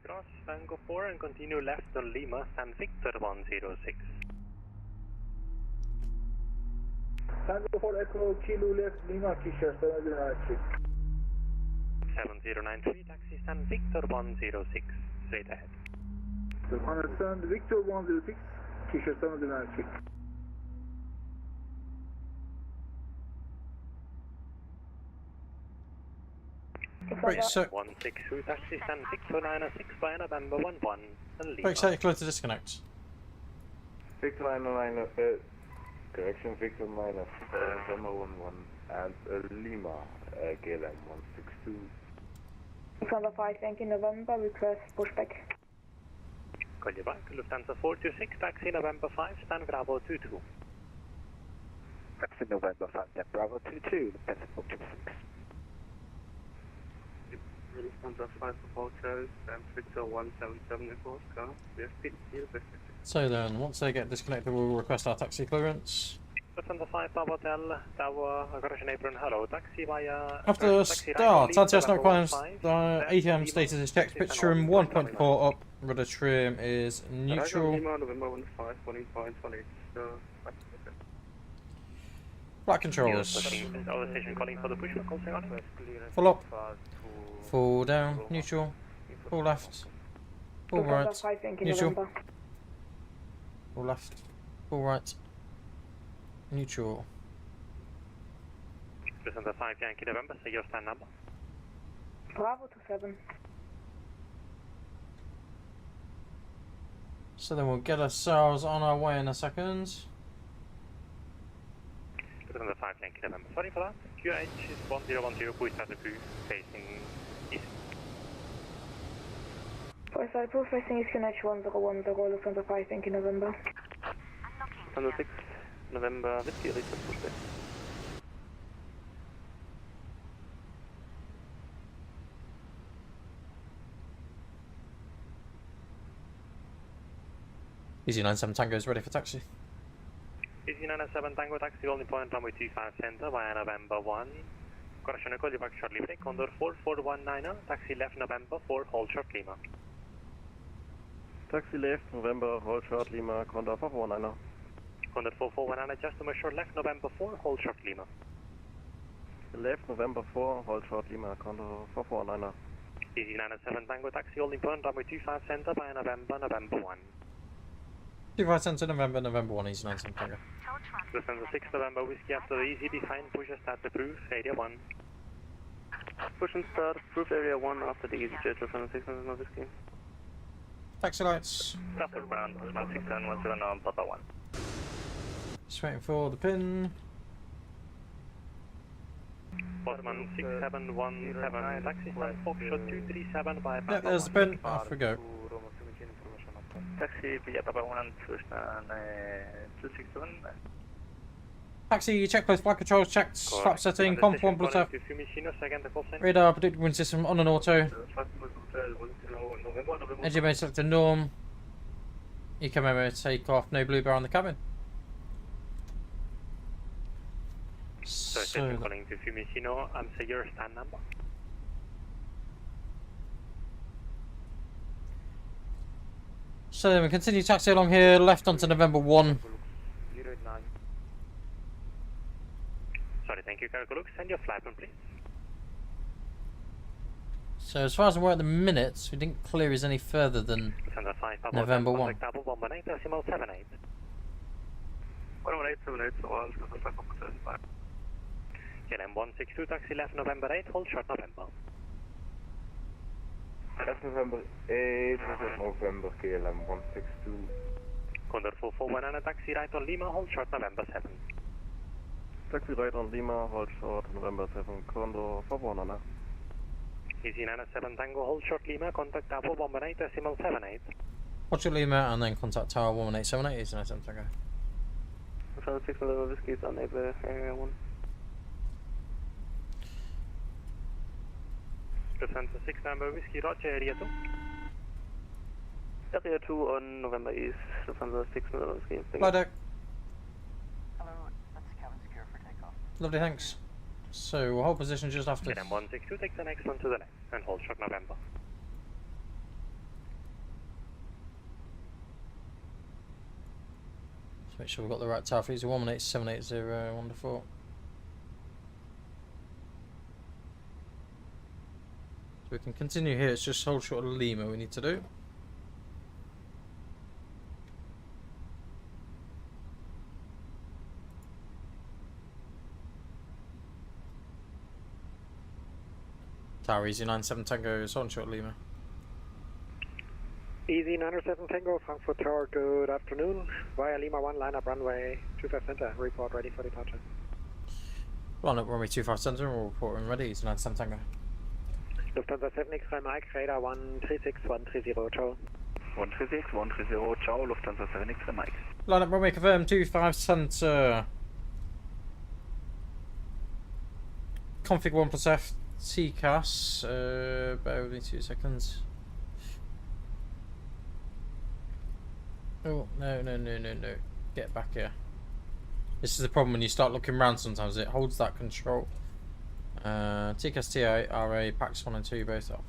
cross Tango 4 and continue left on Lima, San Victor 106. Tango 4 Echo, Kilo left, Lima, T-shirt 7093. 7093, taxi San Victor 106, straight ahead. Understand, Victor 106, T-shirt 7093. Right, so 162, taxi San Victor 906 by November 11 and Lima. right, set clear to disconnect. Victor 909, correction, Victor 9, November 11 and Lima, KLM 162. Lufthansa 5 Yankee November, request pushback. Call you back, Lufthansa 426, taxi November 5, stand Bravo 22. Taxi November 5, then Bravo 22, Lufthansa 426. Lufthansa 5 approaches and Victor 177 across car. We have speed here, So then, once they get disconnected, we'll request our taxi clearance. Lufthansa 5 Hotel, Tower, aggression apron, hello, taxi via... After start, Santos no climbs, ATM status is checked, pitch trim 1.4 up, rudder trim is neutral. Flight controls. Full up, full down, neutral, full left, full right, neutral, full left, full right, neutral. Lufthansa 5 Yankee November, say your stand number. Bravo 27. So then we'll get ourselves on our way in a second. Lufthansa 5 Yankee November, sorry for that. QH is 1010, push out the crew, facing east. For side proof facing EGNX 1010, Lufthansa 5 Yankee November. Lufthansa 6 November, Whiskey, request pushback. Easy 97 Tango is ready for taxi. Easy 97 Tango taxi, only point runway 25 center via November 1. Correction, call you back shortly break, Condor 4419, taxi left November 4, hold short Lima. Taxi left, November, hold short Lima, Condor 4419. Condor 4419, just to make sure left November 4, hold short Lima. Left, November 4, hold short Lima, Condor 4419. Easy 97 Tango taxi, only point runway 25 center via November 1. 25 center November 1, Easy 97 Tango. Lufthansa 6 November Whiskey after the easy define, push and start the proof, area 1. Push and start, proof area 1 after the EasyJet, Lufthansa 6 November Whiskey. Taxi lights. Traffic ground, 16717 on Papa 1. Just waiting for the pin. Botman 6717, taxi stand Foxtrot 237 by Papa 1. Yep, there's the pin, off we go. Taxi via Papa 1, push and 261. Taxi, check both flight controls, checked, flap setting, comp 1 plus F. Radar, predicted wind system on an auto. Engine mode selected norm. Eco memo take off, no blue bar on the cabin. So calling to Fiumicino, say your stand number. So then we continue taxi along here, left onto November 1. Sorry, thank you, Cargo Luke. Send your flight plan, please. So as far as I'm aware at the minute, we didn't clear us any further than November 1. Contact Apple 118.78. 118.78, so I'll go to 5.75. KLM 162, taxi left November 8, hold short November. That's November 8, November KLM 162. Condor 441 taxi right on Lima, hold short November 7. Taxi right on Lima, hold short November 7, Condor 441. Easy 97 Tango, hold short Lima, contact Apple 118.78. Hold short Lima and then contact Tower 11878, East 97 Tango. Hotel 6 Little Whiskey is on neighbor area 1. Lufthansa 6 number Whiskey, Roger, area 2. Area 2 on November East, Lufthansa 6 Little Whiskey. Fly deck. Hello, that's cabin secure for takeoff. Lovely, thanks. So we'll hold position just after. KLM 162, take the next one to the left and hold short November. Just make sure we've got the right tower. Please, 118.780, wonderful. So we can continue here, it's just hold short of Lima we need to do. Tower Easy 97 Tango is on short Lima. Easy 97 Tango, Frankfurt Tower, good afternoon. Via Lima 1, line up runway 25 center, report ready for departure. Line up runway 25 center, we'll report when ready, Easy 97 Tango. Lufthansa 7 X-ray Mike, radar 136, 130, ciao. 136, 130, ciao, Lufthansa 7 X-ray Mike. Line up runway confirmed, 25 center. Config 1 plus F, TCAS, bear with me 2 seconds. Oh, no. Get back here. This is the problem when you start looking around sometimes, it holds that control. TCAS, TRA, packs 1 and 2 both off.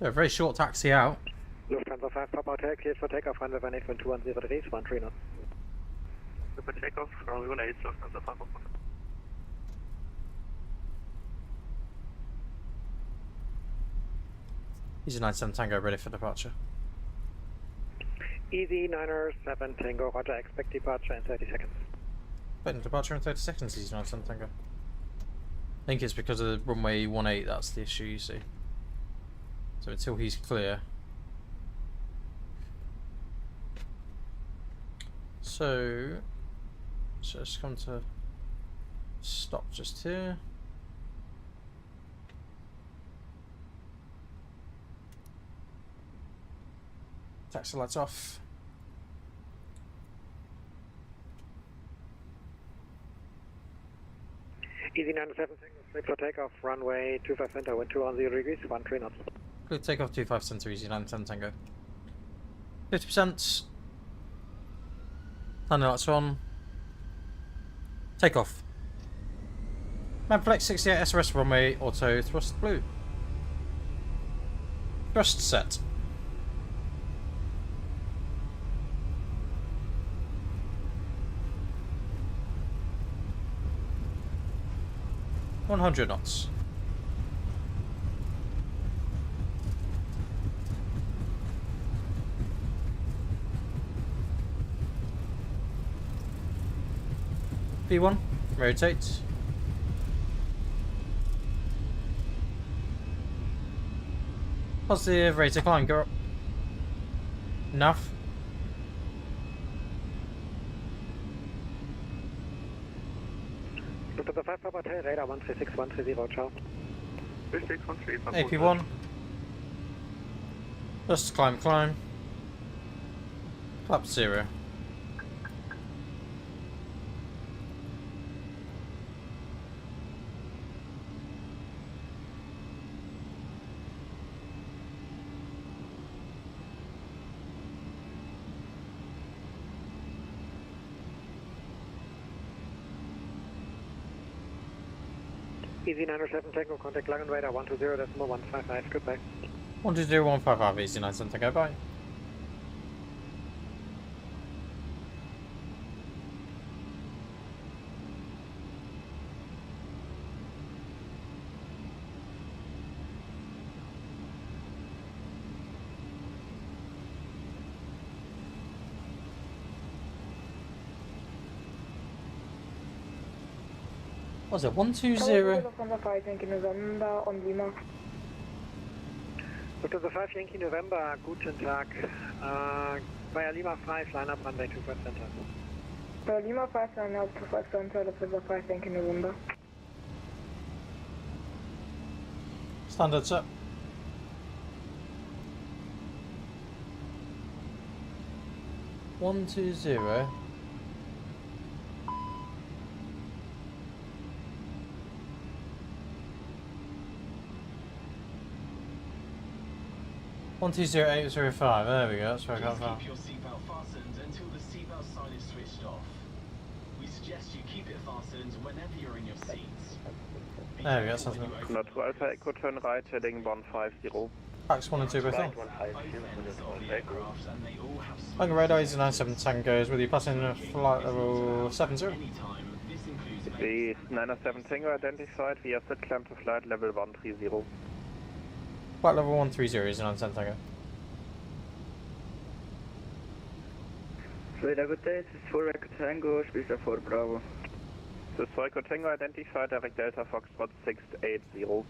So a very short taxi out. Lufthansa 5 Papa Hotel, cleared for takeoff, runway 18.21 degrees, 13 knots. For takeoff, runway 18, Lufthansa 5 Papa. Easy 97 Tango ready for departure. Easy 97 Tango, roger, expect departure in 30 seconds. Expecting departure in 30 seconds, Easy 97 Tango. I think it's because of the runway 18, that's the issue you see. So until he's clear. So just come to stop just here. Taxi lights off. Easy 97 Tango, for takeoff, runway 25 center, wind 210 degrees, 13 knots. Good takeoff 25 center, Easy 97 Tango. 50%. Landing lights on. Takeoff. Manflex 68 SRS runway auto thrust blue. Thrust set. $100 knots. V1, rotate. Positive, rate to climb, go up. Enough. Lufthansa 5 Papa Hotel, radar 136, 130, ciao. AP1. Just climb. Clap 0. Easy 97 Tango, contact Langen radar 120.155, goodbye. 120-155 EasyJet Center, go bye. What was it 120? Lufthansa 5 Yankee November on Lima. Lufthansa 5 Yankee November, guten Tag. Via Lima 5, line up runway 25 center. Via Lima 5, line up 25 center, Lufthansa 5 Yankee November. Standards up. One, 2-0. One, 20805. There we go. That's where I got that. Keep your seatbelt fastened until the seatbelt sign is switched off. We suggest you keep it fastened whenever you're in your seats. There we go. Sounds good. Not Alpha Echo turn right, heading 150. Packs 1 and 2 both on. Tango radar is 97 Tangos with you passing flight level 70. The 907 Tango identified via set climb to flight level 130. Flight level 130 is 97 Tango. Good day, this is 4 Echo Tango, speaker 4 Bravo. This is 4 Echo Tango identified, direct Delta Foxtrot 680.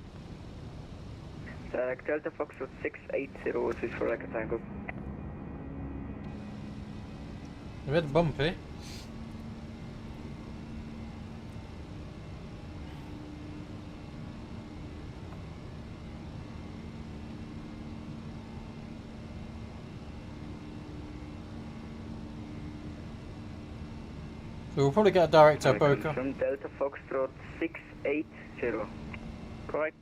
Direct Delta Foxtrot 680, this is 4 Echo Tango. A bit bumpy. So we'll probably get a direct at Boca. From Delta Foxtrot 680. Correct.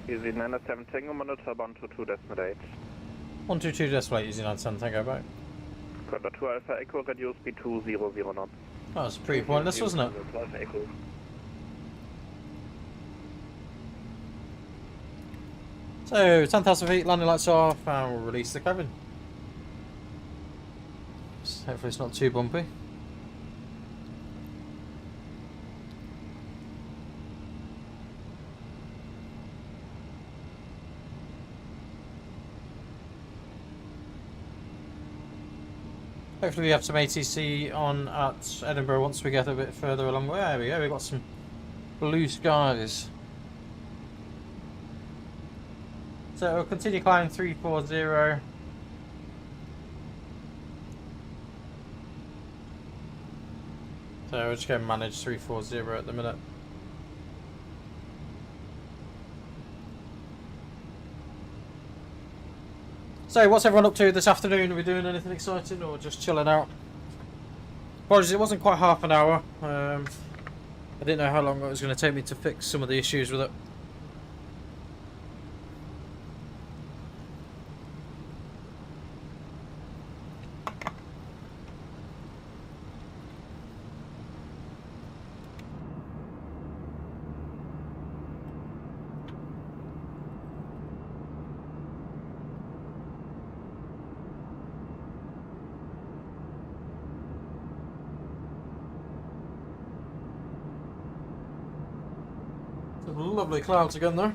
Easy 907 Tango, monitor 122 decimal 8. 122 decimal 8, Easy 97 Tango, back. Contact 2 Alpha Echo, reduce speed 200 knots. That was pretty pointless, wasn't it? Alpha Echo. So, 10,000 feet, landing lights off, and we'll release the cabin. Hopefully it's not too bumpy. Hopefully we have some ATC on at Edinburgh once we get a bit further along. There we go, we've got some blue skies. So we'll continue climbing 340. So we're just going to manage 340 at the minute. So what's everyone up to this afternoon? Are we doing anything exciting or just chilling out? Apologies, it wasn't quite half an hour. I didn't know how long it was going to take me to fix some of the issues with it. Lovely clouds again there.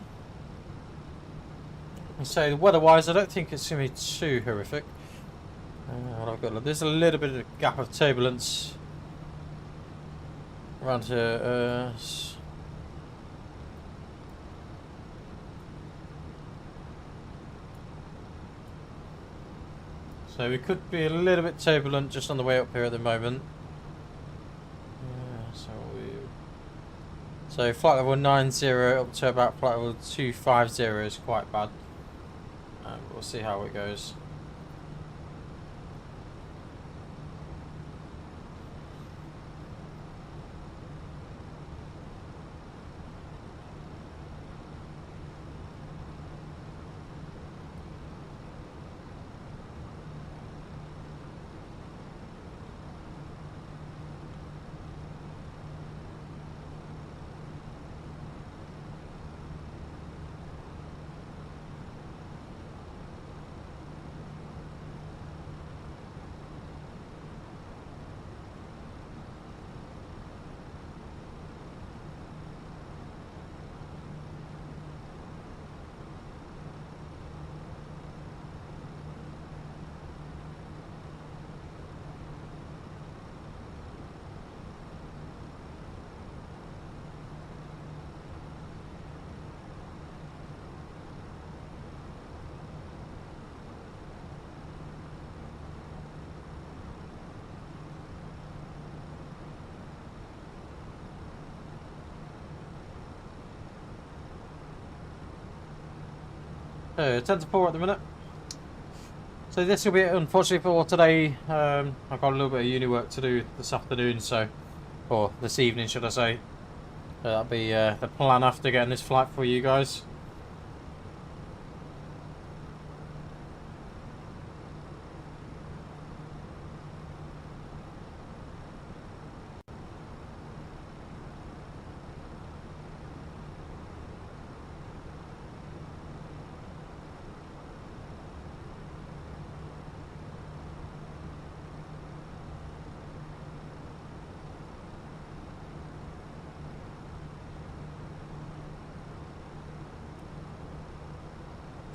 And so weather-wise, I don't think it's going to be too horrific. There's a little bit of a gap of turbulence around here. So we could be a little bit turbulent just on the way up here at the moment. So flight level 90 up to about flight level 250 is quite bad. We'll see how it goes. 10 to 4 at the minute. So this will be it, unfortunately, for today. I've got a little bit of uni work to do this afternoon, so, or this evening, should I say. That'll be the plan after getting this flight for you guys.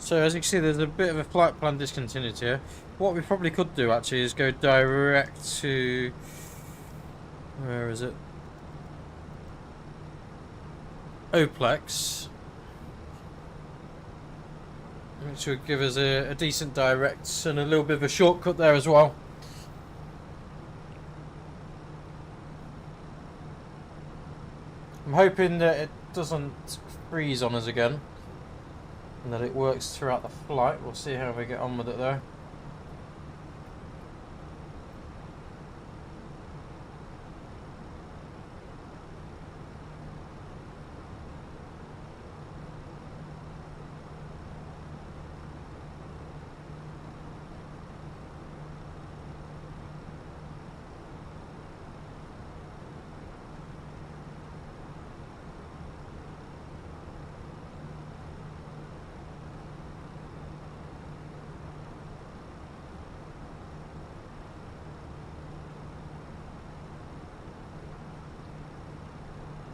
So as you can see, there's a bit of a flight plan discontinued here. What we probably could do actually is go direct to, where is it? Oplex, which would give us a decent direct and a little bit of a shortcut there as well. I'm hoping that it doesn't freeze on us again and that it works throughout the flight. We'll see how we get on with it though.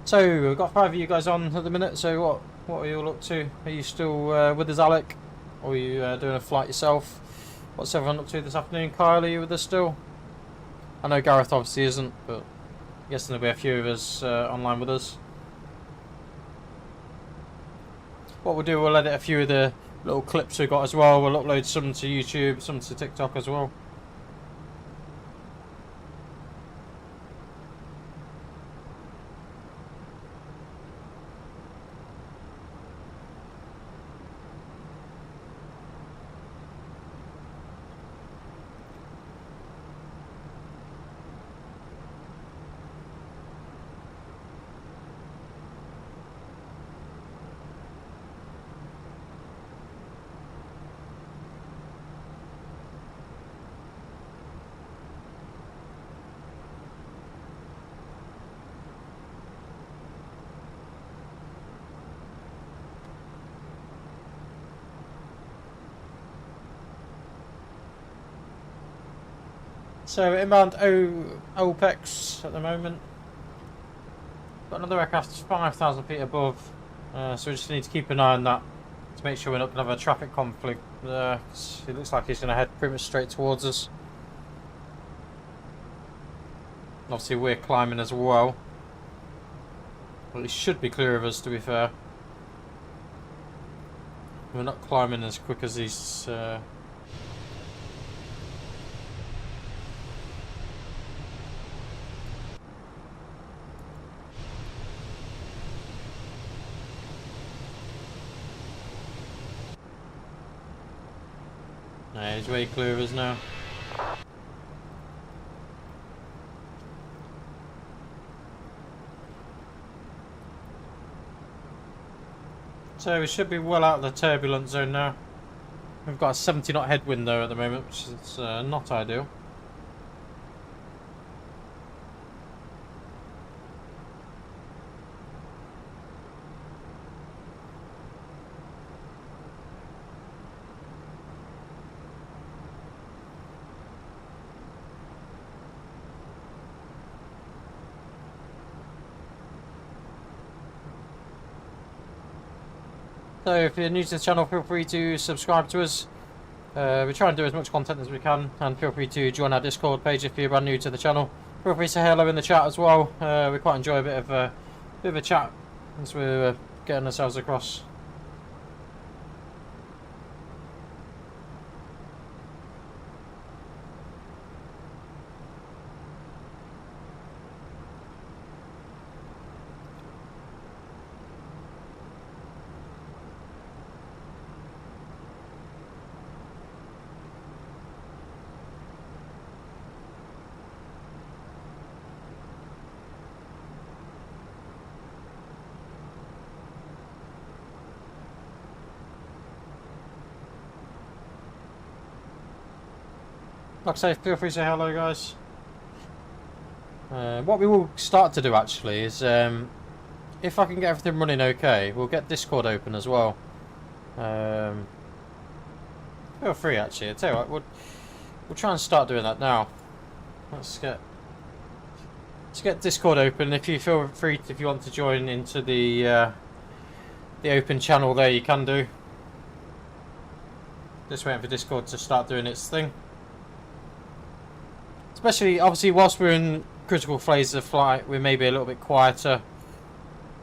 So we've got 5 of you guys on at the minute. So what are you all up to? Are you still with us, Alec, or are you doing a flight yourself? What's everyone up to this afternoon? Kyle, are you with us still? I know Gareth obviously isn't, but I guess there'll be a few of us online with us. What we'll do, we'll edit a few of the little clips we've got as well. We'll upload some to YouTube, some to TikTok as well. So inbound OPEX at the moment. Got another aircraft 5,000 feet above, so we just need to keep an eye on that to make sure we're not going to have a traffic conflict there. It looks like he's going to head pretty much straight towards us. Obviously we're climbing as well. Well, he should be clear of us, to be fair. We're not climbing as quick as he's... he's way clear of us now. So we should be well out of the turbulent zone now. We've got a 70 knot headwind though at the moment, which is not ideal. So if you're new to the channel, feel free to subscribe to us. We try and do as much content as we can, and feel free to join our Discord page if you're brand new to the channel. Feel free to say hello in the chat as well. We quite enjoy a bit of a chat as we're getting ourselves across. Like I say, feel free to say hello, guys. What we will start to do actually is, if I can get everything running okay, we'll get Discord open as well. Feel free actually. I tell you what, we'll try and start doing that now. Let's get Discord open. If you feel free, if you want to join into the open channel there, you can do. Just waiting for Discord to start doing its thing. Especially, obviously, whilst we're in critical phases of flight, we may be a little bit quieter.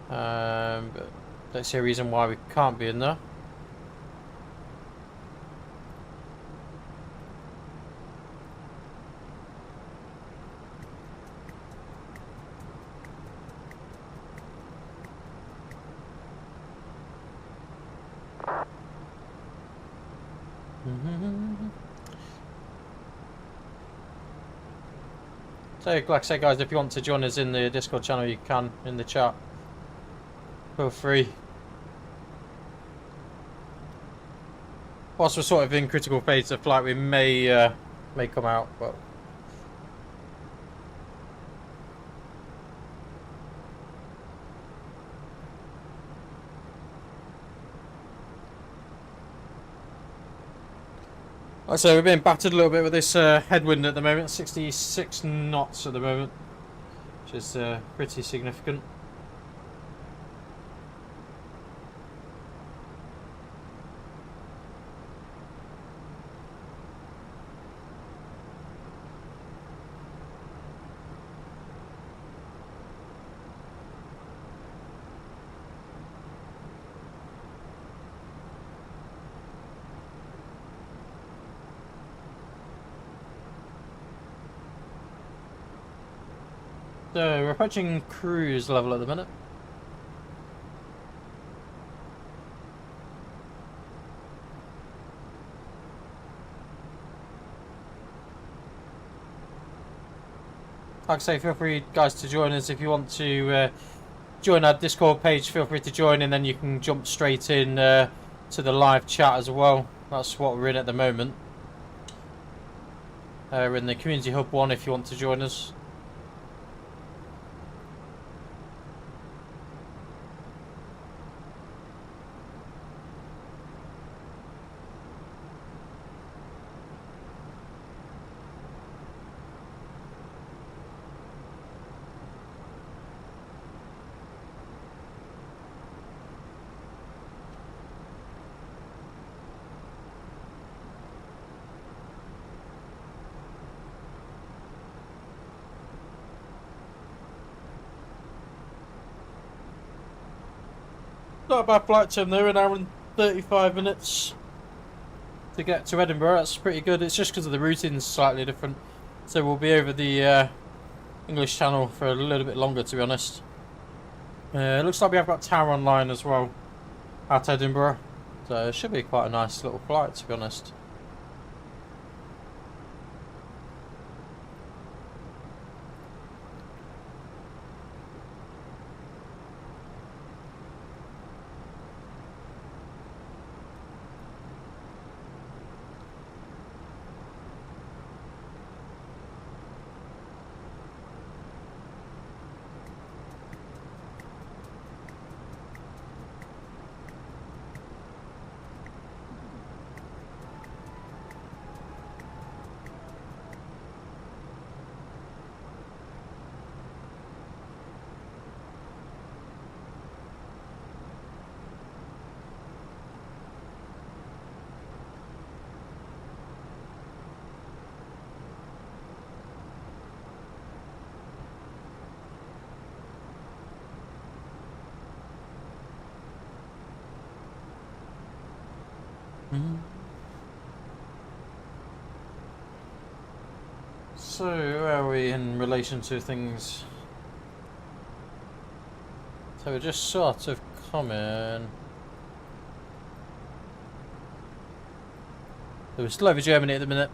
But don't see a reason why we can't be in there. So, like I say, guys, if you want to join us in the Discord channel, you can in the chat. Feel free. Whilst we're sort of in critical phase of flight, we may come out, but. So we're being battered a little bit with this headwind at the moment, 66 knots at the moment, which is pretty significant. So we're approaching cruise level at the minute. Like I say, feel free, guys, to join us if you want to join our Discord page. Feel free to join, and then you can jump straight in to the live chat as well. That's what we're in at the moment. We're in the Community Hub 1 if you want to join us. Not a bad flight time there, an hour and 35 minutes to get to Edinburgh. That's pretty good. It's just because of the routing's slightly different, so we'll be over the English Channel for a little bit longer, to be honest. It looks like we have got Tower Online as well at Edinburgh, so it should be quite a nice little flight, to be honest. So, where are we in relation to things? So we're just sort of coming. So we're still over Germany at the minute.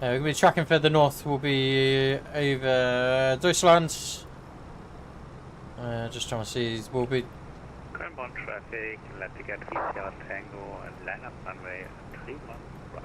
We're going to be tracking further north. We'll be over Deutschland. Just trying to see. We'll be. Inbound traffic, left to get VCR Tango and line up runway 31 right.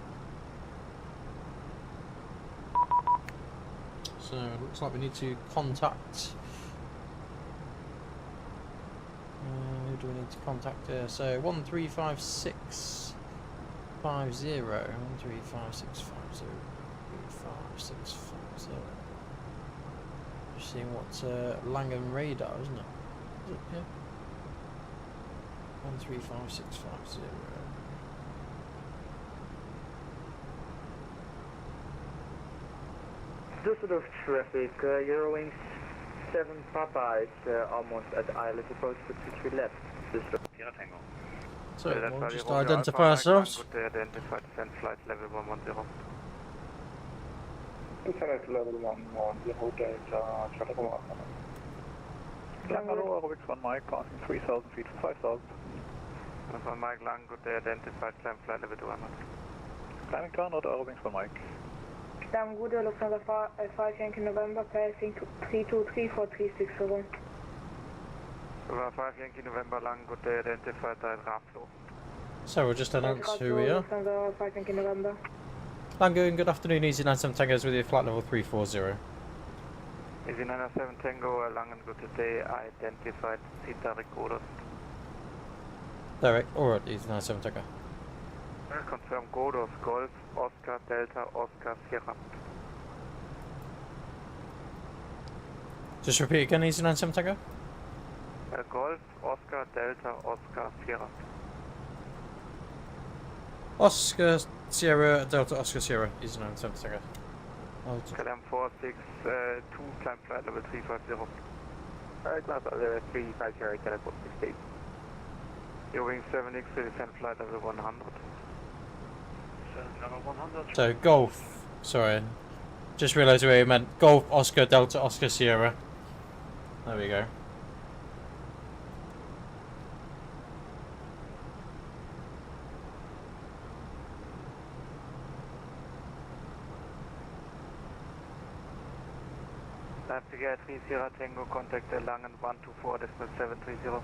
looks like we need to contact. Who do we need to contact here? So 135650. 135650. 35650. Just seeing what's Langham radar, isn't it? Is it? Yeah. 135650. Düsseldorf traffic, Eurowings 7 Papa is almost at islet approach to 23 left. Düsseldorf. Tango. So we'll just identify ourselves. Identify descent flight level 110. Descent level 110, Delta, traffic 1. Hello, Aerobics 1 Mike, passing 3,000 feet to 5,000. 1 Mike, lang, good day, identified, climb flight level 200. Climbing to 100, Aerobics 1 Mike. Climb good, Lufthansa 5 Yankee November, passing 3234360. 5 Yankee November, lang, good day, identified, Raflo. So we'll just announce who we are. Lufthansa 5 Yankee November. Langoon, good afternoon, EasyJet Tango's with you, flight level 340. EasyJet Tango, Langen, good day, identified, Sita recorders. Direct, alright, EasyJet Tango. Confirm Godos, Golf, Oscar, Delta, Oscar, Sierra. Just repeat again, EasyJet Tango. Golf, Oscar, Delta, Oscar, Sierra. Oscar, Sierra, Delta, Oscar, Sierra, EasyJet Tango. Climb 462, climb flight level 350. Climb flight level 350, teleport 68. Eurowings 7X, descent flight level 100. Level 100. So Golf, sorry, just realised where you meant Golf, Oscar, Delta, Oscar, Sierra. There we go. Leipzig 30 Tango, contact Langen 124.730.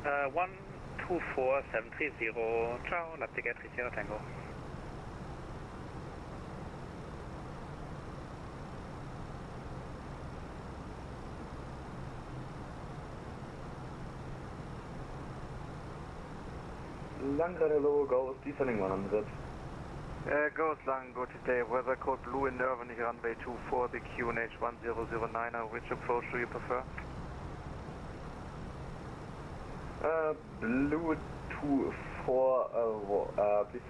124.730, ciao, Leipzig 30 Tango. Langen, hello, Ghost, descending 100. Ghost Lang, go today, weather code blue in Irvine, runway 24, the QNH 1009, which approach do you prefer? Blue 24, please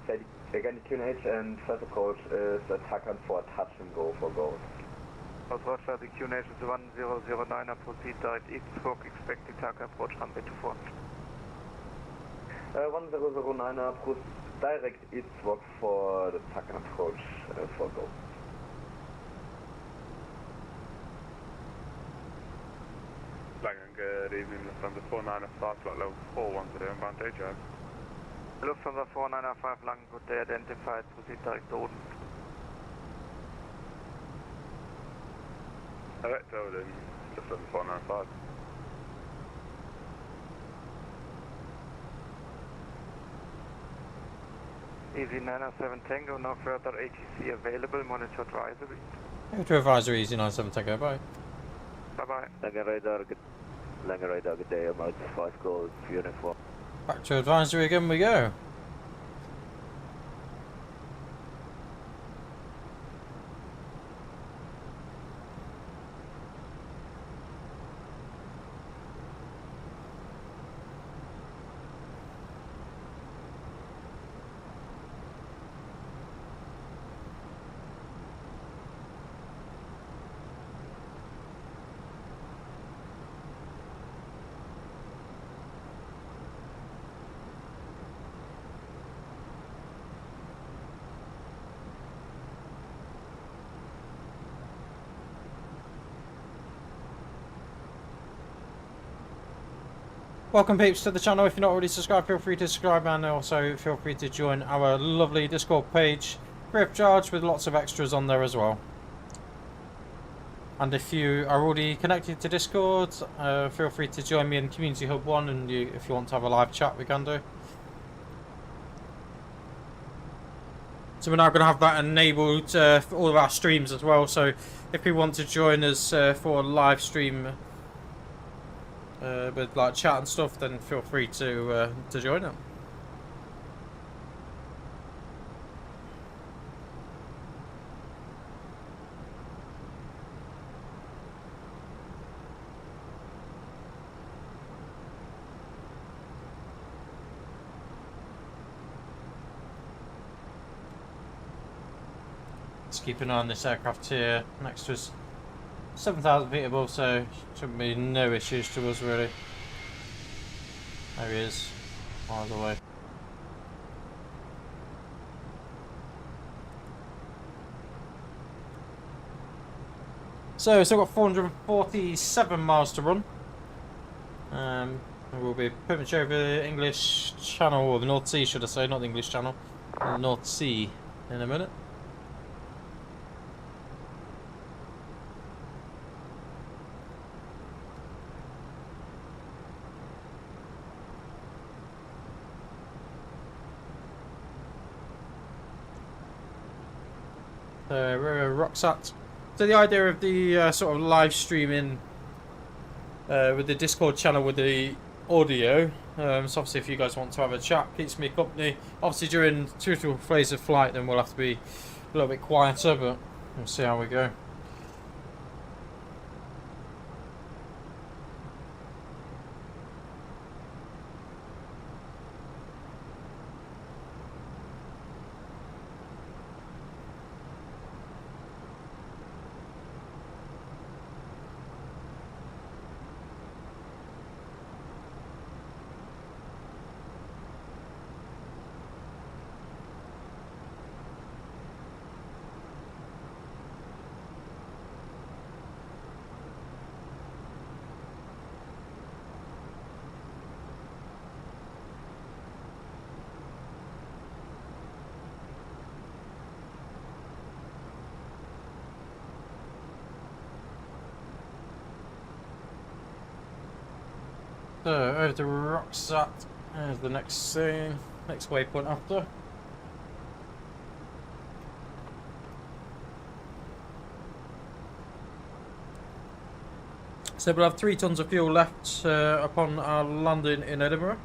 say again the QNH and first approach is attack on for touch and go for Ghost. Roger, the QNH is 1009, proceed direct east, stroke, expect attack approach runway 24. 1009, proceed direct east walk for the attack and approach for Ghost. Langen, good evening, Lufthansa 495, flight level 41 today, inbound day drive. Lufthansa 495, Langen, good day, identified, proceed direct to Oden. Direct Oden, Lufthansa 495. EasyJet Tango, no further ATC available, monitor advisory. To advisory, EasyJet Tango, bye. Bye-bye. Langen radar, good day, I'm out 5 calls, unit 4. Back to advisory again we go. Welcome peeps to the channel. If you're not already subscribed, feel free to subscribe, and also feel free to join our lovely Discord page, free of charge, with lots of extras on there as well. And if you are already connected to Discord, feel free to join me in Community Hub 1, and if you want to have a live chat, we can do. So we're now going to have that enabled for all of our streams as well. So if you want to join us for a live stream with like chat and stuff, then feel free to join it. Just keep an eye on this aircraft here next to us. 7,000 feet above, so shouldn't be no issues to us really. There he is, miles away. So we've still got 447 miles to run. We'll be pretty much over the English Channel, or the North Sea should I say, not the English Channel, the North Sea in a minute. Rocksat. So the idea of the sort of live streaming with the Discord channel with the audio, so obviously if you guys want to have a chat, keeps me company. Obviously during 2 to 3 phases of flight, then we'll have to be a little bit quieter, but we'll see how we go. So over to Rocksat, there's the next scene, next waypoint after. So we'll have 3 tons of fuel left upon our landing in Edinburgh.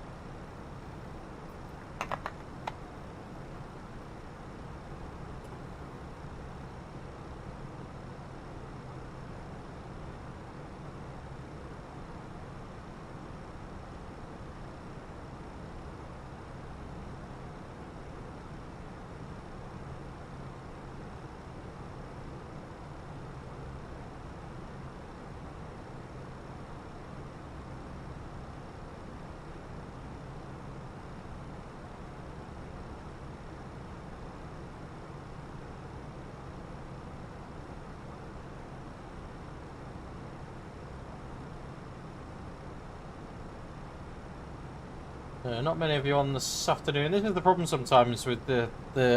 Not many of you on this afternoon. This is the problem sometimes with the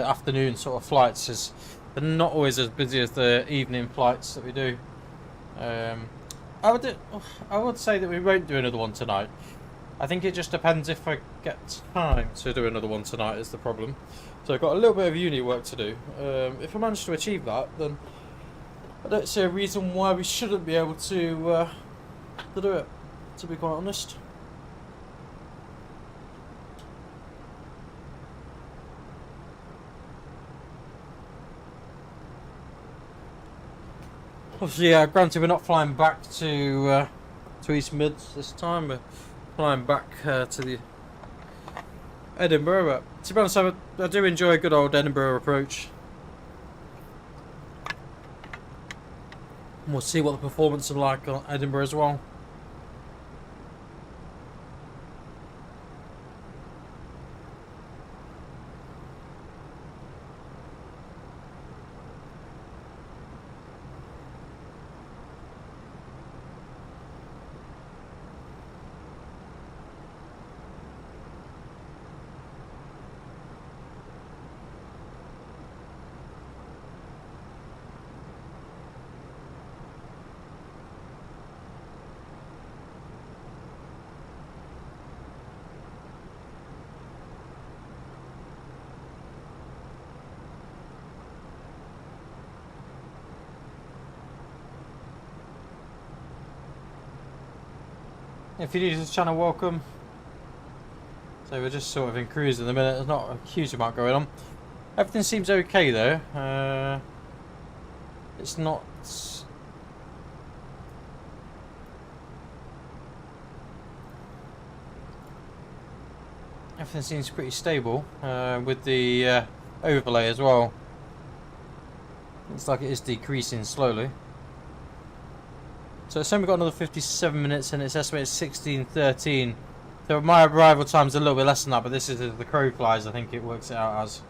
afternoon sort of flights, is they're not always as busy as the evening flights that we do. I would say that we won't do another one tonight. I think it just depends if I get time to do another one tonight is the problem. So I've got a little bit of uni work to do. If I manage to achieve that, then I don't see a reason why we shouldn't be able to do it, to be quite honest. Obviously, granted we're not flying back to East Mids this time, we're flying back to the Edinburgh, but to be honest, I do enjoy a good old Edinburgh approach. And we'll see what the performance is like on Edinburgh as well. If you're new to this channel, welcome. So we're just sort of in cruise at the minute. There's not a huge amount going on. Everything seems okay though. It's not. Everything seems pretty stable with the overlay as well. Looks like it is decreasing slowly. So it's only got another 57 minutes and it's estimated 16:13. So my arrival time's a little bit less than that, but this is the crow flies, I think it works it out as.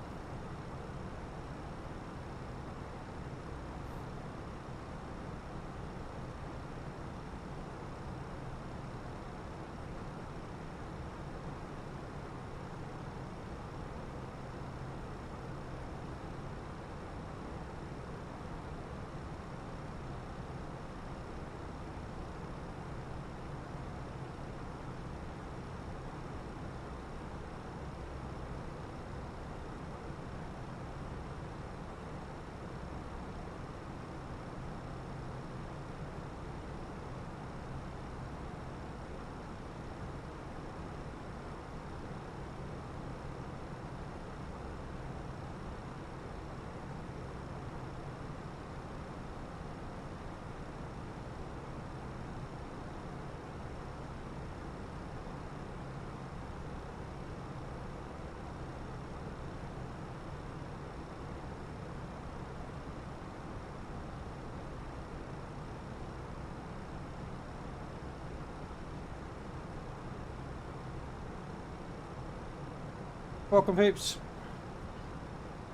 Welcome peeps.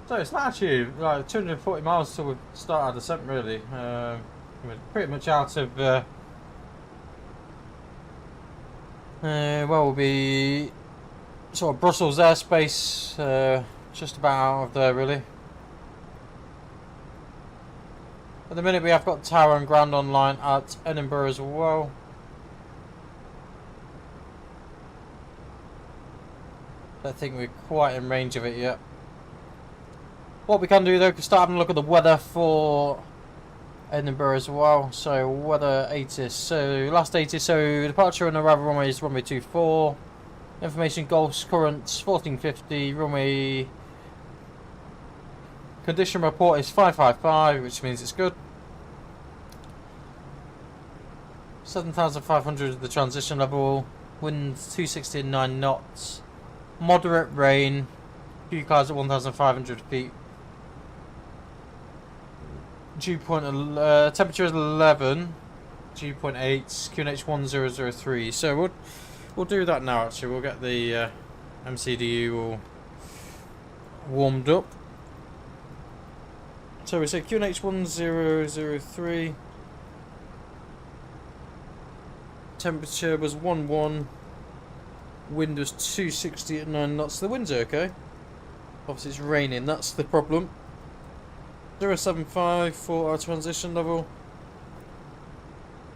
So it's not actually like 240 miles till we start our descent really. We're pretty much out of well, we'll be sort of Brussels airspace, just about out of there really. At the minute we have got tower and ground online at Edinburgh as well. I don't think we're quite in range of it yet. What we can do though, we can start having a look at the weather for Edinburgh as well. So weather ATIS. So last ATIS, so departure and arrival runway is runway 24. Information Gulf's currents 1450. Runway condition report is 555, which means it's good. 7,500 is the transition level. Winds 260 and 9 knots. Moderate rain. Dew clouds at 1,500 feet. Dew point temperature is 11. Dew point 8. QNH 1003. So we'll do that now. Actually, we'll get the MCDU all warmed up. So we say QNH 1003. Temperature was 11. Wind was 260 at 9 knots. The wind's okay. Obviously it's raining, that's the problem. 075 for our transition level.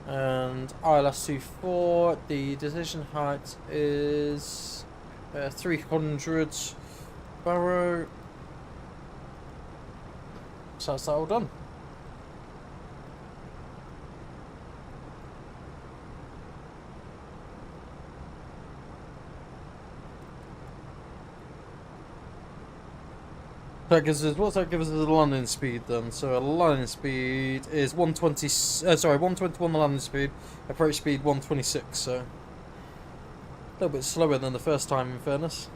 And ILS 24. The decision height is 300 barrow. So that's that all done. That gives us, what's that give us as a landing speed then? So a landing speed is 120. Sorry, 121 the landing speed. Approach speed 126. So a little bit slower than the first time, in fairness.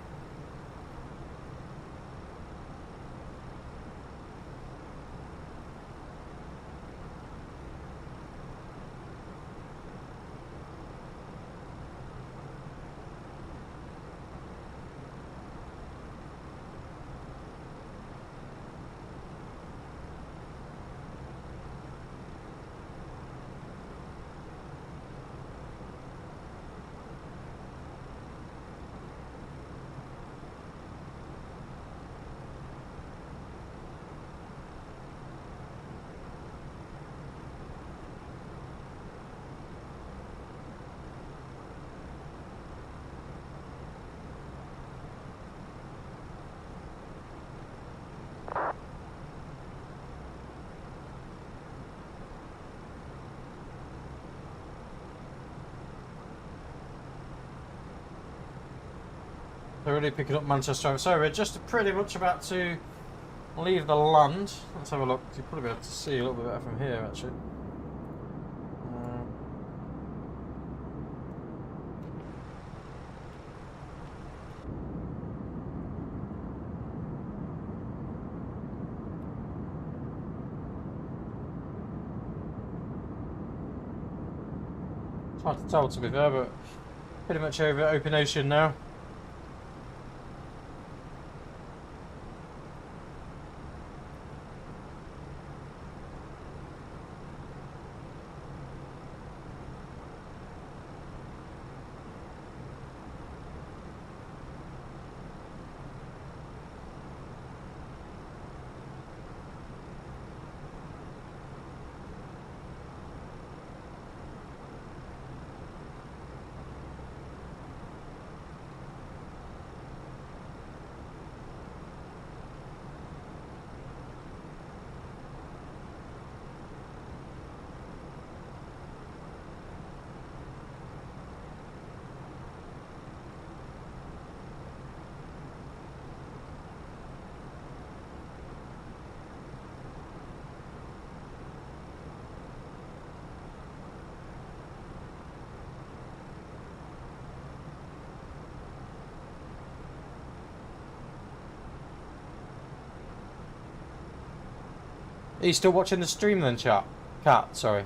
They're already picking up Manchester. So we're just pretty much about to leave the land. Let's have a look. You'll probably be able to see a little bit better from here, actually. It's hard to tell, to be fair, but pretty much over open ocean now. Are you still watching the stream then, chat? Cat, sorry.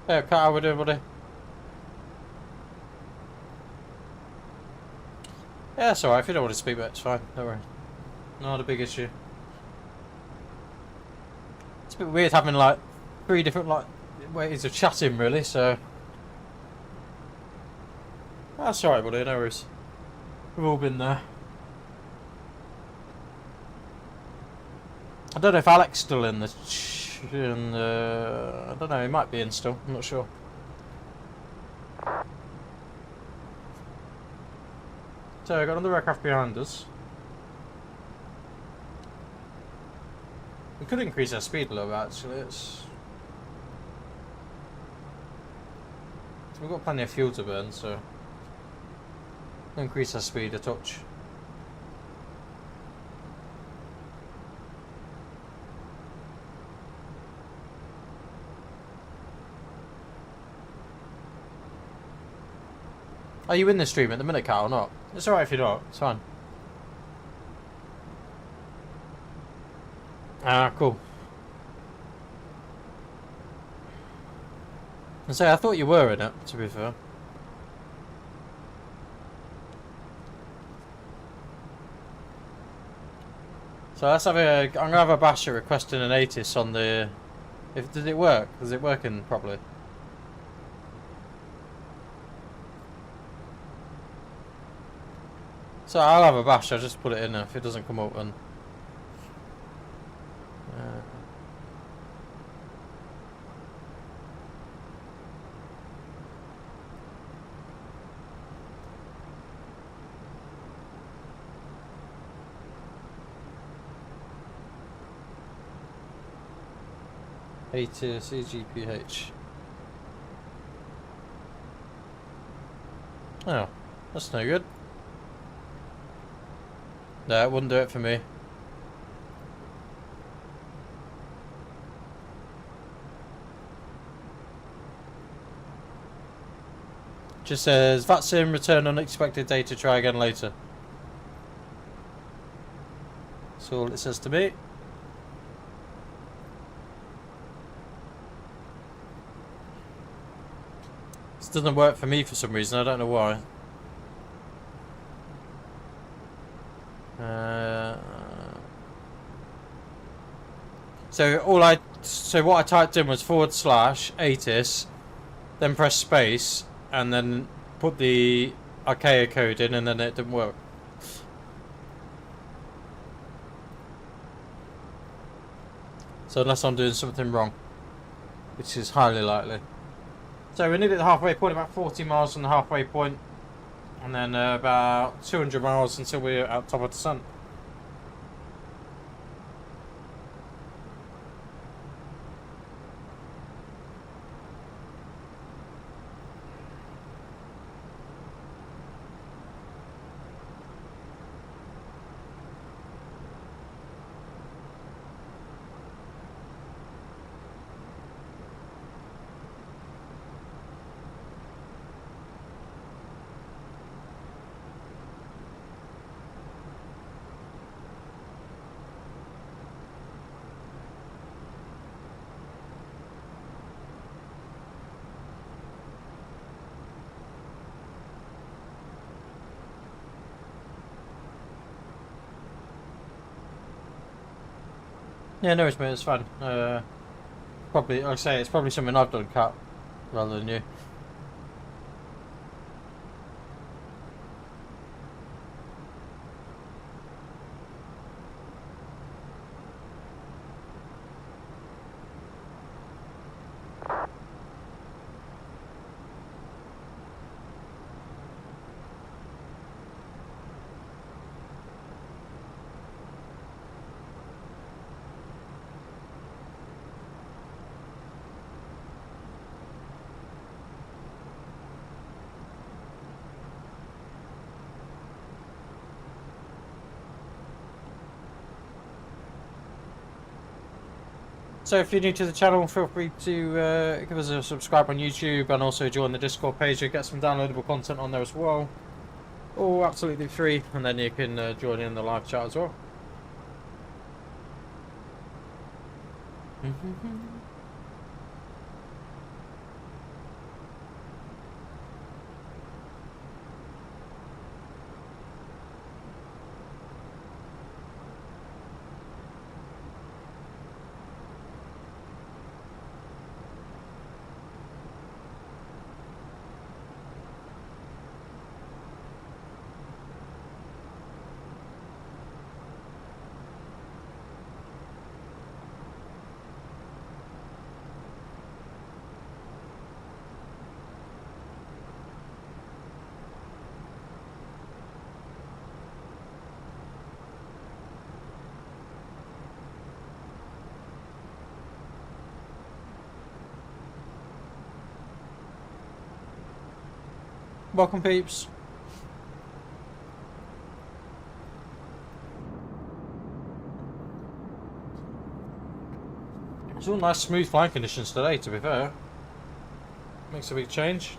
Yeah, Cat, how we doing, buddy? Yeah, it's alright. If you don't want to speak, but it's fine. Don't worry. Not a big issue. It's a bit weird having like 3 different like ways of chatting, really. So that's alright, buddy. No worries. We've all been there. I don't know if Alex's still in the. I don't know. He might be in still. I'm not sure. So I got another aircraft behind us. We could increase our speed a little bit, actually. So we've got plenty of fuel to burn, so we'll increase our speed a touch. Are you in the stream at the minute, Carl, or not? It's alright if you're not, it's fine. Ah, cool. I say, I thought you were in it, to be fair. So let's have a. I'm gonna have a basher requesting an ATIS on the. Did it work? Is it working properly? So I'll have a bash, I'll just put it in there. If it doesn't come up, then ATIS EGPH. Oh, that's no good. No, it wouldn't do it for me. Just says VATSIM return unexpected data, try again later. That's all it says to me. This doesn't work for me for some reason, I don't know why. So what I typed in was / ATIS, then press space, and then put the Archaea code in, and then it didn't work. So unless I'm doing something wrong, which is highly likely. So we're nearly at the halfway point, about 40 miles from the halfway point, and then about 200 miles until we're out top of the sun. Yeah, no, mate, it's fun. Probably, like I say, it's probably something I've done cut rather than you. So if you're new to the channel, feel free to give us a subscribe on YouTube and also join the Discord page. You'll get some downloadable content on there as well. All absolutely free, and then you can join in the live chat as well. Welcome, peeps. It's all nice smooth flying conditions today, to be fair. Makes a big change.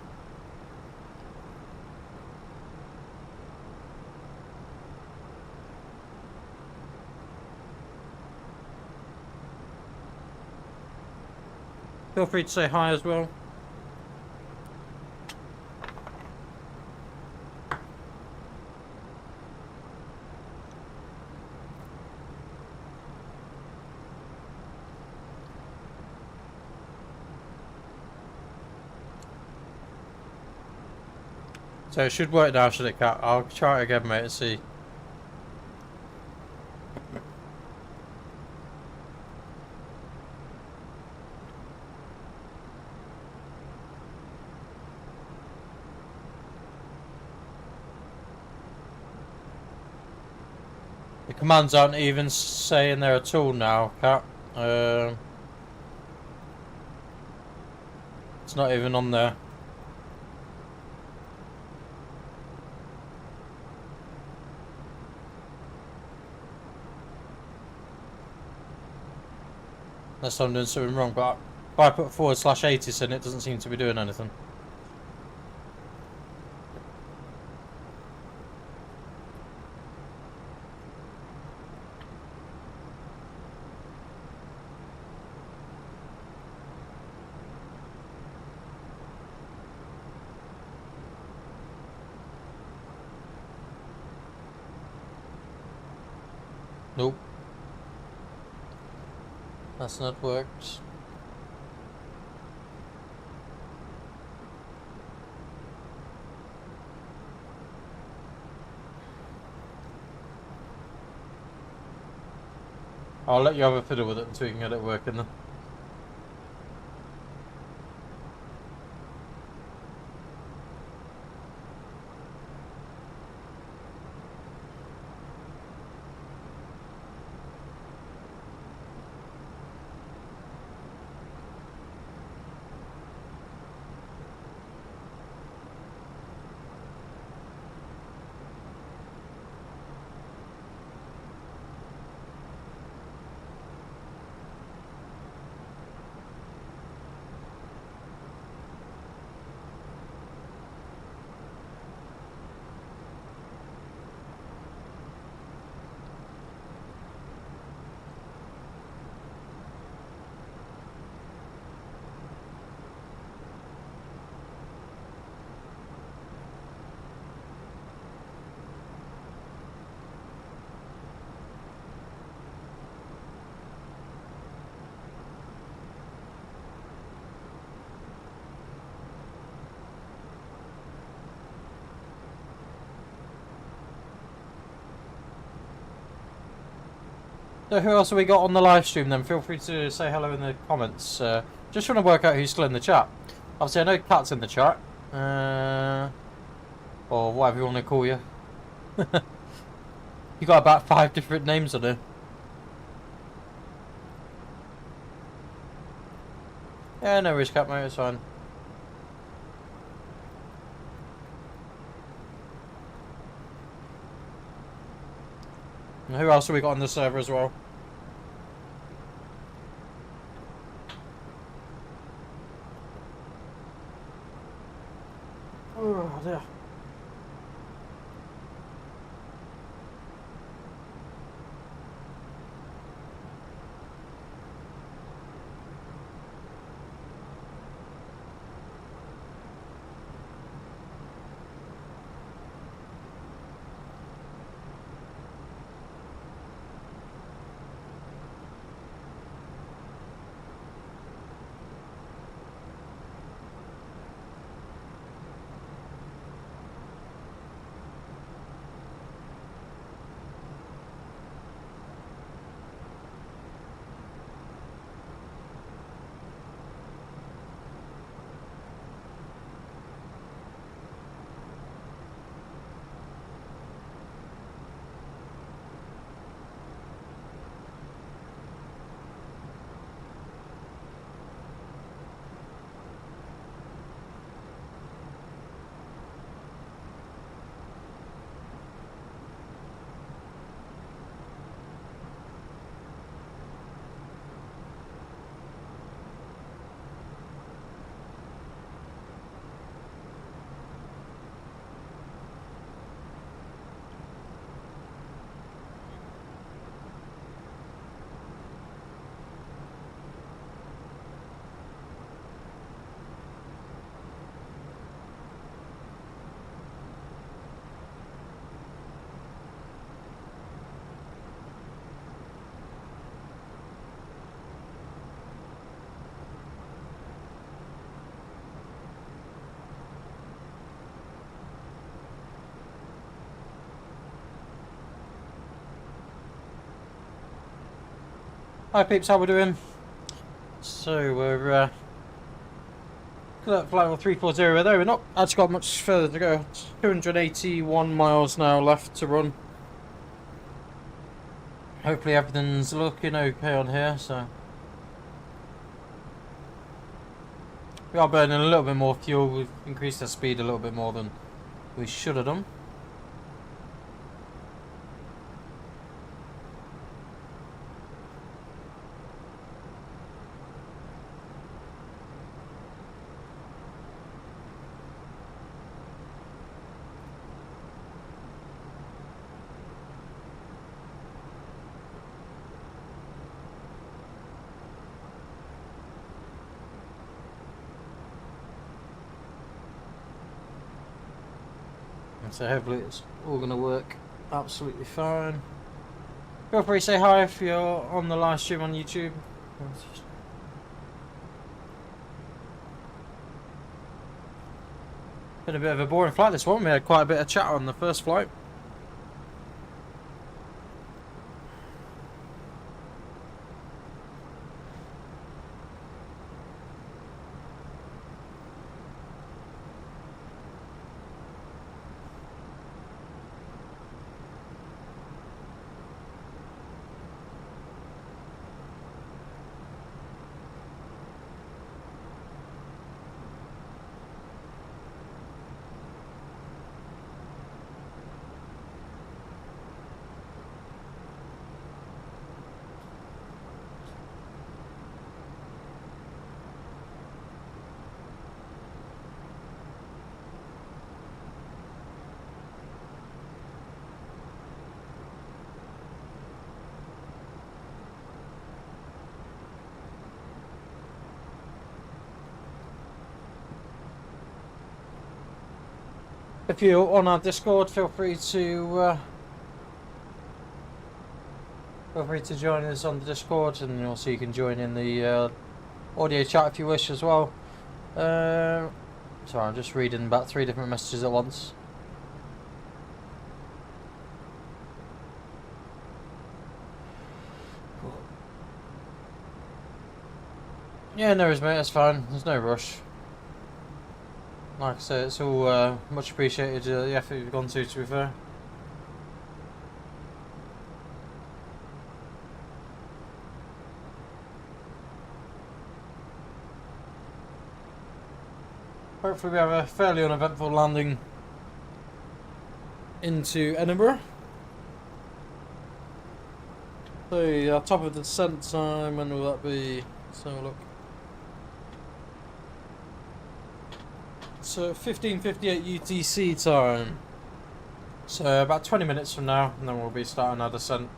Feel free to say hi as well. So it should work now, should it, Cat? I'll try it again, mate, and see. The commands aren't even saying they're at all now, Cat. It's not even on there. Unless I'm doing something wrong, but if I put / ATIS in, it doesn't seem to be doing anything. Nope. That's not worked. I'll let you have a fiddle with it until you can get it working then. So who else have we got on the live stream then? Feel free to say hello in the comments. Just trying to work out who's still in the chat. Obviously I know Kat's in the chat. Or whatever you want to call you. You got about 5 different names on it. Yeah, no worries, Cat, mate, it's fine. And who else have we got on the server as well? Oh, there. Hi peeps, how we doing? So we're flight level 340 there. We're not actually got much further to go. 281 miles now left to run. Hopefully everything's looking okay on here. So we are burning a little bit more fuel. We've increased our speed a little bit more than we should have done. So hopefully it's all going to work absolutely fine. Feel free to say hi if you're on the live stream on YouTube. Been a bit of a boring flight this one. We had quite a bit of chat on the first flight. If you're on our Discord, feel free to join us on the Discord, and also you can join in the audio chat if you wish as well. Sorry, I'm just reading about 3 different messages at once. Yeah, no worries, mate. That's fine. There's no rush. Like I say, it's all much appreciated, the effort you've gone to be fair. Hopefully we have a fairly uneventful landing into Edinburgh. So, top of the descent time, when will that be? Let's have a look. So 15:58 UTC time. So about 20 minutes from now, and then we'll be starting our descent.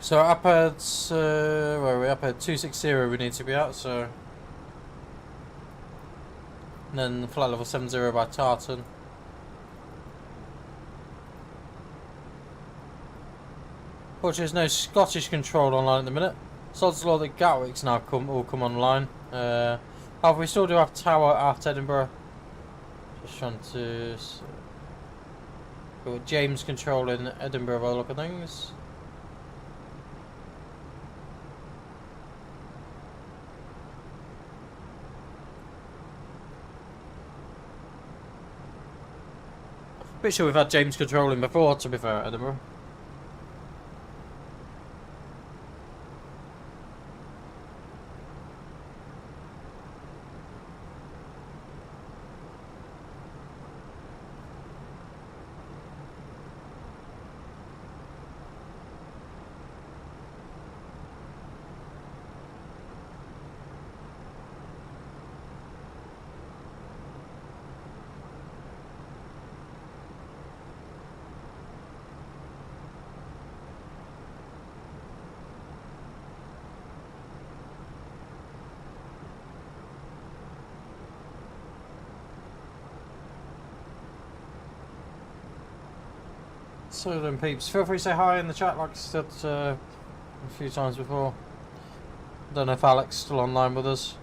So up at where are we? Up at 260 we need to be at. So and then flight level 70 by Tartan. Fortunately, there's no Scottish control online at the minute. Sod's law that Gatwick's now all come online. However, we still do have tower at Edinburgh. Just trying to got James control in Edinburgh by the look of things. Pretty sure we've had James controlling before, to be fair, at Edinburgh. So then peeps, feel free to say hi in the chat like I said a few times before. Don't know if Alex is still online with us.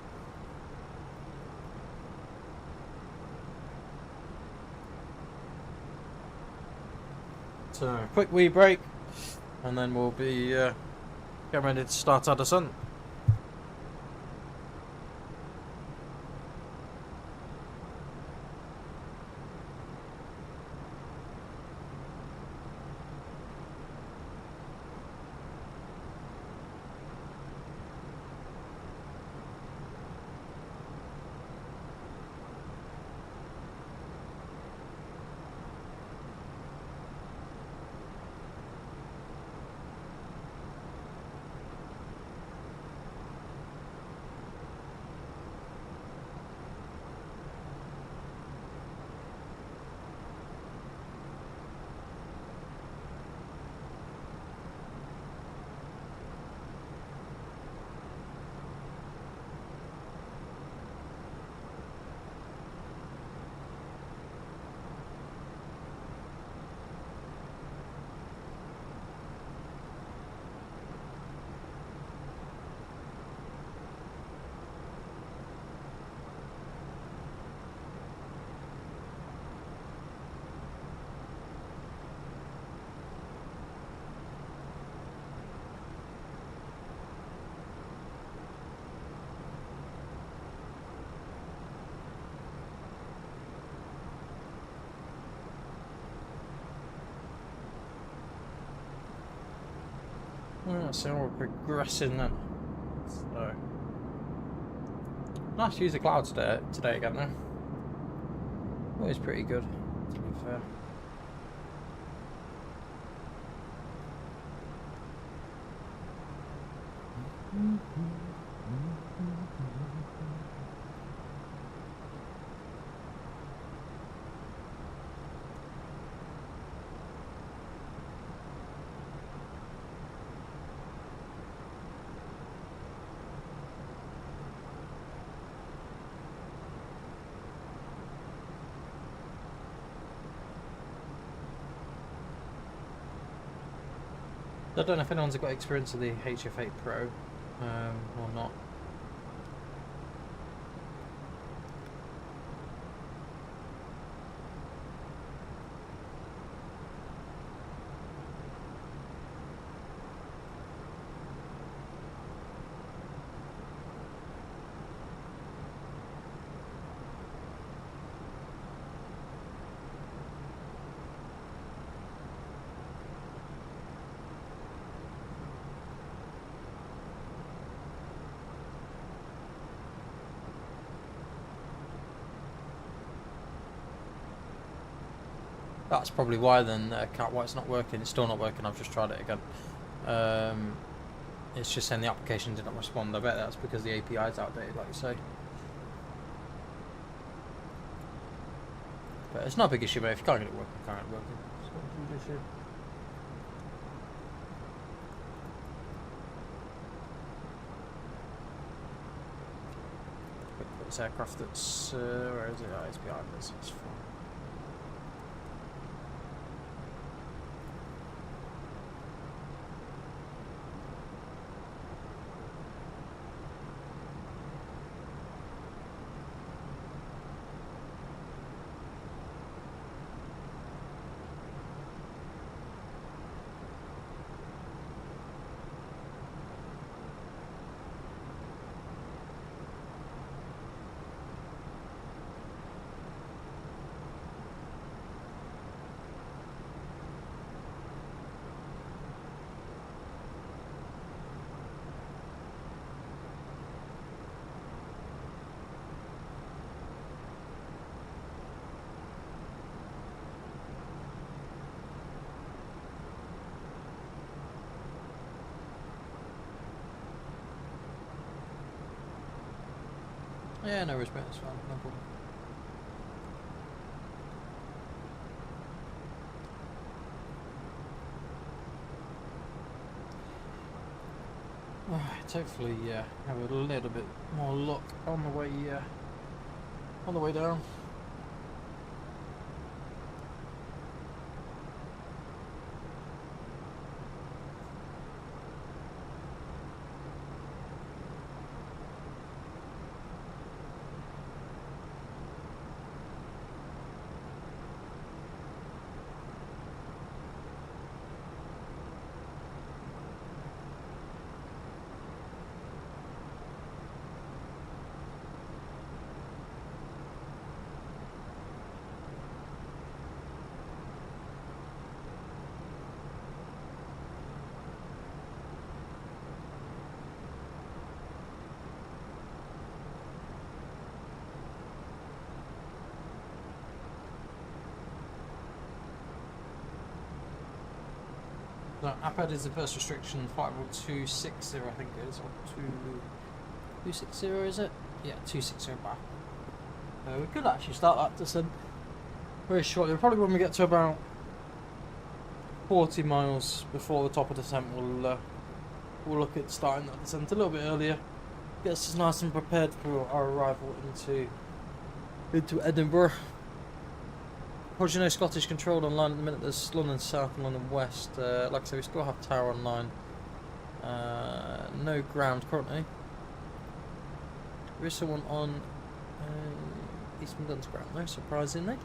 So quick wee break and then we'll be getting ready to start our descent. Yeah, so we're progressing then. So nice to use the clouds today again though. Always pretty good, to be fair. I don't know if anyone's got experience of the HF8 Pro or not. That's probably why then why it's not working. It's still not working. I've just tried it again. It's just saying the application didn't respond. I bet that's because the API is outdated, like you say. But it's not a big issue, mate. If you can't get it working, can't get it working. It's not a huge issue. This aircraft that's where is it? Oh, it's behind us. It's fine. Yeah, no worries, mate. That's fine. No problem. Alright, hopefully, have a little bit more luck on the way down. So APAD is the first restriction, flight rule 260 I think it is, or 260 is it? Yeah, 260 back. We could actually start that descent very shortly. Probably when we get to about 40 miles before the top of descent, we'll look at starting that descent a little bit earlier. Gets us nice and prepared for our arrival into Edinburgh. As you know, Scottish controlled online at the minute. There's London South and London West. Like I said, we still have tower online. No ground currently. There is someone on East Midlands ground though, surprisingly.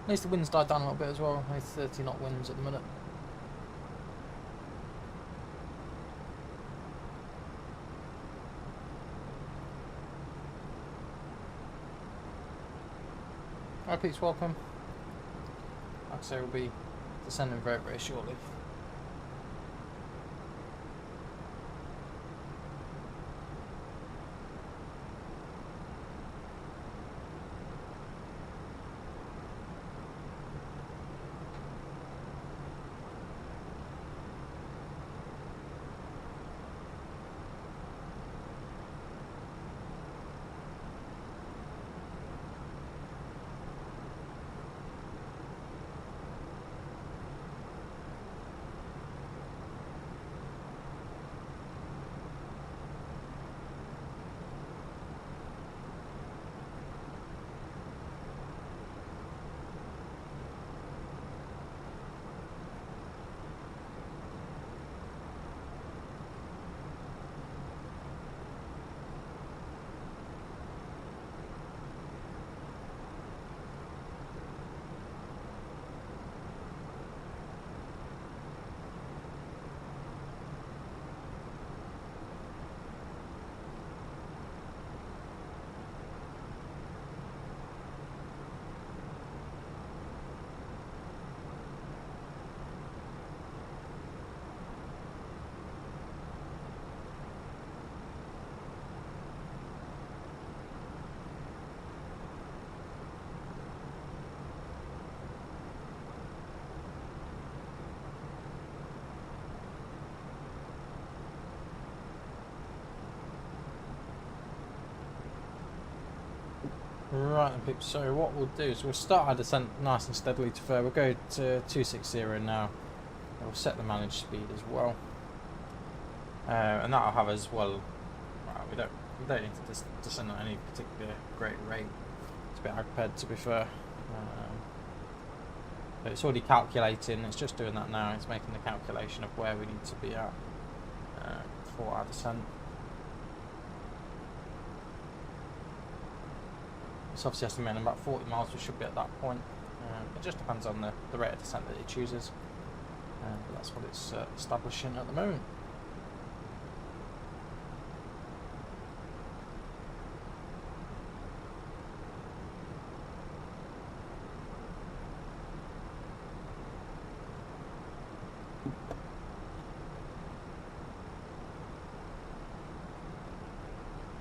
At least the wind's died down a little bit as well. Only 30 knot winds at the minute. Hi Pete's welcome. Like I say, we'll be descending very, very shortly. Right then peeps, so what we'll do is we'll start our descent nice and steadily to fur. We'll go to 260 now. We'll set the managed speed as well. And that'll have as well, we don't need to descend at any particular great rate. It's a bit agped to be fair. But it's already calculating, it's just doing that now. It's making the calculation of where we need to be at for our descent. It's obviously estimating about 40 miles we should be at that point. It just depends on the rate of descent that it chooses. But that's what it's establishing at the moment.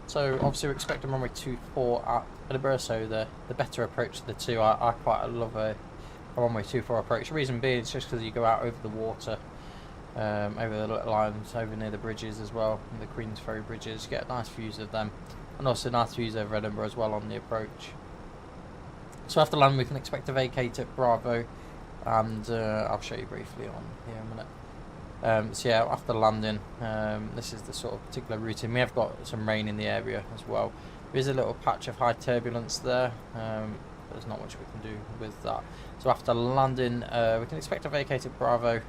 So obviously we're expecting runway 24 at Edinburgh, so the better approach to the two. I quite love a runway 24 approach. The reason being is just because you go out over the water, over the little islands, over near the bridges as well, the Queen's Ferry bridges, you get nice views of them, and also nice views over Edinburgh as well on the approach. So after land we can expect to vacate at Bravo, and I'll show you briefly on here in a minute. So yeah, after landing, this is the sort of particular routing. We have got some rain in the area as well. There is a little patch of high turbulence there. There's not much we can do with that. So after landing, we can expect to vacate at Bravo.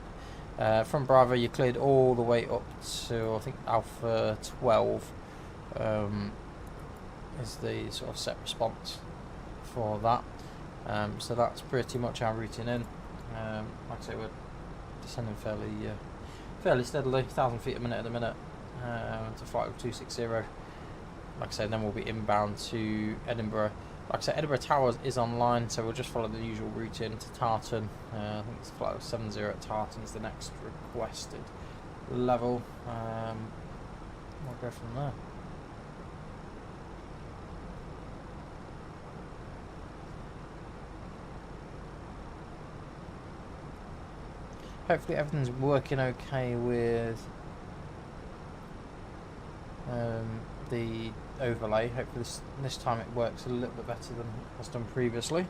From Bravo, you cleared all the way up to, I think, Alpha 12 is the sort of set response for that. So that's pretty much our routing in. Like I say, we're descending fairly steadily, 1,000 feet a minute at the minute, to flight with 260. Like I said, then we'll be inbound to Edinburgh. Like I said, Edinburgh Towers is online, so we'll just follow the usual route in to Tartan. I think it's flight 70 at Tartan is the next requested level. We'll go from there. Hopefully everything's working okay with the overlay. Hopefully this time it works a little bit better than it has done previously.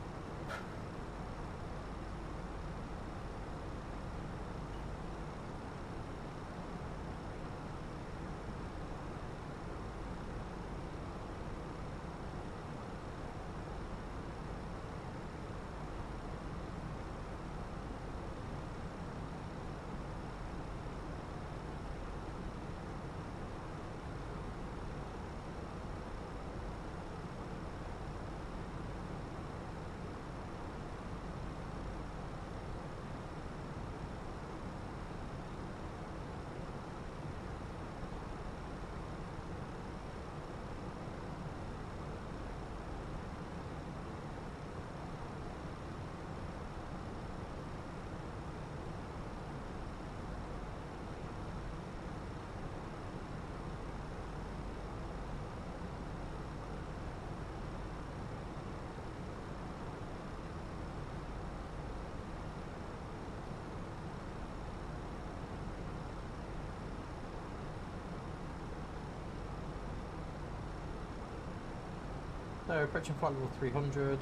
So approaching flight level 300.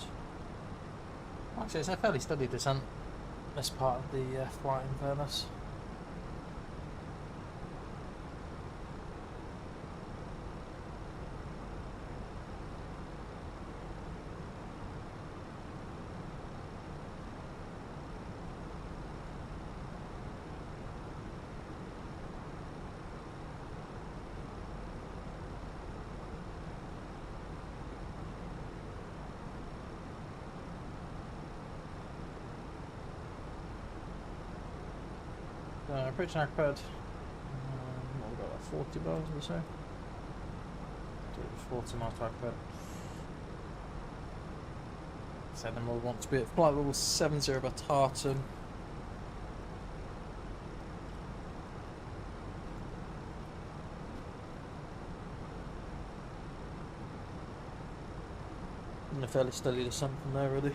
Actually, it's a fairly steady descent, this part of the flight in fairness. Approaching Frankfurt. What we got, like 40 miles or so? 40 miles to Frankfurt. So then we'll want to be at flight level 70 over Tartan. And a fairly steady descent from there, really.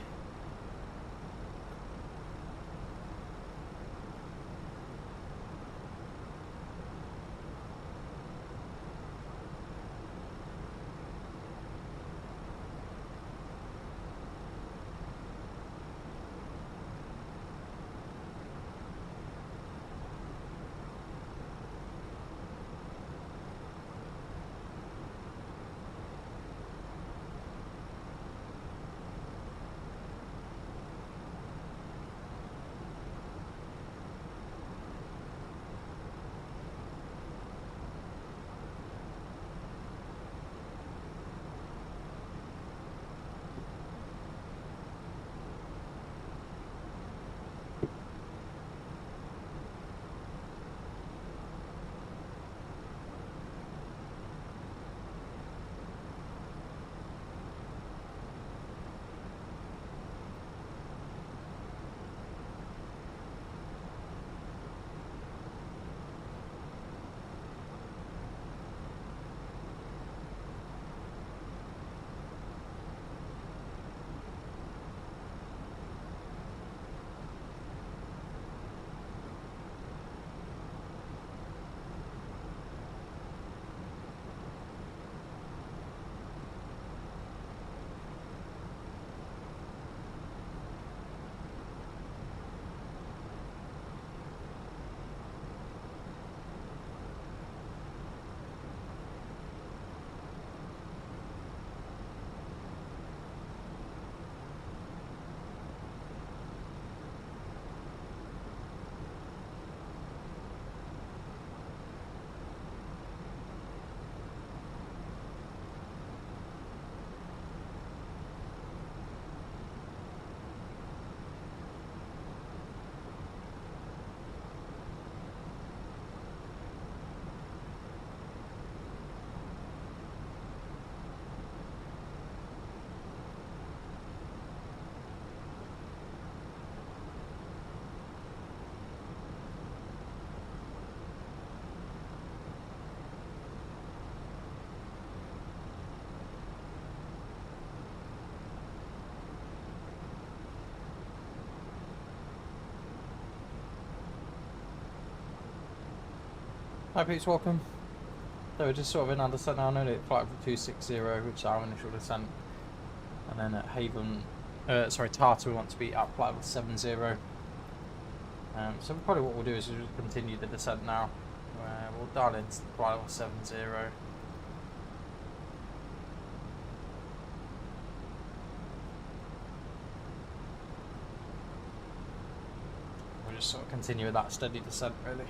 Hi Pete's, welcome. So we're just sort of in our descent now, nearly at flight level 260, which is our initial descent. And then at Haven, Tartar we want to be at flight level 70. So probably what we'll do is we'll just continue the descent now. We'll dial into flight level 70. We'll just sort of continue with that steady descent really.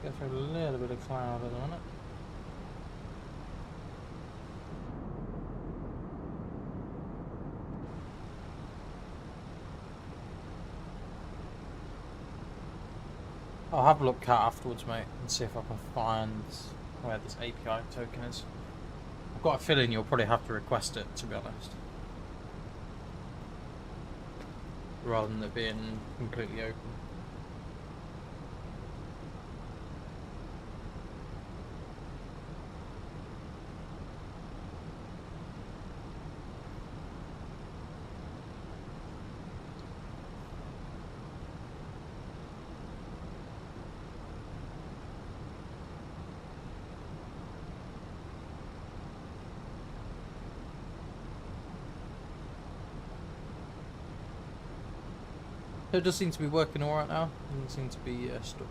go through a little bit of cloud at the minute. I'll have a look at afterwards, mate, and see if I can find where this API token is. I've got a feeling you'll probably have to request it, to be honest, rather than it being completely open. It does seem to be working alright now. It doesn't seem to be stuck.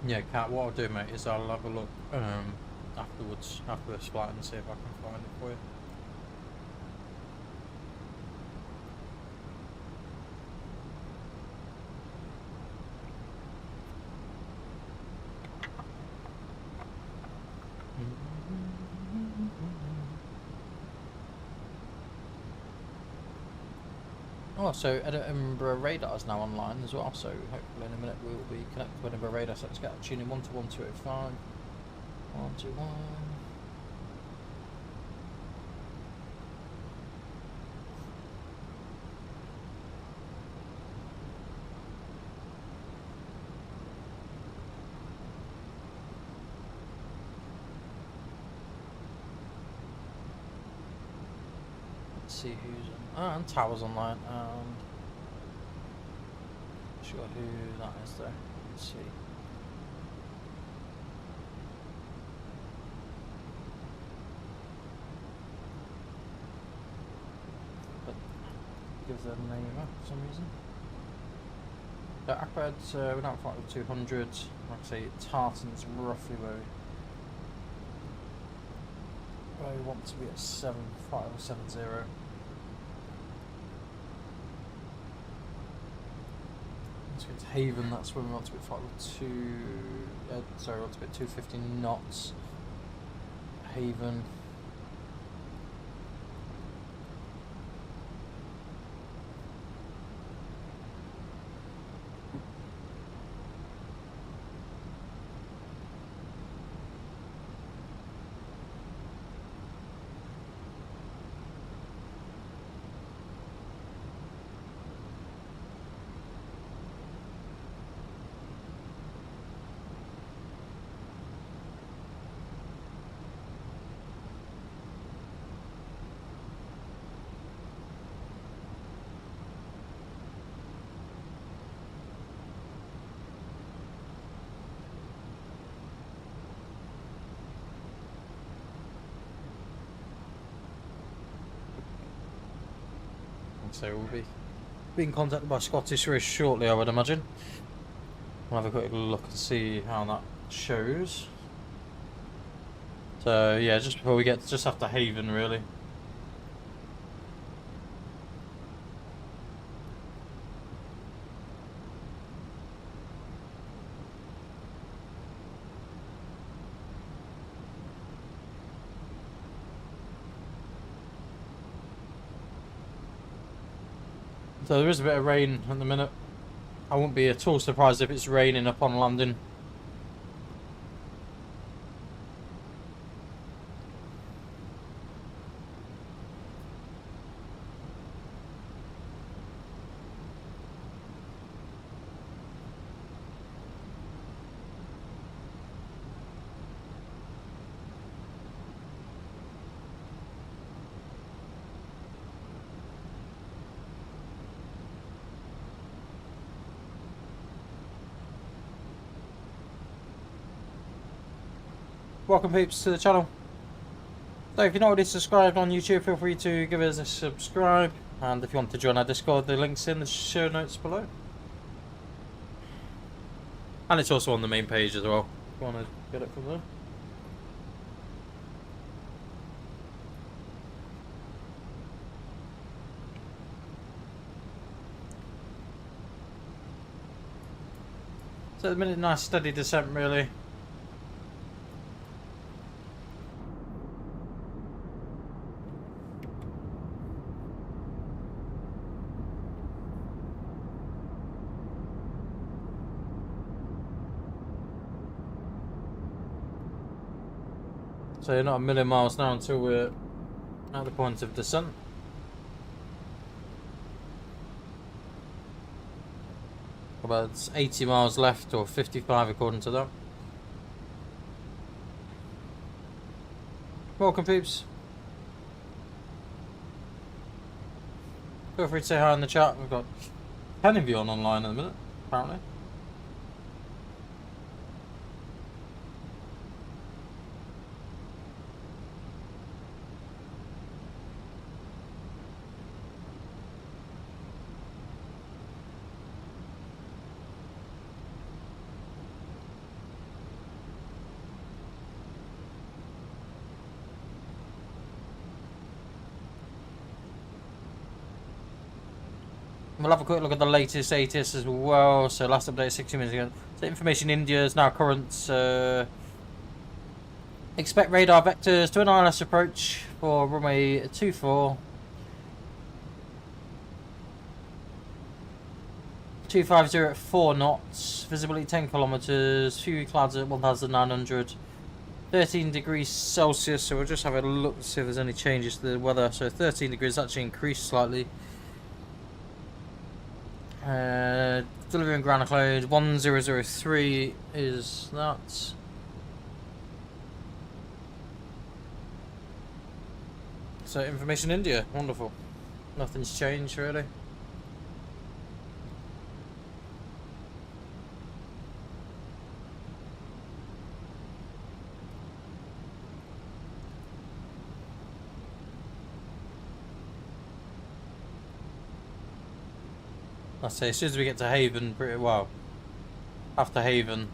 Yeah, Kat, what I'll do, mate, is I'll have a look afterwards, after this flight, and see if I can find it for you. Oh, so Edinburgh Radar is now online as well, so hopefully in a minute we'll be connected to Edinburgh Radar. So let's get tuning 121-285. 121. Let's see who's on. Ah, and Tower's online, and not sure who that is there. Let's see. But gives their name up for some reason. Akbad, we're not fighting with 200. Like I say, Tartan's roughly where we want to be at 75 or 70. Let's go to Haven, that's where we want to be fighting with we want to be at 250 knots. Haven. So we'll be being contacted by Scottish very shortly, I would imagine. We'll have a quick look and see how that shows. So yeah, just before we get just after Haven, really. So there is a bit of rain at the minute. I wouldn't be at all surprised if it's raining upon landing. welcome peeps to the channel. So if you're not already subscribed on YouTube, feel free to give us a subscribe, and if you want to join our Discord, the link's in the show notes below. And it's also on the main page as well, if you want to get it from there. So at the minute, nice steady descent really. So you're not a million miles now until we're at the point of descent. About 80 miles left, or 55 according to that. Welcome peeps. Feel free to say hi in the chat. We've got 10 of you online at the minute, apparently. We'll have a quick look at the latest ATS as well. So last update 60 minutes ago. So information India is now current. Expect radar vectors to an ILS approach for runway 24. 250 at 4 knots. Visibility 10 kilometers. Few clouds at 1,900. 13 degrees Celsius. So we'll just have a look to see if there's any changes to the weather. So 13 degrees actually increased slightly. Delivering ground cloud 1003 is that. So information India, wonderful. Nothing's changed really. I say as soon as we get to Haven, pretty well. After Haven,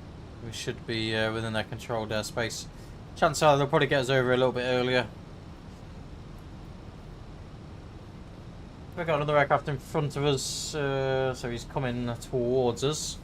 we should be within their controlled airspace. Chances are they'll probably get us over a little bit earlier. We've got another aircraft in front of us, so he's coming towards us.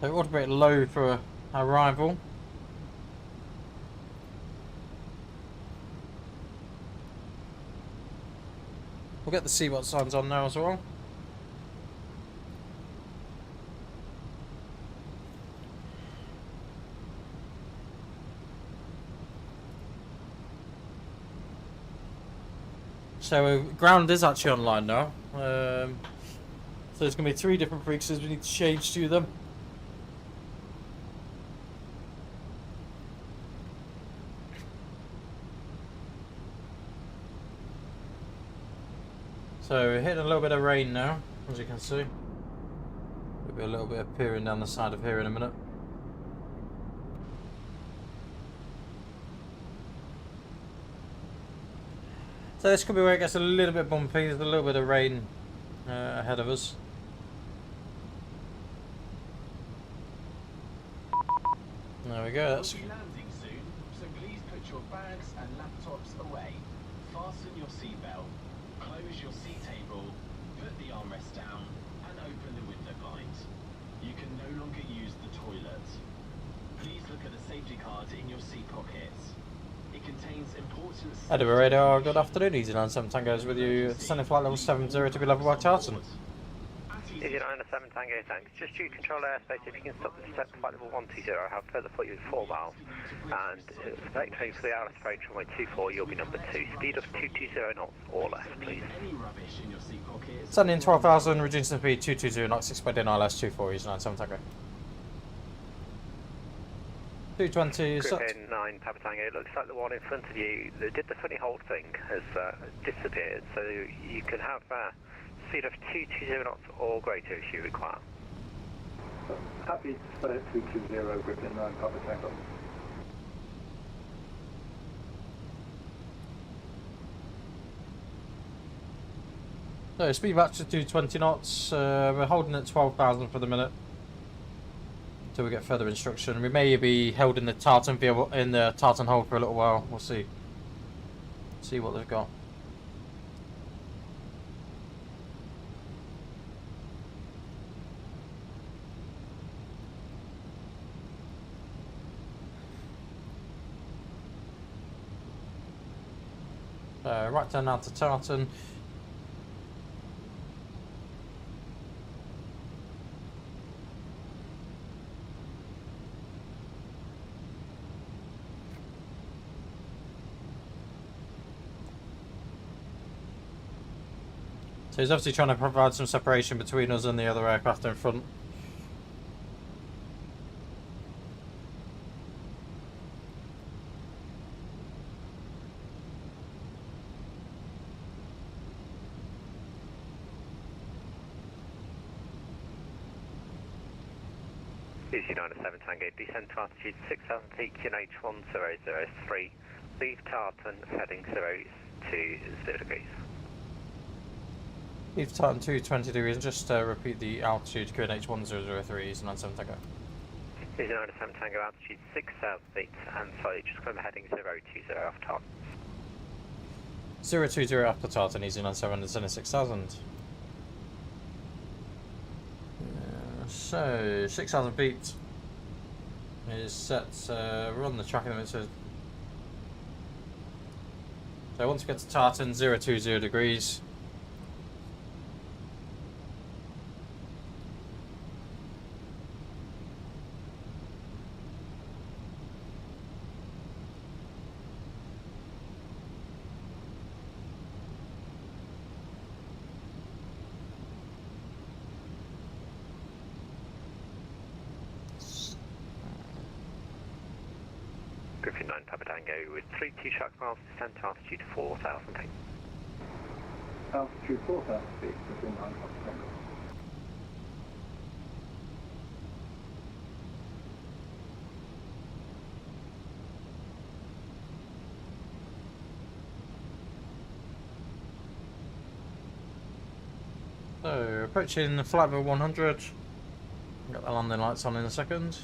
So it ought to be low for arrival. We'll get the Seabot signs on now as well. So ground is actually online now. So there's going to be 3 different frequencies we need to change to them. So we're hitting a little bit of rain now, as you can see. There'll be a little bit appearing down the side of here in a minute. So this could be where it gets a little bit bumpy. There's a little bit of rain ahead of us. There we go. That's... We'll be landing soon, so please put your bags and laptops away. Fasten your seatbelt. Close your seat table, put the armrest down, and open the window blinds. You can no longer use the toilet. Please look at the safety card in your seat pockets. It contains important... Edinburgh Radar, good afternoon, EasyJet 7 Tango's with you, descending flight level 70 to be level by Charlton. EasyJet Tango, thanks. Just due control airspace, if you can stop the descent flight level 120, I'll have further for you in 4 miles. And vectoring for the Alice approach runway 24, you'll be number 2. Speed of 220 knots or less, please. Sending 12,000, reducing speed 220 knots, expecting ILS 24, EasyJet Tango. 220, Griffin 9 Papa Tango, it looks like the one in front of you that did the funny hold thing has disappeared, so you can have speed of 220 knots or greater if you require. Happy to stay at 220, Griffin 9 Papa Tango. So speed back to 220 knots, we're holding at 12,000 for the minute. Until we get further instruction. We may be held in the tartan hold for a little while. We'll see. See what they've got. Right turn now to tartan. So he's obviously trying to provide some separation between us and the other aircraft in front. EasyJet Tango, descend to altitude 6,000 feet, QNH 1003. Leave tartan, heading 020 degrees. Leave tartan 220 degrees and just repeat the altitude QNH 1003 EasyJet Tango. EasyJet Tango, altitude 6,000 feet, and sorry, just come heading 020 off tartan. 020 after tartan, EasyJet and sending 6,000. So 6,000 feet is set. We're on the tracking limit. So once we get to tartan, 020 degrees. Griffin 9 Papa Tango with 32 shock miles, descend to altitude 4,000 feet. Altitude 4,000 feet, Griffin 9 Papa Tango. So approaching the flight level 100. Got the landing lights on in a second.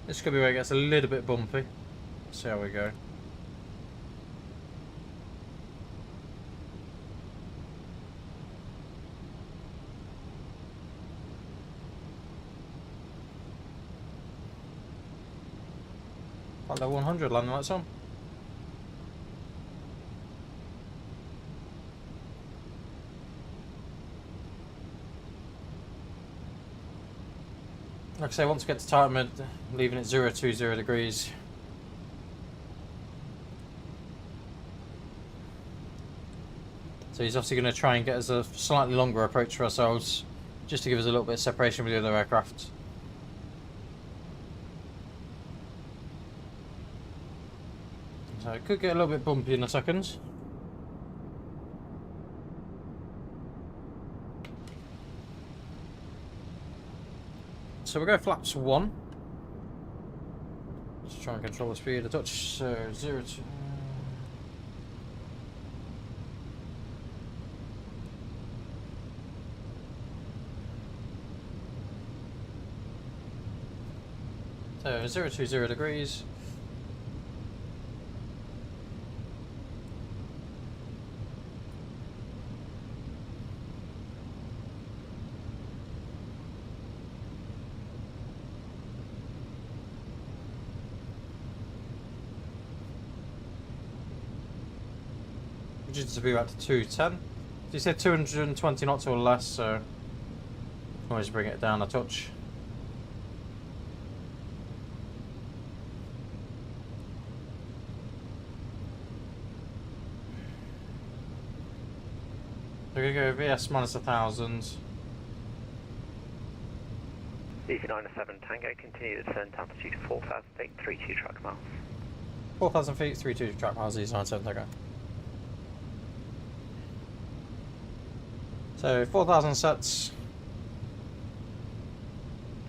This could be where it gets a little bit bumpy. Let's see how we go. Like the 100 landing lights on. Like I say, once we get to tartan, leaving it 020 degrees. So he's obviously going to try and get us a slightly longer approach for ourselves, just to give us a little bit of separation with the other aircraft. So it could get a little bit bumpy in a second. So we'll go flaps 1. Let's try and control the speed a touch. So 0 to... So 020 degrees. reduced the speed back to 210. So you said 220 knots or less, so can always bring it down a touch. We're going to go VS minus 1,000. EasyJet Tango, continue descent altitude 4,000 feet, 32 track miles. 4,000 feet, 32 track miles, EasyJet Tango. So 4,000 sets.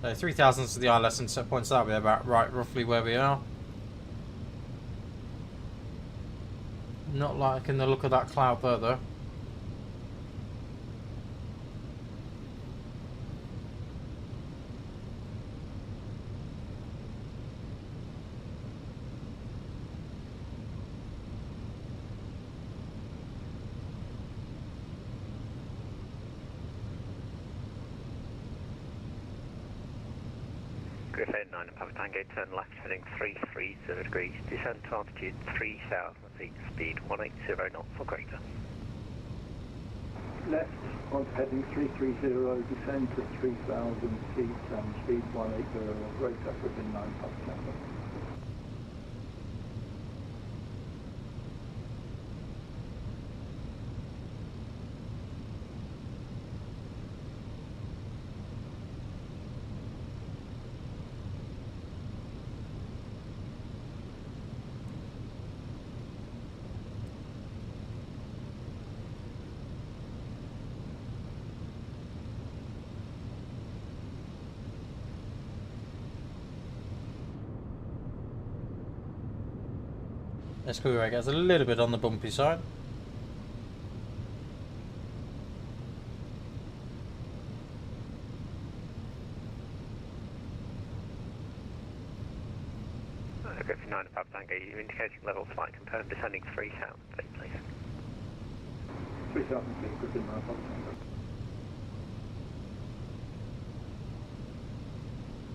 So 3,000 is the ILS and set points. That'll be about right, roughly where we are. Not liking the look of that cloud there, though. Griffin 9 and Papa Tango, turn left heading 330 degrees, descent to altitude 3,000 feet, speed 180 knots or greater. Left on heading 330, descend to 3,000 feet and speed 180 or greater within 9 Papa Tango. This Cougar gets a little bit on the bumpy side. Griffin 9 and Papa Tango, you're indicating level flight confirmed, descending 3,000 feet, please. 3,000 feet, Griffin 9 Papa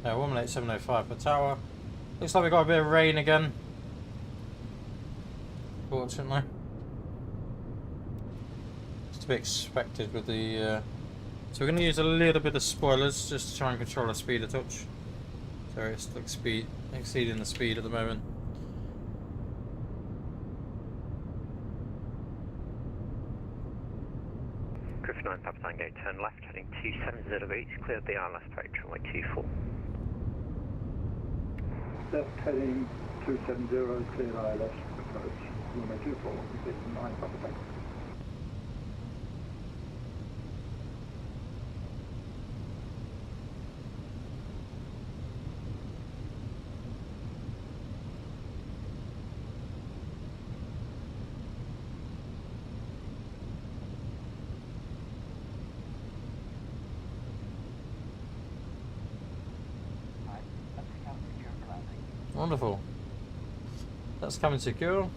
Tango. 118,705 per tower. Looks like we got a bit of rain again. Fortunately, it's to be expected with the. So we're going to use a little bit of spoilers just to try and control the speed a touch. So it's like exceeding the speed at the moment. Griffin 9 Papa Tango, turn left heading 270 degrees, cleared the ILS approach runway 24. Left heading 270, cleared ILS approach. Runway 24, this is 9 Papa Tango. Wonderful. That's coming secure.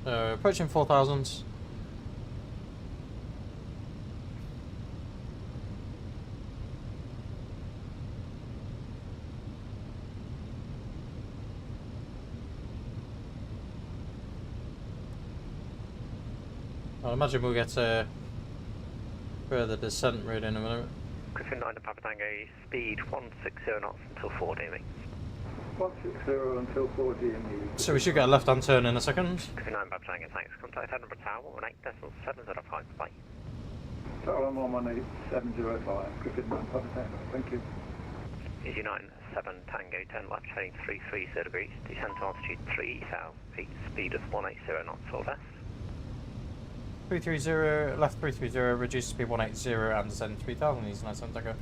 Approaching 4,000. I imagine we'll get a further descent rate in a minute. Griffin 9 to Papa Tango, speed 160 knots until 4 DME. 160 until 4 DME. So we should get a left-hand turn in a second. Griffin 9 Papa Tango, thanks. Contact Edinburgh Tower 118.705, bye. Tower 118.705, Griffin 9 Papa Tango, thank you. Easy 97 Tango, turn left heading 330 degrees, descent to altitude 3,000 feet, speed of 180 knots or less. 330, left 330, reduce speed 180 and descend 3,000, Easy 97 Tango.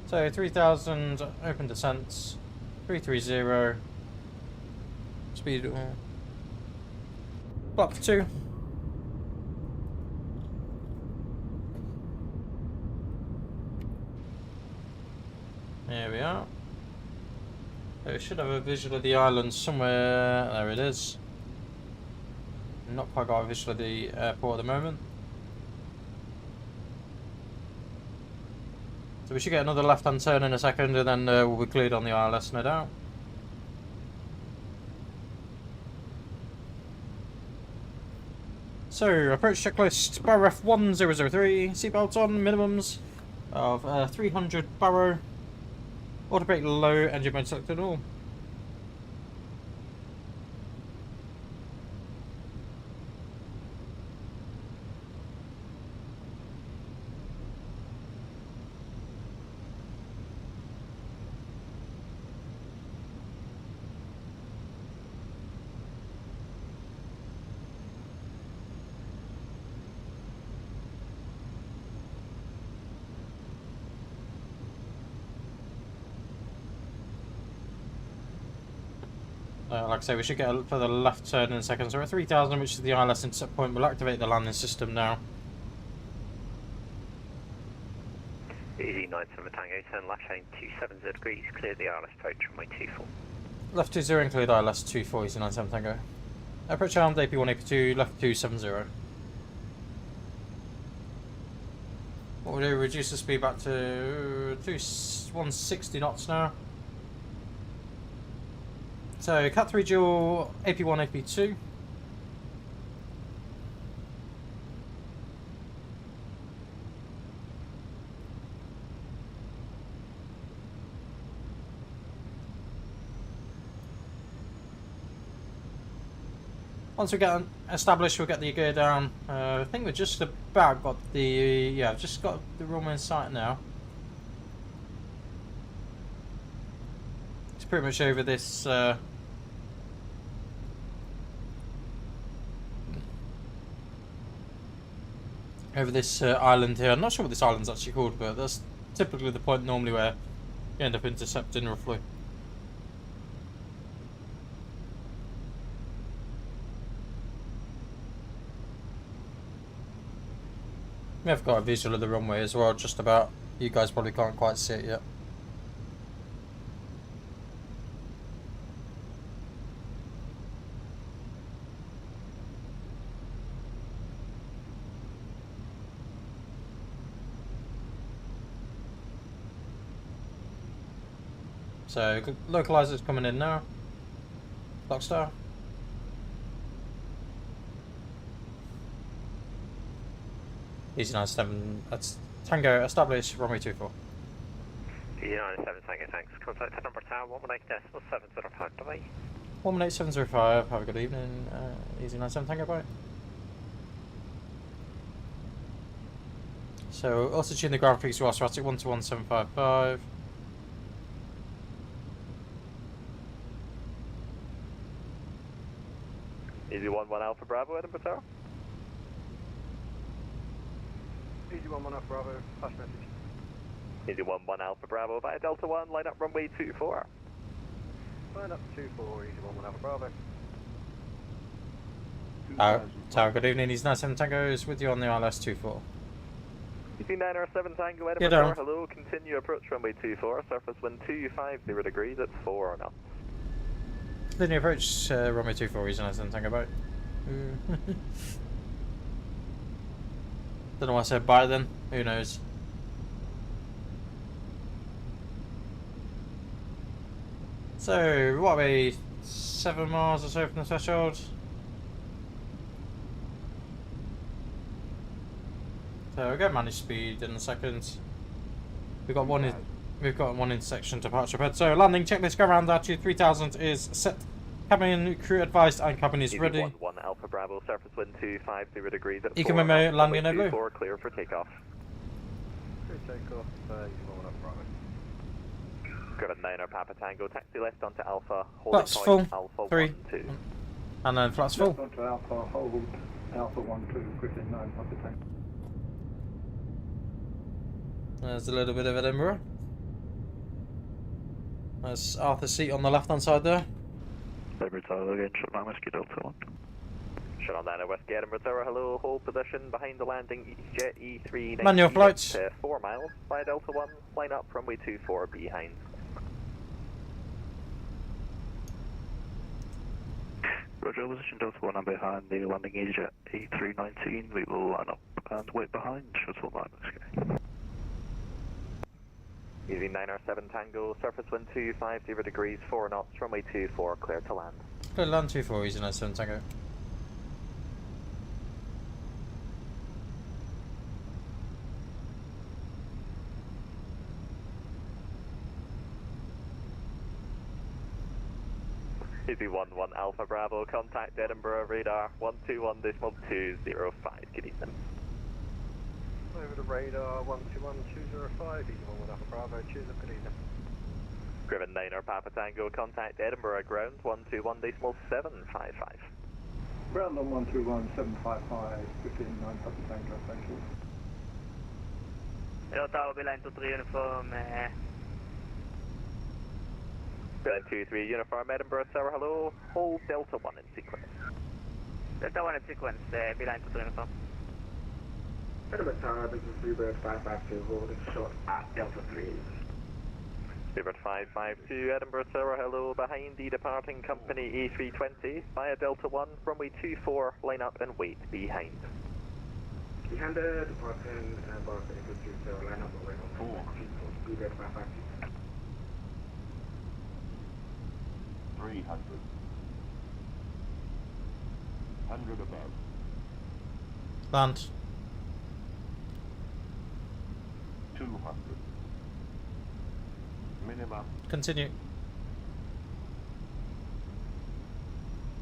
So 3,000, open descents, 330, speed, block 2. There we are. So we should have a visual of the island somewhere. There it is. Not quite got a visual of the airport at the moment. So we should get another left-hand turn in a second, and then we'll be cleared on the ILS, no doubt. So, approach checklist, barrow F1003, seatbelts on, minimums of 300 barrow, auto brake low, engine mode selected all. Like I say, we should get a further left turn in a second. So we're at 3000, which is the ILS intercept point. We'll activate the landing system now. EG9 Tango, turn left lane 270 degrees, clear the ILS approach runway 24. Left 20, cleared ILS 24, EG97 Tango. Approach armed AP1, AP2, left 270. What we'll do, reduce the speed back to 160 knots now. So, Cat 3 dual, AP1, AP2. Once we get established, we'll get the gear down. I think we're just about got the, yeah, just got the runway in sight now. It's pretty much over this, island here. I'm not sure what this island's actually called, but that's typically the point normally where you end up intercepting roughly. We have got a visual of the runway as well, just about. You guys probably can't quite see it yet. So, localizer's coming in now. Clockstar. EG97, that's Tango, establish runway 24. EG97 Tango, thanks. Contact head number tower 118.705, bye. 118.705, have a good evening. EG97 Tango, bye. So, also tune the ground frequency to Austratic 121.755. EG11 Alpha Bravo, Edinburgh Tower. EG11 Alpha Bravo, flash message. EG11 Alpha Bravo, via Delta 1, line up runway 24. Line up 24, EG11 Alpha Bravo. Tower, good evening. He's 97 Tango is with you on the ILS 24. EG9R7 Tango, Edinburgh Tower, hello, continue approach runway 24, surface wind 250 degrees, it's 4 knots. Linear approach, runway 24, he's 97 Tango, bye. Don't know why I said bye then, who knows. So, what are we, 7 miles or so from the threshold? So we'll get managed speed in a second. We've got one intersection departure pad. So landing checklist, go around altitude 3000 is set. Cabin crew advised and cabin is ready. 1 Alpha Bravo, surface wind 250 degrees at Econ memo, landing in blue. 4 clear for takeoff. Clear takeoff, EG11 Alpha Bravo. Got a 9er Papa Tango, taxi left onto Alpha, hold Flaps point, full, Alpha 3. 1, 2. And then flaps full. Left onto Alpha, hold Alpha 1, 2, Griffin 9, Papa Tango. There's a little bit of Edinburgh. There's Arthur's seat on the left hand side there. Livery Tower again, shutdown Whiskey Delta 1. Shutdown Niner Whiskey Edinburgh Tower, hello, hold position behind the landing EasyJet E319. Manual flights. 4 miles by Delta 1, line up runway 24 behind. Roger, position Delta 1 and behind the landing EasyJet E319. We will line up and wait behind shuttle 9 Whiskey. Easy 907 Tango, surface wind 250 degrees, 4 knots, runway 24, clear to land. Clear to land 24, Easy 97 Tango. Easy 11 Alpha Bravo, contact Edinburgh radar 121.205, good evening. Over the radar 121.205, Easy 11 Alpha Bravo, choose up, good evening. Griffin 9er Papa Tango, contact Edinburgh ground 121.755. Ground on 121.755, 15-9 Papa Tango, thank you. Hello Tower, Beeline 23 uniform, Beeline 23 uniform, Edinburgh Tower, hello, hold Delta 1 in sequence. Delta 1 in sequence, Beeline 23 uniform. Edinburgh Tower, this is Bluebird 552, holding short at Delta 3. Bluebird 552, Edinburgh Tower, hello, behind the departing company A320, via Delta 1, runway 24, line up and wait behind. Behind the departing Barca A320, line up and wait on 4. Bluebird 552. 300. 100 above. Land. 200. Minimum. Continue.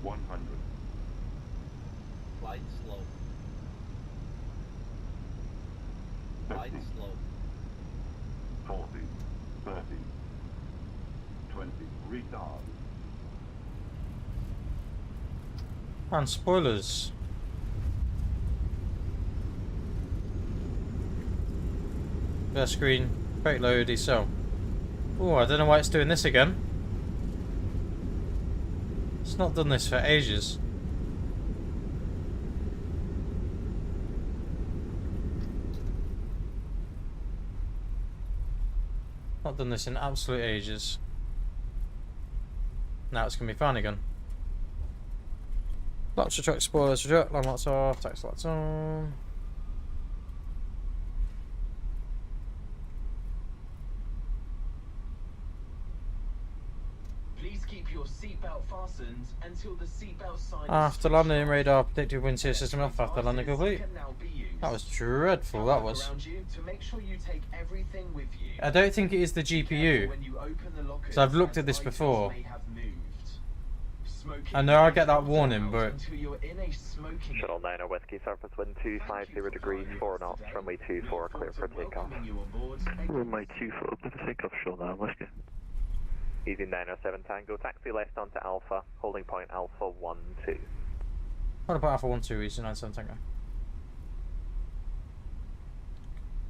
100. Light slow. 50. Light slow. 40. 30. 20. Retard. And spoilers. First screen, fake low decel. Oh, I don't know why it's doing this again. It's not done this for ages. Not done this in absolute ages. Now it's gonna be fine again. Lots of truck spoilers, reject, line lights off, taxi lights on. Please keep your seatbelt fastened until the seatbelt sign. After landing, radar predictive wind shear system off after landing complete. That was dreadful, that was. I don't think it is the GPU. So I've looked at this before. I know I get that warning, but... Shuttle 9er Whiskey, surface wind 250 degrees, 4 knots, runway 24, clear for takeoff. Runway 24, clear for takeoff, Shuttle 9 Whiskey. Easy 907 Tango, taxi left onto Alpha, holding point Alpha 12. What about Alpha 12, Easy 97 Tango?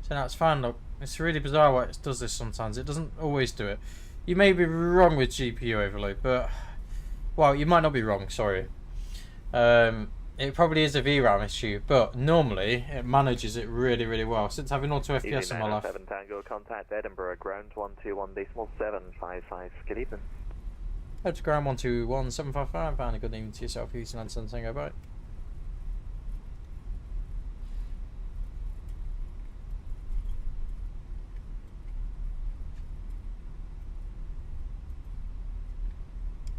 So now it's fine, look. It's really bizarre why it does this sometimes. It doesn't always do it. You may be wrong with GPU overload, but... Well, you might not be wrong, sorry. It probably is a VRAM issue, but normally it manages it really, really well. Since having auto FPS in my life. 7 Tango, contact Edinburgh, ground 121.755. Good evening. Head to ground 121.755, and a good evening to yourself, Easy 97 Tango, bye.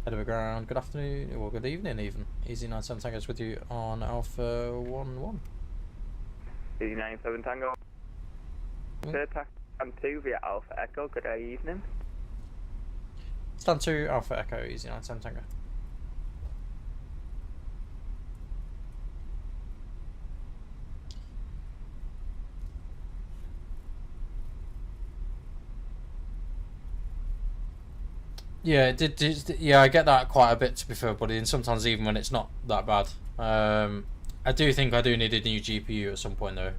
Edinburgh ground, good afternoon, or good evening even. Easy 97 Tango is with you on Alpha 11. Easy 97 Tango. Third taxi stand 2 via Alpha Echo, good evening. Stand 2, Alpha Echo, Easy 97 Tango. Yeah, it did. Yeah, I get that quite a bit, to be fair, buddy, and sometimes even when it's not that bad. I do think I do need a new GPU at some point, though.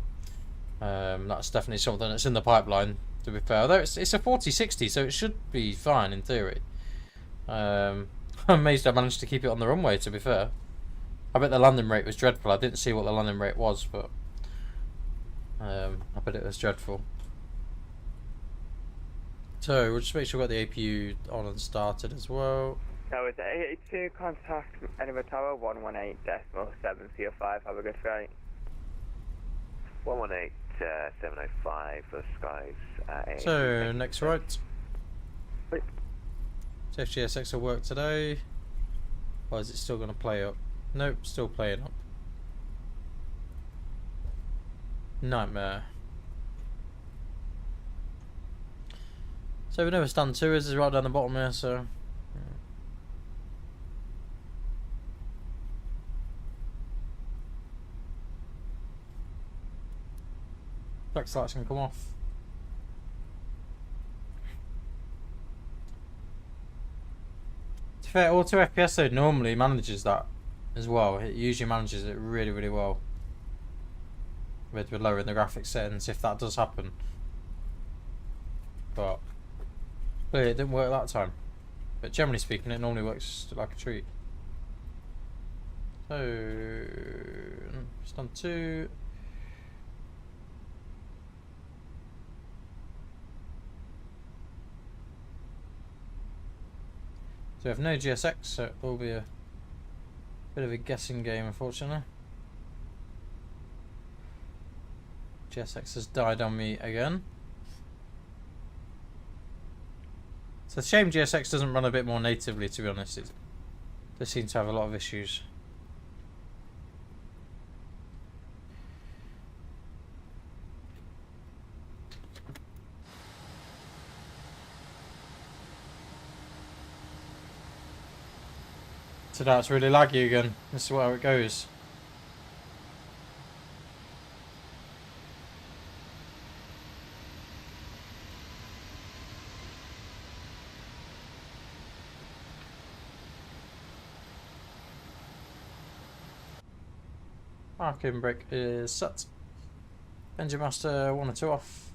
That's definitely something that's in the pipeline, to be fair. Although it's a 4060, so it should be fine in theory. I'm amazed I managed to keep it on the runway, to be fair. I bet the landing rate was dreadful. I didn't see what the landing rate was, but I bet it was dreadful. So we'll just make sure we've got the APU on and started as well. So it's 882, contact Edinburgh Tower 118.705. Have a good flight. 118 705 for skies. So, next right. So if GSX will work today. Or is it still going to play up? Nope, still playing up. Nightmare. So we know where stand 2 is right down the bottom here, so... Flex lights can come off. To be fair, auto FPS though normally manages that as well. It usually manages it really, really well. With lowering the graphics settings if that does happen. But clearly it didn't work that time. But generally speaking, it normally works like a treat. So, stand 2. So we have no GSX, so it will be a bit of a guessing game, unfortunately. GSX has died on me again. It's a shame GSX doesn't run a bit more natively, to be honest. It does seem to have a lot of issues. So now it's really laggy again. This is where it goes. Parking brake is set. Engine master 1 or 2 off.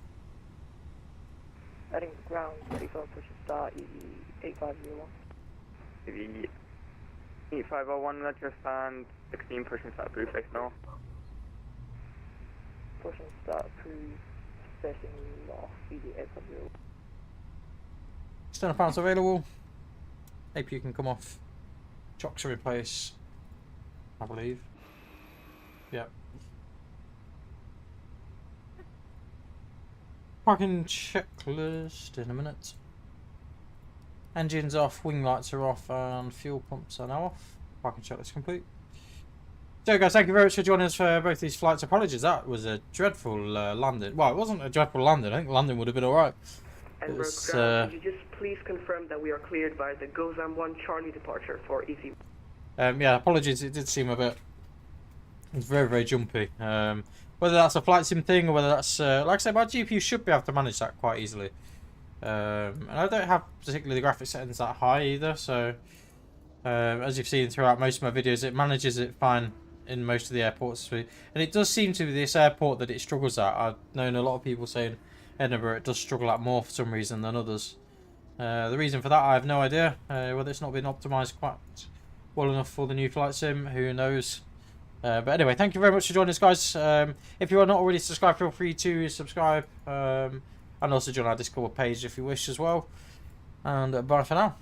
Heading ground, 34 push start, EE8501. EE8501, let your stand 16 pushing start through face north. Pushing start through facing north, ED850. External panels available. APU can come off. Chocks are in place, I believe. Yep. Parking checklist in a minute. Engines off, wing lights are off, and fuel pumps are now off. Parking checklist complete. So guys, thank you very much for joining us for both these flights. Apologies, that was a dreadful landing. Well, it wasn't a dreadful landing. I think the landing would have been alright. And could you just please confirm that we are cleared by the Gozam 1 Charlie departure for Easy? Yeah, apologies, it did seem a bit... It's very, very jumpy. Whether that's a flight sim thing or whether that's... like I said, my GPU should be able to manage that quite easily. And I don't have particularly the graphics settings that high either, so... as you've seen throughout most of my videos, it manages it fine in most of the airports. And it does seem to be this airport that it struggles at. I've known a lot of people saying Edinburgh it does struggle at more for some reason than others. The reason for that I have no idea. Whether it's not been optimised quite well enough for the new flight sim, who knows. But anyway, thank you very much for joining us, guys. If you are not already subscribed, feel free to subscribe. And also join our Discord page if you wish as well. And bye for now.